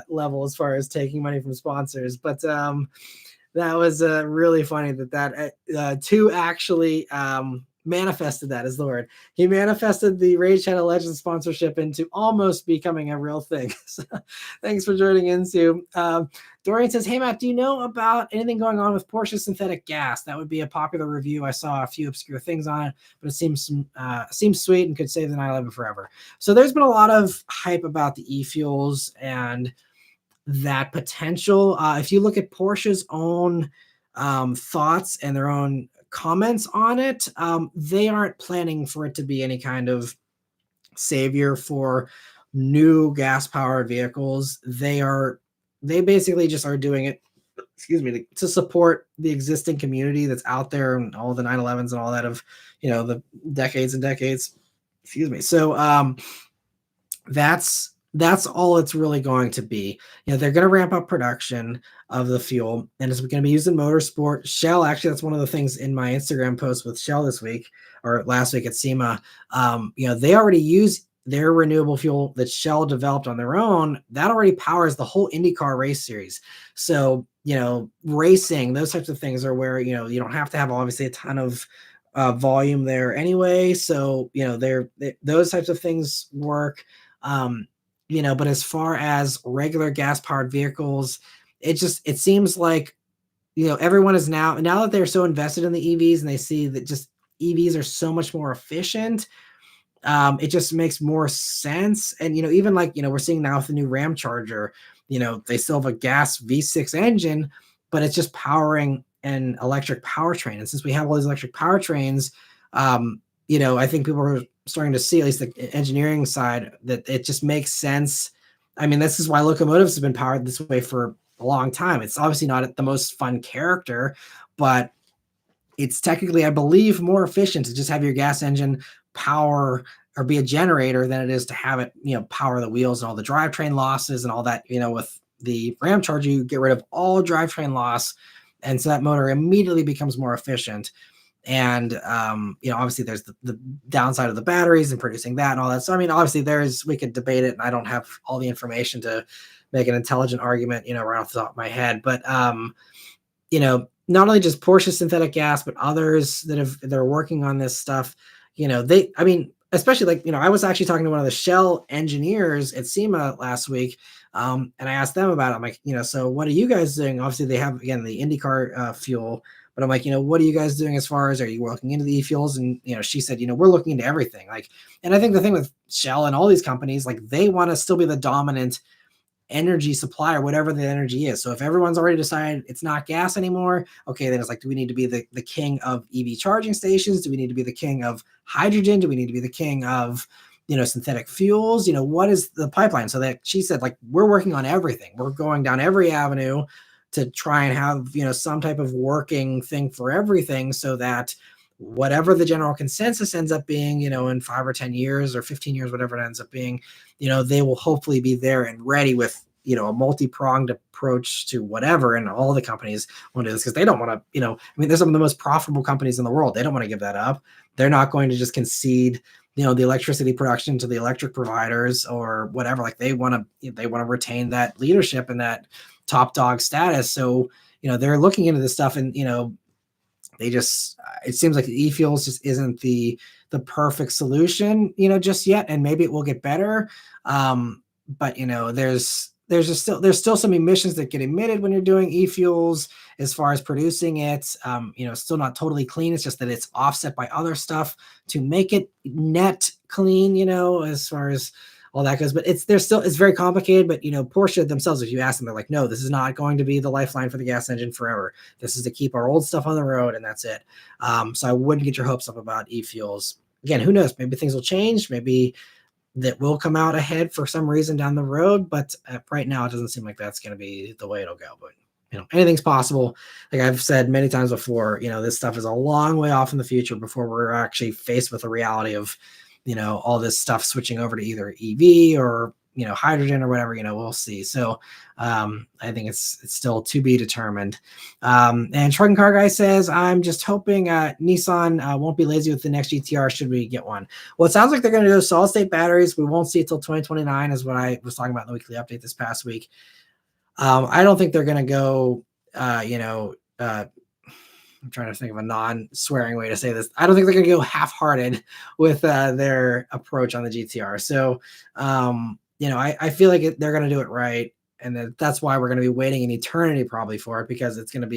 level as far as taking money from sponsors. But that was really funny that Two actually manifested, that is the word. He manifested the Raid Shadow Legends sponsorship into almost becoming a real thing. So, thanks for joining in, Sue. Dorian says, hey, Matt, do you know about anything going on with Porsche synthetic gas? That would be a popular review. I saw a few obscure things on it, but it seems sweet and could save the 911 forever. So there's been a lot of hype about the e-fuels and that potential. If you look at Porsche's own thoughts and their own comments on it, they aren't planning for it to be any kind of savior for new gas powered vehicles. They basically just are doing it excuse me, to support the existing community that's out there and all the 911s and all that of, the decades and decades. Excuse me. So that's all it's really going to be. They're going to ramp up production of the fuel, and it's going to be used in motorsport. Shell, actually, that's one of the things in my Instagram post with Shell this week or last week at SEMA. They already use their renewable fuel that Shell developed on their own. That already powers the whole IndyCar race series. So, racing, those types of things are where, you don't have to have obviously a ton of volume there anyway. So, those types of things work. But as far as regular gas powered vehicles, it seems like, everyone is now that they're so invested in the EVs and they see that just EVs are so much more efficient. It just makes more sense. And, even like, we're seeing now with the new Ram Charger, they still have a gas V6 engine, but it's just powering an electric powertrain. And since we have all these electric powertrains, I think people are starting to see, at least the engineering side, that it just makes sense. I mean, this is why locomotives have been powered this way for a long time. It's obviously not the most fun character, but it's technically, I believe, more efficient to just have your gas engine power or be a generator than it is to have it, power the wheels and all the drivetrain losses and all that. With the Ram Charger, you get rid of all drivetrain loss, and so that motor immediately becomes more efficient. And, obviously there's the downside of the batteries and producing that and all that. So, I mean, obviously we could debate it, and I don't have all the information to make an intelligent argument, right off the top of my head. But, not only just Porsche synthetic gas, but others they're working on this stuff, especially like, I was actually talking to one of the Shell engineers at SEMA last week. And I asked them about it. I'm like, so what are you guys doing? Obviously they have, again, the IndyCar fuel. But I'm like, what are you guys doing as far as, are you looking into the e-fuels? And, she said, we're looking into everything. Like, and I think the thing with Shell and all these companies, like, they want to still be the dominant energy supplier, whatever the energy is. So if everyone's already decided it's not gas anymore, okay, then it's like, do we need to be the king of EV charging stations? Do we need to be the king of hydrogen? Do we need to be the king of, synthetic fuels? What is the pipeline? So that she said, like, we're working on everything. We're going down every avenue to try and have, some type of working thing for everything, so that whatever the general consensus ends up being, in 5 or 10 years or 15 years, whatever it ends up being, they will hopefully be there and ready with, a multi-pronged approach to whatever. And all the companies want to do this because they don't want to, they're some of the most profitable companies in the world. They don't want to give that up. They're not going to just concede, the electricity production to the electric providers or whatever. Like, they want to retain that leadership and that top dog status. So, they're looking into this stuff, and, they just, it seems like e-fuels just isn't the perfect solution, just yet. And maybe it will get better. But, there's still some emissions that get emitted when you're doing e-fuels as far as producing it. Still not totally clean. It's just that it's offset by other stuff to make it net clean, as far as all that goes. But it's very complicated. But, Porsche themselves, if you ask them, they're like, no, this is not going to be the lifeline for the gas engine forever. This is to keep our old stuff on the road, and that's it. So I wouldn't get your hopes up about e-fuels. Again, who knows? Maybe things will change. Maybe that will come out ahead for some reason down the road. But right now, it doesn't seem like that's going to be the way it'll go. But, anything's possible. Like I've said many times before, this stuff is a long way off in the future before we're actually faced with the reality of, all this stuff switching over to either EV or, hydrogen or whatever, we'll see. So I think it's still to be determined. And Truck and Car Guy says, I'm just hoping Nissan won't be lazy with the next GTR should we get one. Well, it sounds like they're going to do solid state batteries. We won't see it till 2029 is what I was talking about in the weekly update this past week. I don't think they're going to go, I'm trying to think of a non-swearing way to say this. I don't think they're going to go half-hearted with their approach on the GTR. So, I feel like they're going to do it right. And that's why we're going to be waiting an eternity probably for it, because they're going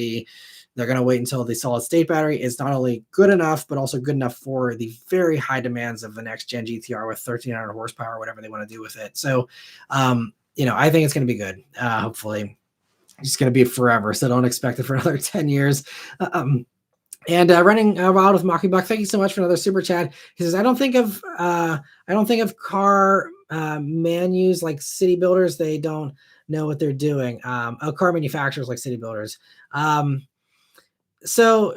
to wait until the solid state battery is not only good enough, but also good enough for the very high demands of the next gen GTR with 1,300 horsepower, whatever they want to do with it. So, I think it's going to be good. Hopefully. It's going to be forever, so don't expect it for another 10 years. And running wild with Mockingbuck, thank you so much for another super chat. He says, I don't think of car menus like city builders. They don't know what they're doing. Car manufacturers like city builders. So,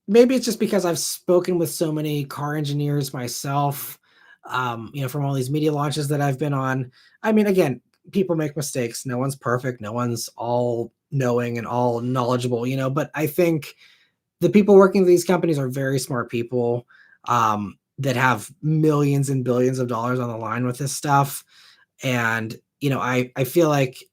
maybe it's just because I've spoken with so many car engineers myself, from all these media launches that I've been on. I mean, again, people make mistakes. No one's perfect. No one's all knowing and all knowledgeable, but I think the people working at these companies are very smart people, that have millions and billions of dollars on the line with this stuff. And, I feel like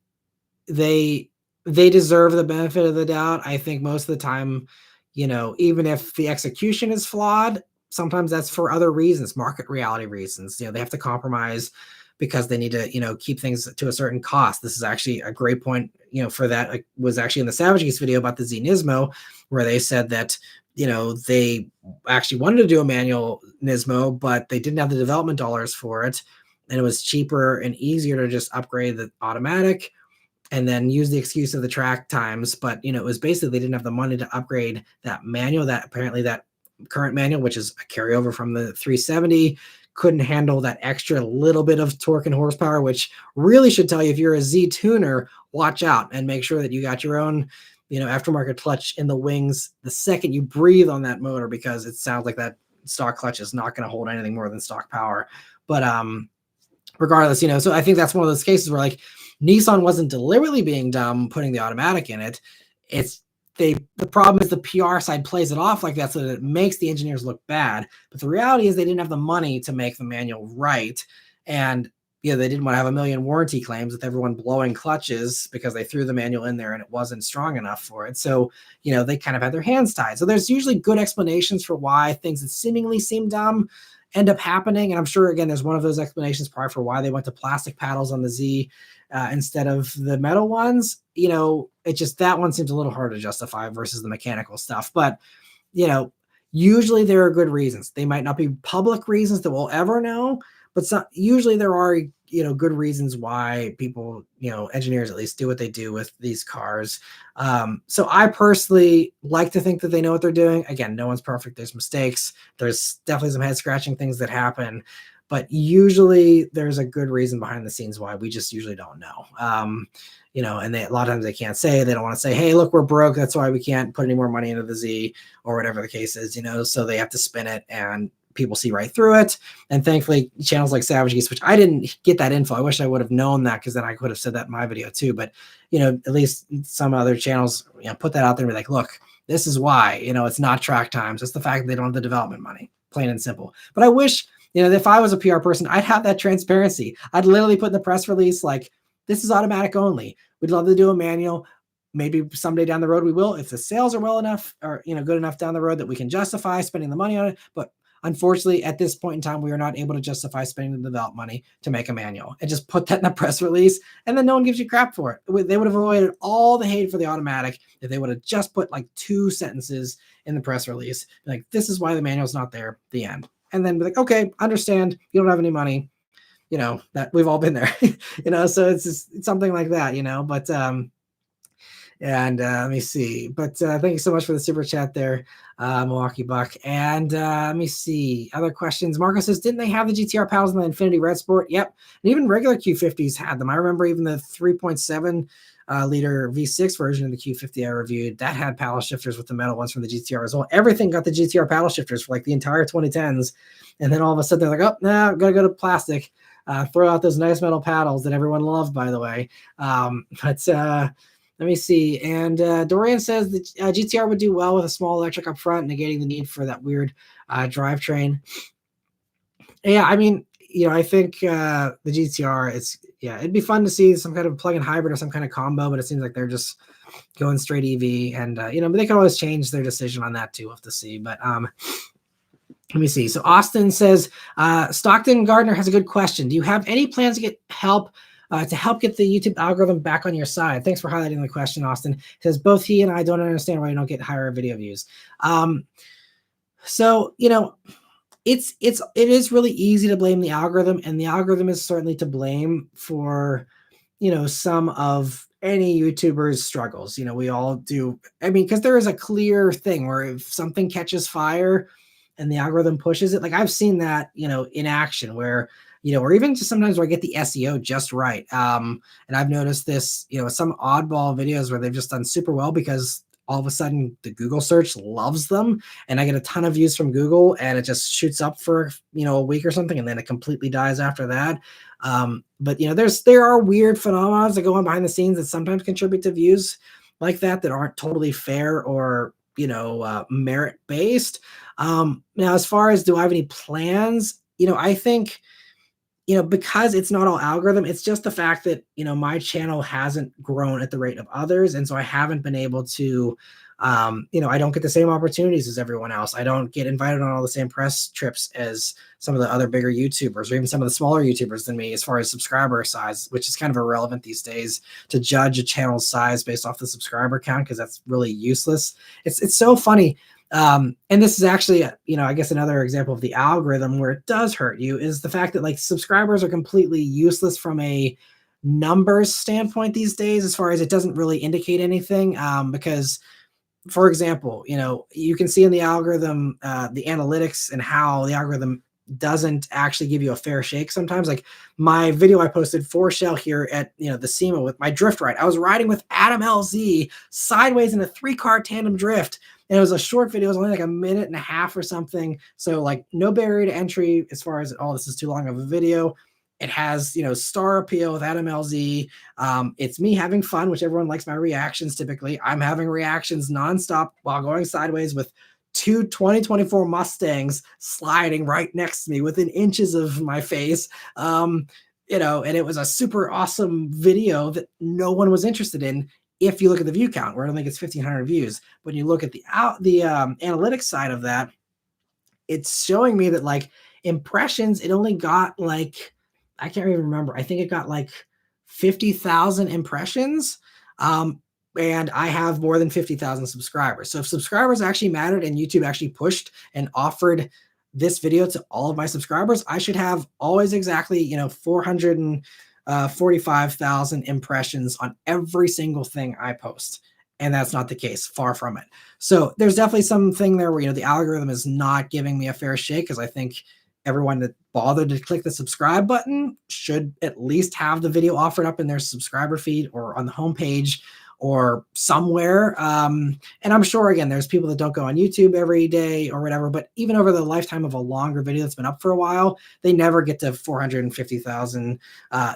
they they deserve the benefit of the doubt. I think most of the time, even if the execution is flawed, sometimes that's for other reasons, market reality reasons. They have to compromise because they need to, keep things to a certain cost. This is actually a great point, for that. Like, was actually in the Savage Geese video about the Z Nismo, where they said that, they actually wanted to do a manual Nismo, but they didn't have the development dollars for it. And it was cheaper and easier to just upgrade the automatic and then use the excuse of the track times. But, it was basically they didn't have the money to upgrade that manual, that apparently that current manual, which is a carryover from the 370, couldn't handle that extra little bit of torque and horsepower, which really should tell you, if you're a Z tuner, watch out and make sure that you got your own, aftermarket clutch in the wings the second you breathe on that motor, because it sounds like that stock clutch is not going to hold anything more than stock power. But regardless, so I think that's one of those cases where, like, Nissan wasn't deliberately being dumb putting the automatic in it. The problem is the PR side plays it off like that, so that it makes the engineers look bad. But the reality is they didn't have the money to make the manual right. And they didn't want to have a million warranty claims with everyone blowing clutches because they threw the manual in there and it wasn't strong enough for it. So, they kind of had their hands tied. So there's usually good explanations for why things that seemingly seem dumb end up happening. And I'm sure, again, there's one of those explanations probably for why they went to plastic paddles on the Z instead of the metal ones. It just, that one seems a little hard to justify versus the mechanical stuff. But, usually there are good reasons. They might not be public reasons that we'll ever know, but usually there are, good reasons why people, engineers at least, do what they do with these cars. So I personally like to think that they know what they're doing. Again, no one's perfect. There's mistakes. There's definitely some head scratching things that happen, but usually there's a good reason behind the scenes why. We just usually don't know. And a lot of times they can't say, they don't want to say, hey, look, we're broke, that's why we can't put any more money into the Z, or whatever the case is, so they have to spin it, and people see right through it. And thankfully, channels like Savage Geese, which I didn't get that info. I wish I would have known that, because then I could have said that in my video too. But, at least some other channels, put that out there and be like, look, this is why, it's not track times. It's the fact that they don't have the development money, plain and simple. But I wish, if I was a PR person, I'd have that transparency. I'd literally put in the press release, like, this is automatic only. We'd love to do a manual. Maybe someday down the road we will, if the sales are well enough, or good enough down the road that we can justify spending the money on it. But unfortunately, at this point in time, we are not able to justify spending the development money to make a manual. And just put that in the press release, and then no one gives you crap for it. They would have avoided all the hate for the automatic if they would have just put like 2 sentences in the press release, like, this is why the manual's not there, the end. And then be like, okay, understand, you don't have any money. That we've all been there, so it's something like that, but, and let me see. But thank you so much for the super chat there, Milwaukee Buck. And let me see. Other questions. Marco says, didn't they have the GTR paddles in the Infinity Red Sport? Yep. And even regular Q50s had them. I remember even the 3.7 liter V6 version of the Q50 I reviewed, that had paddle shifters with the metal ones from the GTR as well. Everything got the GTR paddle shifters for like the entire 2010s. And then all of a sudden they're like, oh, no, gotta go to plastic. Throw out those nice metal paddles that everyone loved, by the way. But let me see. And Dorian says that GTR would do well with a small electric up front, negating the need for that weird drivetrain. Yeah, I mean, I think the GTR, it'd be fun to see some kind of plug-in hybrid or some kind of combo, but it seems like they're just going straight EV. And, but they can always change their decision on that too. We'll have to see. But let me see. So Austin says, Stockton Gardner has a good question. Do you have any plans to get help to help get the YouTube algorithm back on your side? Thanks for highlighting the question, Austin. He says, both he and I don't understand why you don't get higher video views. So, it is really easy to blame the algorithm, and the algorithm is certainly to blame for, some of any YouTuber's struggles. We all do. I mean, because there is a clear thing where if something catches fire and the algorithm pushes it, like I've seen that, in action, where or even just sometimes where I get the SEO just right. And I've noticed this, some oddball videos where they've just done super well because all of a sudden the Google search loves them, and I get a ton of views from Google, and it just shoots up for, a week or something, and then it completely dies after that. But there are weird phenomena that go on behind the scenes that sometimes contribute to views like that aren't totally fair or merit based. Now, as far as do I have any plans, I think, because it's not all algorithm, it's just the fact that, my channel hasn't grown at the rate of others. And so I haven't been able to, I don't get the same opportunities as everyone else. I don't get invited on all the same press trips as some of the other bigger YouTubers or even some of the smaller YouTubers than me as far as subscriber size, which is kind of irrelevant these days to judge a channel's size based off the subscriber count, because that's really useless. It's so funny. And this is actually, I guess another example of the algorithm where it does hurt you is the fact that like subscribers are completely useless from a numbers standpoint these days, as far as it doesn't really indicate anything. Because, for example, you can see in the algorithm, the analytics and how the algorithm doesn't actually give you a fair shake sometimes. Like my video I posted for Shell here at the SEMA with my drift ride. I was riding with Adam LZ sideways in a 3-car tandem drift. And it was a short video. It was only like a minute and a half or something. So like no barrier to entry as far as, oh, this is too long of a video. It has, star appeal with Adam LZ. It's me having fun, which everyone likes my reactions typically. I'm having reactions nonstop while going sideways with two 2024 Mustangs sliding right next to me within inches of my face. And it was a super awesome video that no one was interested in. If you look at the view count, where I don't think it's 1,500 views, when you look at the analytics side of that, it's showing me that like impressions, it only got like, I can't even remember. I think it got like 50,000 impressions. And I have more than 50,000 subscribers. So if subscribers actually mattered and YouTube actually pushed and offered this video to all of my subscribers, I should have always exactly, 445,000 impressions on every single thing I post. And that's not the case, far from it. So there's definitely something there where, the algorithm is not giving me a fair shake, because I think everyone that bothered to click the subscribe button should at least have the video offered up in their subscriber feed or on the homepage or somewhere. And I'm sure, again, there's people that don't go on YouTube every day or whatever, but even over the lifetime of a longer video that's been up for a while, they never get to 450,000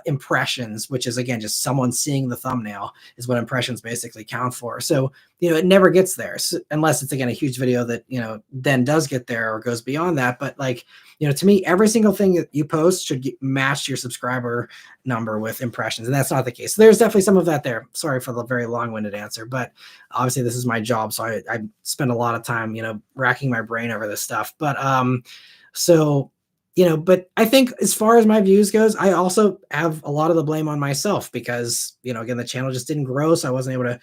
impressions, which is, again, just someone seeing the thumbnail is what impressions basically count for. So, it never gets there, unless it's, again, a huge video that, then does get there or goes beyond that. But like, to me, every single thing that you post should match your subscriber number with impressions. And that's not the case. So there's definitely some of that there. Sorry for the very long-winded answer, but obviously this is my job. So I spend a lot of time, racking my brain over this stuff. But but I think as far as my views goes, I also have a lot of the blame on myself because, again, the channel just didn't grow. So I wasn't able to,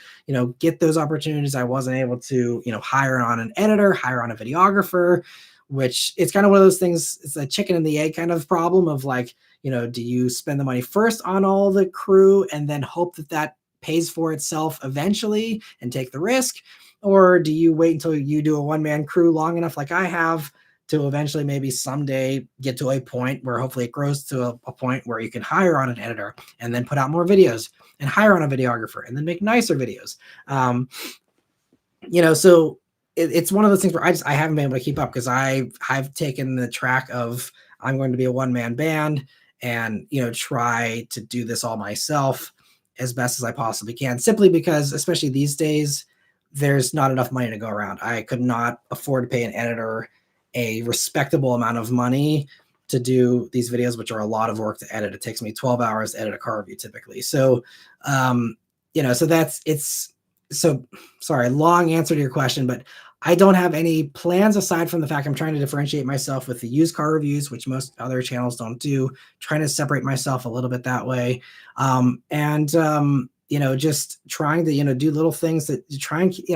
get those opportunities. I wasn't able to, hire on an editor, hire on a videographer, which it's kind of one of those things. It's a chicken and the egg kind of problem of like, do you spend the money first on all the crew and then hope that that pays for itself eventually and take the risk? Or do you wait until you do a one-man crew long enough like I have to eventually maybe someday get to a point where hopefully it grows to a point where you can hire on an editor and then put out more videos and hire on a videographer and then make nicer videos. So it's one of those things where I haven't been able to keep up because I've taken the track of I'm going to be a one-man band and, try to do this all myself as best as I possibly can, simply because, especially these days, there's not enough money to go around. I could not afford to pay an editor a respectable amount of money to do these videos, which are a lot of work to edit. It takes me 12 hours to edit a car review typically. So, so sorry, long answer to your question, but I don't have any plans aside from the fact I'm trying to differentiate myself with the used car reviews, which most other channels don't do, trying to separate myself a little bit that way. Just trying to, do little things that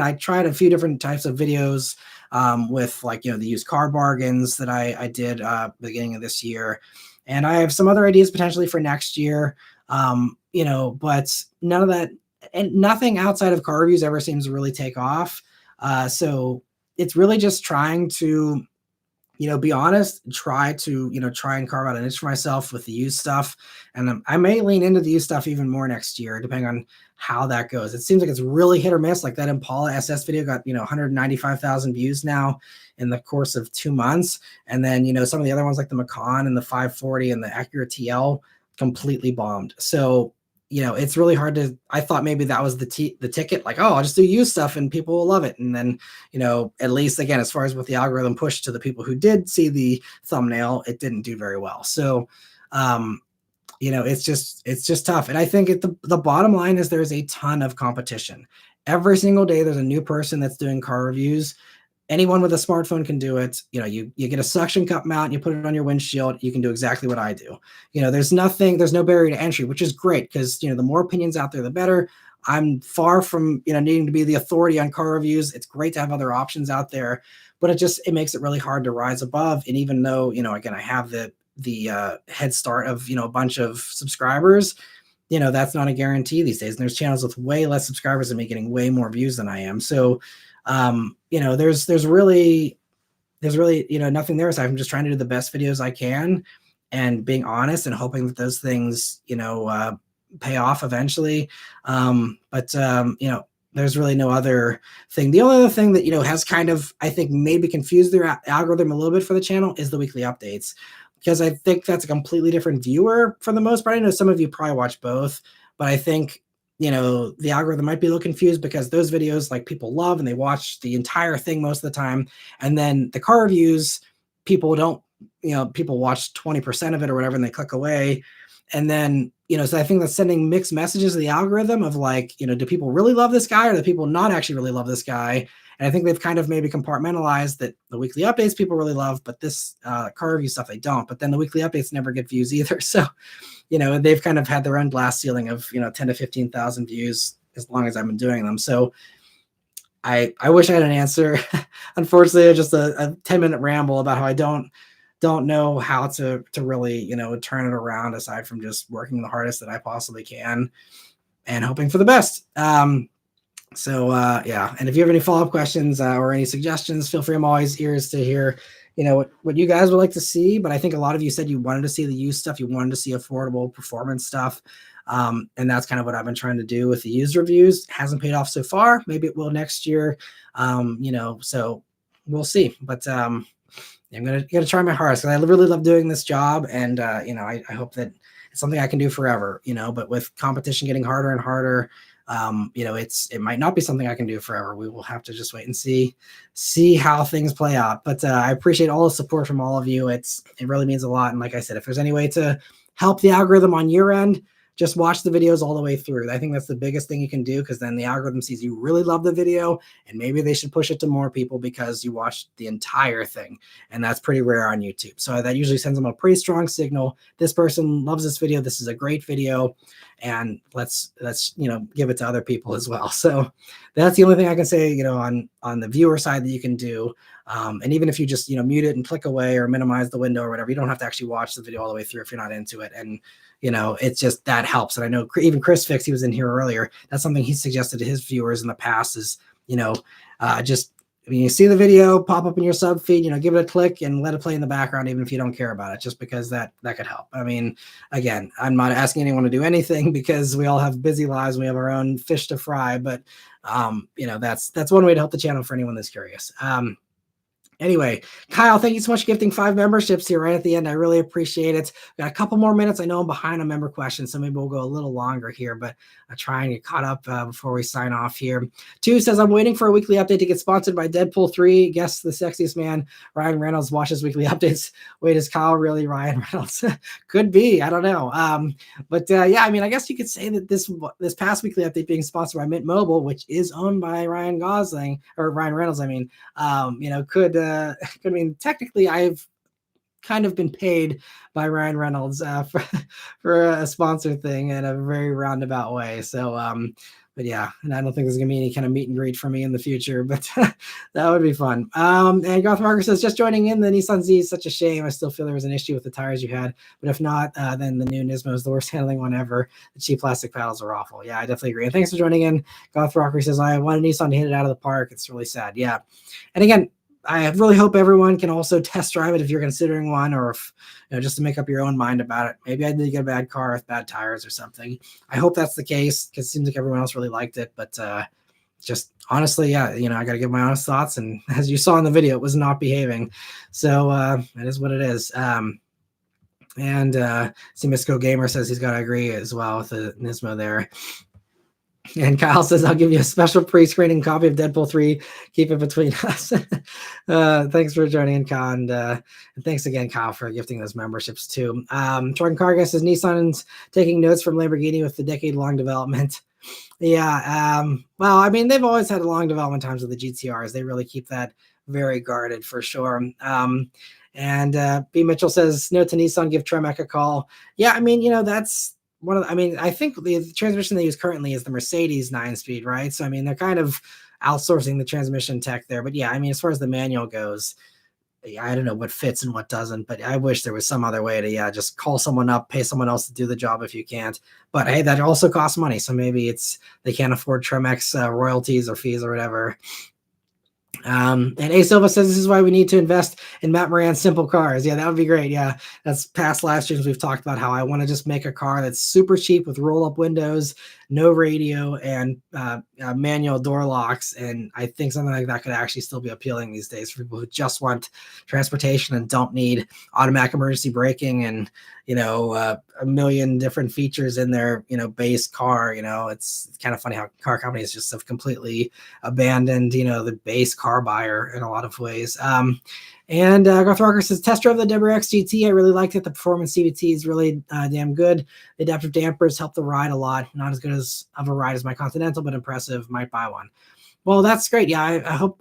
I tried a few different types of videos with like, the used car bargains that I did beginning of this year. And I have some other ideas potentially for next year, but none of that and nothing outside of car reviews ever seems to really take off. So it's really just trying to be honest, try to, try and carve out a niche for myself with the used stuff. And I may lean into the used stuff even more next year, depending on how that goes. It seems like it's really hit or miss. Like that Impala SS video got, 195,000 views now in the course of 2 months. And then, some of the other ones like the Macan and the 540 and the Acura TL completely bombed. So, it's really hard to, I thought maybe that was the ticket, like, oh, I'll just do used stuff and people will love it. And then, at least again, as far as what the algorithm pushed to the people who did see the thumbnail, it didn't do very well. So, it's just tough. And I think the bottom line is there's a ton of competition. Every single day, there's a new person that's doing car reviews. Anyone with a smartphone can do it. You get a suction cup mount, you put it on your windshield, you can do exactly what I do. There's no barrier to entry, which is great because, the more opinions out there, the better. I'm far from, needing to be the authority on car reviews. It's great to have other options out there, but it makes it really hard to rise above. And even though, again, I have the head start of, a bunch of subscribers, that's not a guarantee these days. And there's channels with way less subscribers and me getting way more views than I am. So, there's really, nothing there. So I'm just trying to do the best videos I can and being honest and hoping that those things, pay off eventually. There's really no other thing. The only other thing that, has kind of, I think, maybe confused their algorithm a little bit for the channel is the weekly updates, because I think that's a completely different viewer for the most part. I know some of you probably watch both, but I think, the algorithm might be a little confused because those videos, like, people love and they watch the entire thing most of the time. And then the car reviews, people don't, people watch 20% of it or whatever, and they click away. And then, so I think that's sending mixed messages to the algorithm of like, do people really love this guy or do people not actually really love this guy? And I think they've kind of maybe compartmentalized that the weekly updates people really love, but this car review stuff they don't. But then the weekly updates never get views either. So, they've kind of had their own glass ceiling of, 10 to 15,000 views as long as I've been doing them. So I wish I had an answer. Unfortunately, just a 10-minute ramble about how I don't know how to really, turn it around aside from just working the hardest that I possibly can and hoping for the best. Yeah. And if you have any follow-up questions or any suggestions, feel free. I'm always ears to hear, what you guys would like to see. But I think a lot of you said you wanted to see the used stuff. You wanted to see affordable performance stuff. And that's kind of what I've been trying to do with the used reviews. It hasn't paid off so far. Maybe it will next year. So we'll see. But I'm gonna try my hardest because I really love doing this job, and I hope that it's something I can do forever. But with competition getting harder and harder, it might not be something I can do forever. We will have to just wait and see how things play out. But I appreciate all the support from all of you. It really means a lot. And like I said, if there's any way to help the algorithm on your end, just watch the videos all the way through. I think that's the biggest thing you can do, because then the algorithm sees you really love the video, and maybe they should push it to more people because you watched the entire thing. And that's pretty rare on YouTube. So that usually sends them a pretty strong signal. This person loves this video. This is a great video. And let's give it to other people as well. So that's the only thing I can say, on the viewer side that you can do. And even if you just, mute it and click away or minimize the window or whatever, you don't have to actually watch the video all the way through if you're not into it. And, it's just, that helps. And I know even ChrisFix, he was in here earlier. That's something he suggested to his viewers in the past is, just when you see the video pop up in your sub feed, give it a click and let it play in the background, even if you don't care about it, just because that could help. I mean, again, I'm not asking anyone to do anything because we all have busy lives and we have our own fish to fry, but that's one way to help the channel for anyone that's curious. Anyway, Kyle, thank you so much for gifting 5 memberships here right at the end. I really appreciate it. We got a couple more minutes. I know I'm behind on member questions, so maybe we'll go a little longer here, but I'll try and get caught up before we sign off here. 2 says, I'm waiting for a weekly update to get sponsored by Deadpool 3. Guess the sexiest man, Ryan Reynolds, watches weekly updates. Wait, is Kyle really Ryan Reynolds? Could be. I don't know. Yeah, I mean, I guess you could say that this past weekly update being sponsored by Mint Mobile, which is owned by Ryan Reynolds, I mean, technically I've kind of been paid by Ryan Reynolds for a sponsor thing in a very roundabout way. So, but yeah, and I don't think there's gonna be any kind of meet and greet for me in the future, but that would be fun. And Goth Marker says, just joining in, the Nissan Z is such a shame. I still feel there was an issue with the tires you had, but if not, then the new Nismo is the worst handling one ever. The cheap plastic paddles are awful. Yeah, I definitely agree. And thanks for joining in. Goth Rocker says, I want a Nissan to hit it out of the park. It's really sad. Yeah. And again, I really hope everyone can also test drive it if you're considering one, or if, just to make up your own mind about it. Maybe I did get a bad car with bad tires or something. I hope that's the case, because it seems like everyone else really liked it. But just honestly, yeah, I got to give my honest thoughts. And as you saw in the video, it was not behaving. So it is what it is. And Semisco Gamer says he's got to agree as well with the Nismo there. And Kyle says, I'll give you a special pre-screening copy of Deadpool 3. Keep it between us. Thanks for joining in, Kyle. And thanks again, Kyle, for gifting those memberships too. Jordan Carga says, Nissan's taking notes from Lamborghini with the decade-long development. Yeah. Well, I mean, they've always had long development times with the GTRs. They really keep that very guarded for sure. And B. Mitchell says, note to Nissan, give Tremec a call. Yeah, I mean, that's one of the, I mean, I think the transmission they use currently is the Mercedes 9-speed, right? So, I mean, they're kind of outsourcing the transmission tech there. But yeah, I mean, as far as the manual goes, I don't know what fits and what doesn't, but I wish there was some other way to, just call someone up, pay someone else to do the job if you can't. But hey, that also costs money. So maybe they can't afford Tremec's royalties or fees or whatever. And A Silva says this is why we need to invest in Matt Moran's simple cars. Yeah, that would be great. Yeah, that's past live streams. We've talked about how I want to just make a car that's super cheap with roll-up windows, no radio, and manual door locks. And I think something like that could actually still be appealing these days for people who just want transportation and don't need automatic emergency braking and a million different features in their base car. It's kind of funny how car companies just have completely abandoned the base car buyer in a lot of ways. And Garth Rocker says, test drove the WRX GT. I really liked it. The performance CVT is really damn good. The adaptive dampers help the ride a lot. Not as good of a ride as my Continental, but impressive. Might buy one. Well, that's great. Yeah, I hope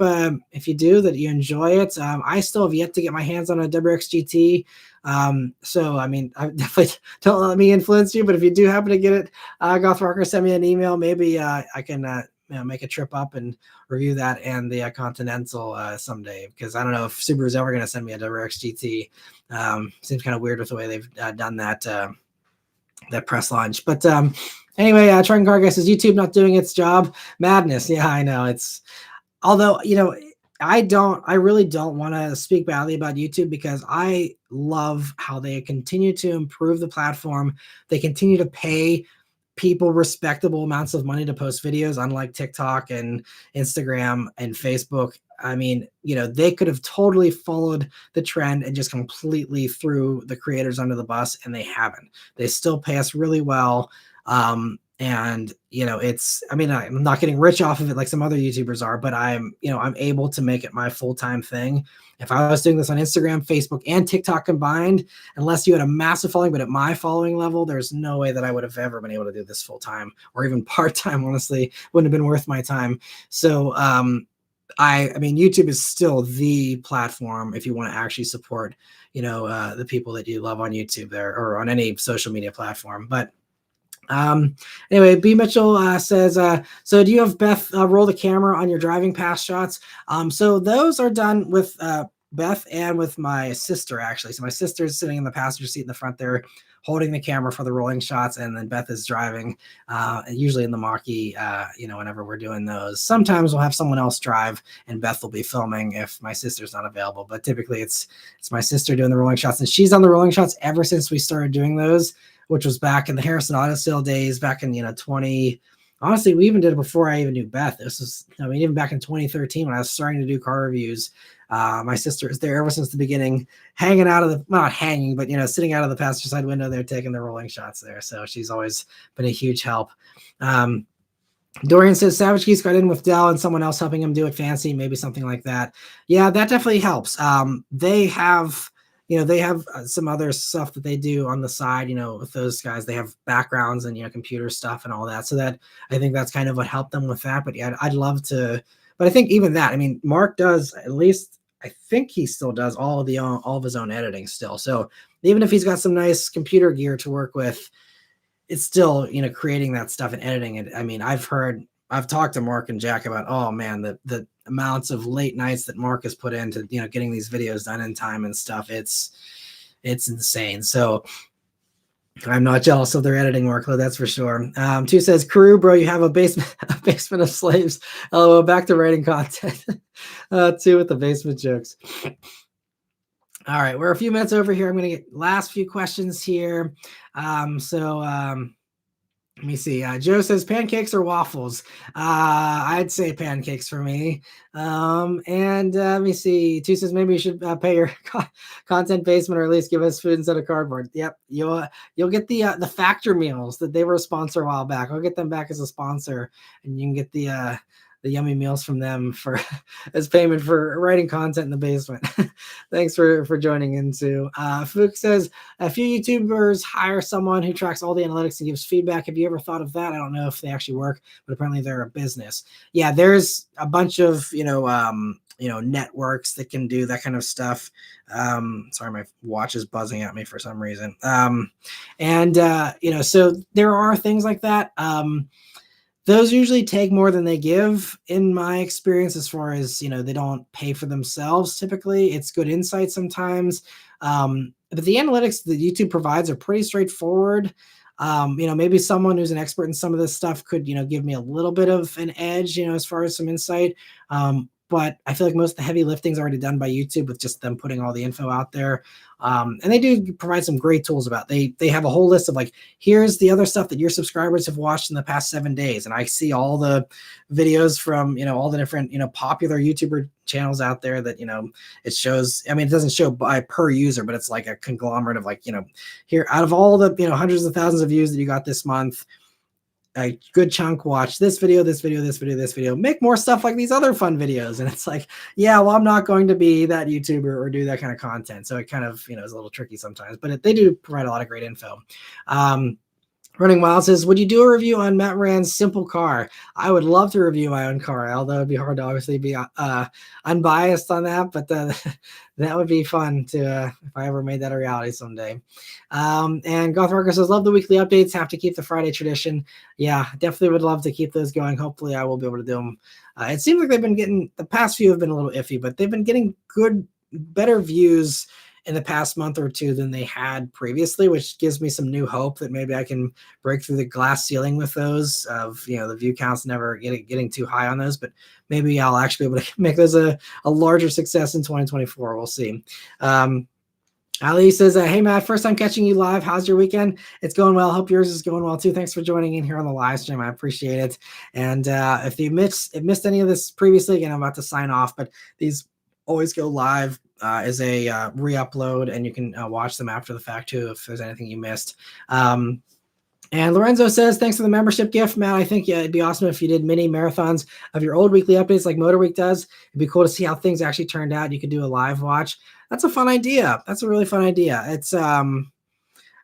if you do that you enjoy it. I still have yet to get my hands on a WRX GT. So, I mean, I definitely don't let me influence you, but if you do happen to get it, Garth Rocker, send me an email. Maybe I can make a trip up and review that and the Continental someday, because I don't know if Subaru's ever going to send me a WRX GT. Seems kind of weird with the way they've done that press launch. But anyway, Triton Carga says YouTube not doing its job. Madness. Yeah, I know. Although, I really don't want to speak badly about YouTube, because I love how they continue to improve the platform. They continue to pay people respectable amounts of money to post videos, unlike TikTok and Instagram and Facebook. I mean, they could have totally followed the trend and just completely threw the creators under the bus, and they haven't. They still pay us really well. And I'm not getting rich off of it like some other YouTubers are, but I'm able to make it my full-time thing. If I was doing this on Instagram, Facebook, and TikTok combined, unless you had a massive following, but at my following level, there's no way that I would have ever been able to do this full-time or even part-time. Honestly, wouldn't have been worth my time. So, I mean, YouTube is still the platform if you want to actually support, the people that you love on YouTube there, or on any social media platform. But anyway, B Mitchell says, so do you have Beth roll the camera on your driving past shots? So those are done with Beth and with my sister, actually. So my sister is sitting in the passenger seat in the front there, holding the camera for the rolling shots, and then Beth is driving, usually in the Mach-E, whenever we're doing those. Sometimes we'll have someone else drive and Beth will be filming if my sister's not available, but typically it's my sister doing the rolling shots, and she's on the rolling shots ever since we started doing those, which was back in the Harrison Auto Sale days, back in 20. Honestly, we even did it before I even knew Beth. This was, even back in 2013 when I was starting to do car reviews. My sister is there ever since the beginning, hanging out of the, not hanging, but sitting out of the passenger side window there, taking the rolling shots there. So she's always been a huge help. Dorian says Savage Geese got in with Dell and someone else helping him do it fancy, maybe something like that. Yeah, that definitely helps. They have some other stuff that they do on the side, with those guys. They have backgrounds and, computer stuff and all that. So that, I think that's kind of what helped them with that. But yeah, I'd love to, but I think even that, I mean, Mark does, at least I think he still does all of his own editing still. So even if he's got some nice computer gear to work with, it's still, creating that stuff and editing it. I mean, I've talked to Mark and Jack about, oh man, the amounts of late nights that Mark has put into, getting these videos done in time and stuff. It's insane. So I'm not jealous of their editing workload, that's for sure. Two says, "Crew, bro, you have a basement, a basement of slaves." Oh, back to writing content. Two with the basement jokes. All right, we're a few minutes over here. I'm going to get last few questions here. Let me see. Joe says pancakes or waffles. I'd say pancakes for me. Let me see. Two says maybe you should pay your content basement, or at least give us food instead of cardboard. Yep, you'll get the factor meals that they were a sponsor a while back. I'll get them back as a sponsor, and you can get the yummy meals from them for as payment for writing content in the basement. Thanks for joining in too. Fook says a few YouTubers hire someone who tracks all the analytics and gives feedback. Have you ever thought of that? I don't know if they actually work, but apparently they're a business. Yeah, there's a bunch of networks that can do that kind of stuff. Sorry, my watch is buzzing at me for some reason. So there are things like that. Those usually take more than they give, in my experience, as far as, they don't pay for themselves. Typically, it's good insight sometimes. But the analytics that YouTube provides are pretty straightforward. Maybe someone who's an expert in some of this stuff could, give me a little bit of an edge, as far as some insight. But I feel like most of the heavy lifting is already done by YouTube with just them putting all the info out there. And they do provide some great tools about it. They have a whole list of like, here's the other stuff that your subscribers have watched in the past 7 days. And I see all the videos from, all the different, popular YouTuber channels out there that, it shows. I mean, it doesn't show by per user, but it's like a conglomerate of like, here out of all the, hundreds of thousands of views that you got this month, a good chunk watch this video, this video, this video, this video, make more stuff like these other fun videos. And it's like, yeah, well, I'm not going to be that YouTuber or do that kind of content. So it kind of, is a little tricky sometimes, but they do provide a lot of great info. Running Wild says, would you do a review on Matt Moran's simple car? I would love to review my own car, although it'd be hard to obviously be unbiased on that, but that would be fun to if I ever made that a reality someday. And Goth Marker says, love the weekly updates. Have to keep the Friday tradition. Yeah, definitely would love to keep those going. Hopefully I will be able to do them. It seems like they've been getting, the past few have been a little iffy, but they've been getting better views in the past month or two than they had previously, which gives me some new hope that maybe I can break through the glass ceiling with those of, the view counts never getting too high on those, but maybe I'll actually be able to make those a larger success in 2024. We'll see. Ali says, hey, Matt, first time catching you live. How's your weekend? It's going well. Hope yours is going well, too. Thanks for joining in here on the live stream. I appreciate it. And if you missed any of this previously, again, I'm about to sign off, but these always go live as a re-upload, and you can watch them after the fact, too, if there's anything you missed. And Lorenzo says, thanks for the membership gift, Matt. I think it'd be awesome if you did mini marathons of your old weekly updates like Motor Week does. It'd be cool to see how things actually turned out. You could do a live watch. That's a fun idea. That's a really fun idea. It's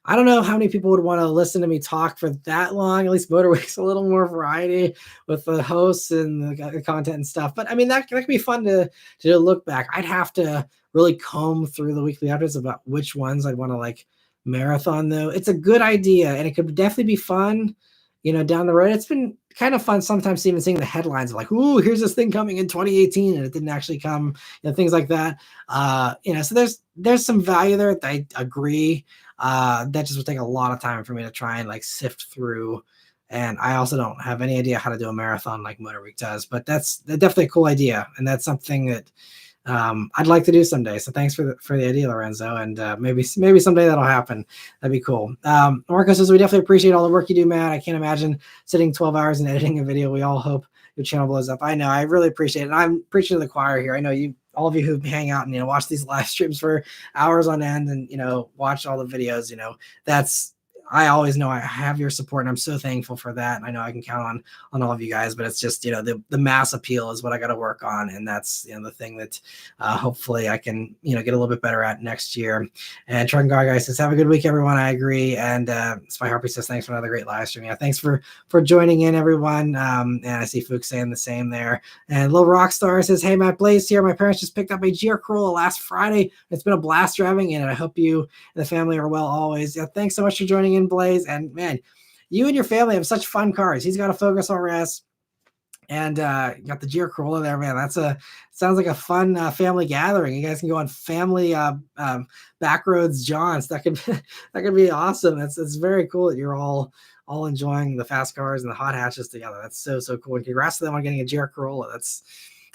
I don't know how many people would want to listen to me talk for that long. At least Motor Week's a little more variety with the hosts and the content and stuff. But I mean, that could be fun to look back. I'd have to really comb through the weekly updates about which ones I'd want to like marathon, though. It's a good idea, and it could definitely be fun, down the road. It's been kind of fun sometimes even seeing the headlines of like, ooh, here's this thing coming in 2018 and it didn't actually come, things like that. So there's some value there. I agree. That just would take a lot of time for me to try and like sift through. And I also don't have any idea how to do a marathon like Motor Week does, but that's definitely a cool idea. And that's something that I'd like to do someday. So thanks for the idea, Lorenzo. And maybe someday that'll happen. That'd be cool. Marco says, we definitely appreciate all the work you do, Matt. I can't imagine sitting 12 hours and editing a video. We all hope your channel blows up. I know. I really appreciate it. I'm preaching to the choir here. I know all of you who hang out and, watch these live streams for hours on end and, watch all the videos, I always know I have your support, and I'm so thankful for that. And I know I can count on all of you guys, but it's just, the mass appeal is what I got to work on. And that's, the thing that hopefully I can, get a little bit better at next year. And Truck and Gar Guy says, have a good week, everyone. I agree. And Spy Harpy says, thanks for another great live stream. Yeah, thanks for joining in, everyone. And I see Fook saying the same there. And Little Rockstar says, hey, Matt, Blaze here. My parents just picked up a GR Corolla last Friday. It's been a blast driving, and I hope you and the family are well always. Yeah, thanks so much for joining in, Blaze. And man, you and your family have such fun cars. He's got a Focus RS, And you got the GR Corolla there, man. Sounds like a fun family gathering. You guys can go on family backroads jaunts. That could that could be awesome. It's very cool that you're all enjoying the fast cars and the hot hatches together. That's so cool. And congrats to them on getting a GR Corolla. That's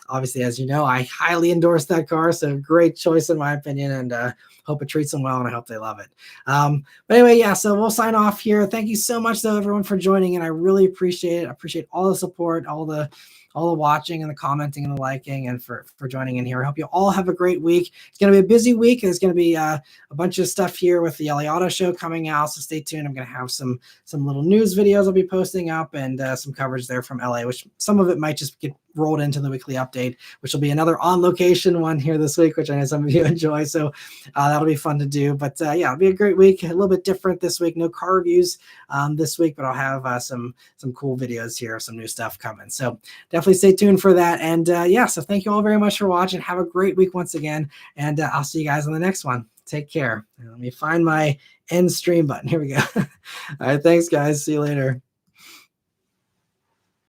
obviously, as you know, I highly endorse that car. So great choice in my opinion, and hope it treats them well, and I hope they love it. But anyway, yeah, so we'll sign off here. Thank you so much, though, everyone, for joining, and I really appreciate it. I appreciate all the support, all the watching and the commenting and the liking, and for joining in here. I hope you all have a great week. It's going to be a busy week. There's going to be a bunch of stuff here with the LA Auto Show coming out, so stay tuned. I'm going to have some little news videos I'll be posting up, and some coverage there from LA, which some of it might just get rolled into the weekly update, which will be another on location one here this week, which I know some of you enjoy. So that'll be fun to do. But yeah, it'll be a great week. A little bit different this week. No car reviews this week, but I'll have some cool videos here, some new stuff coming. So definitely stay tuned for that. And yeah, so thank you all very much for watching. Have a great week once again. And I'll see you guys on the next one. Take care. Let me find my end stream button. Here we go. All right. Thanks, guys. See you later.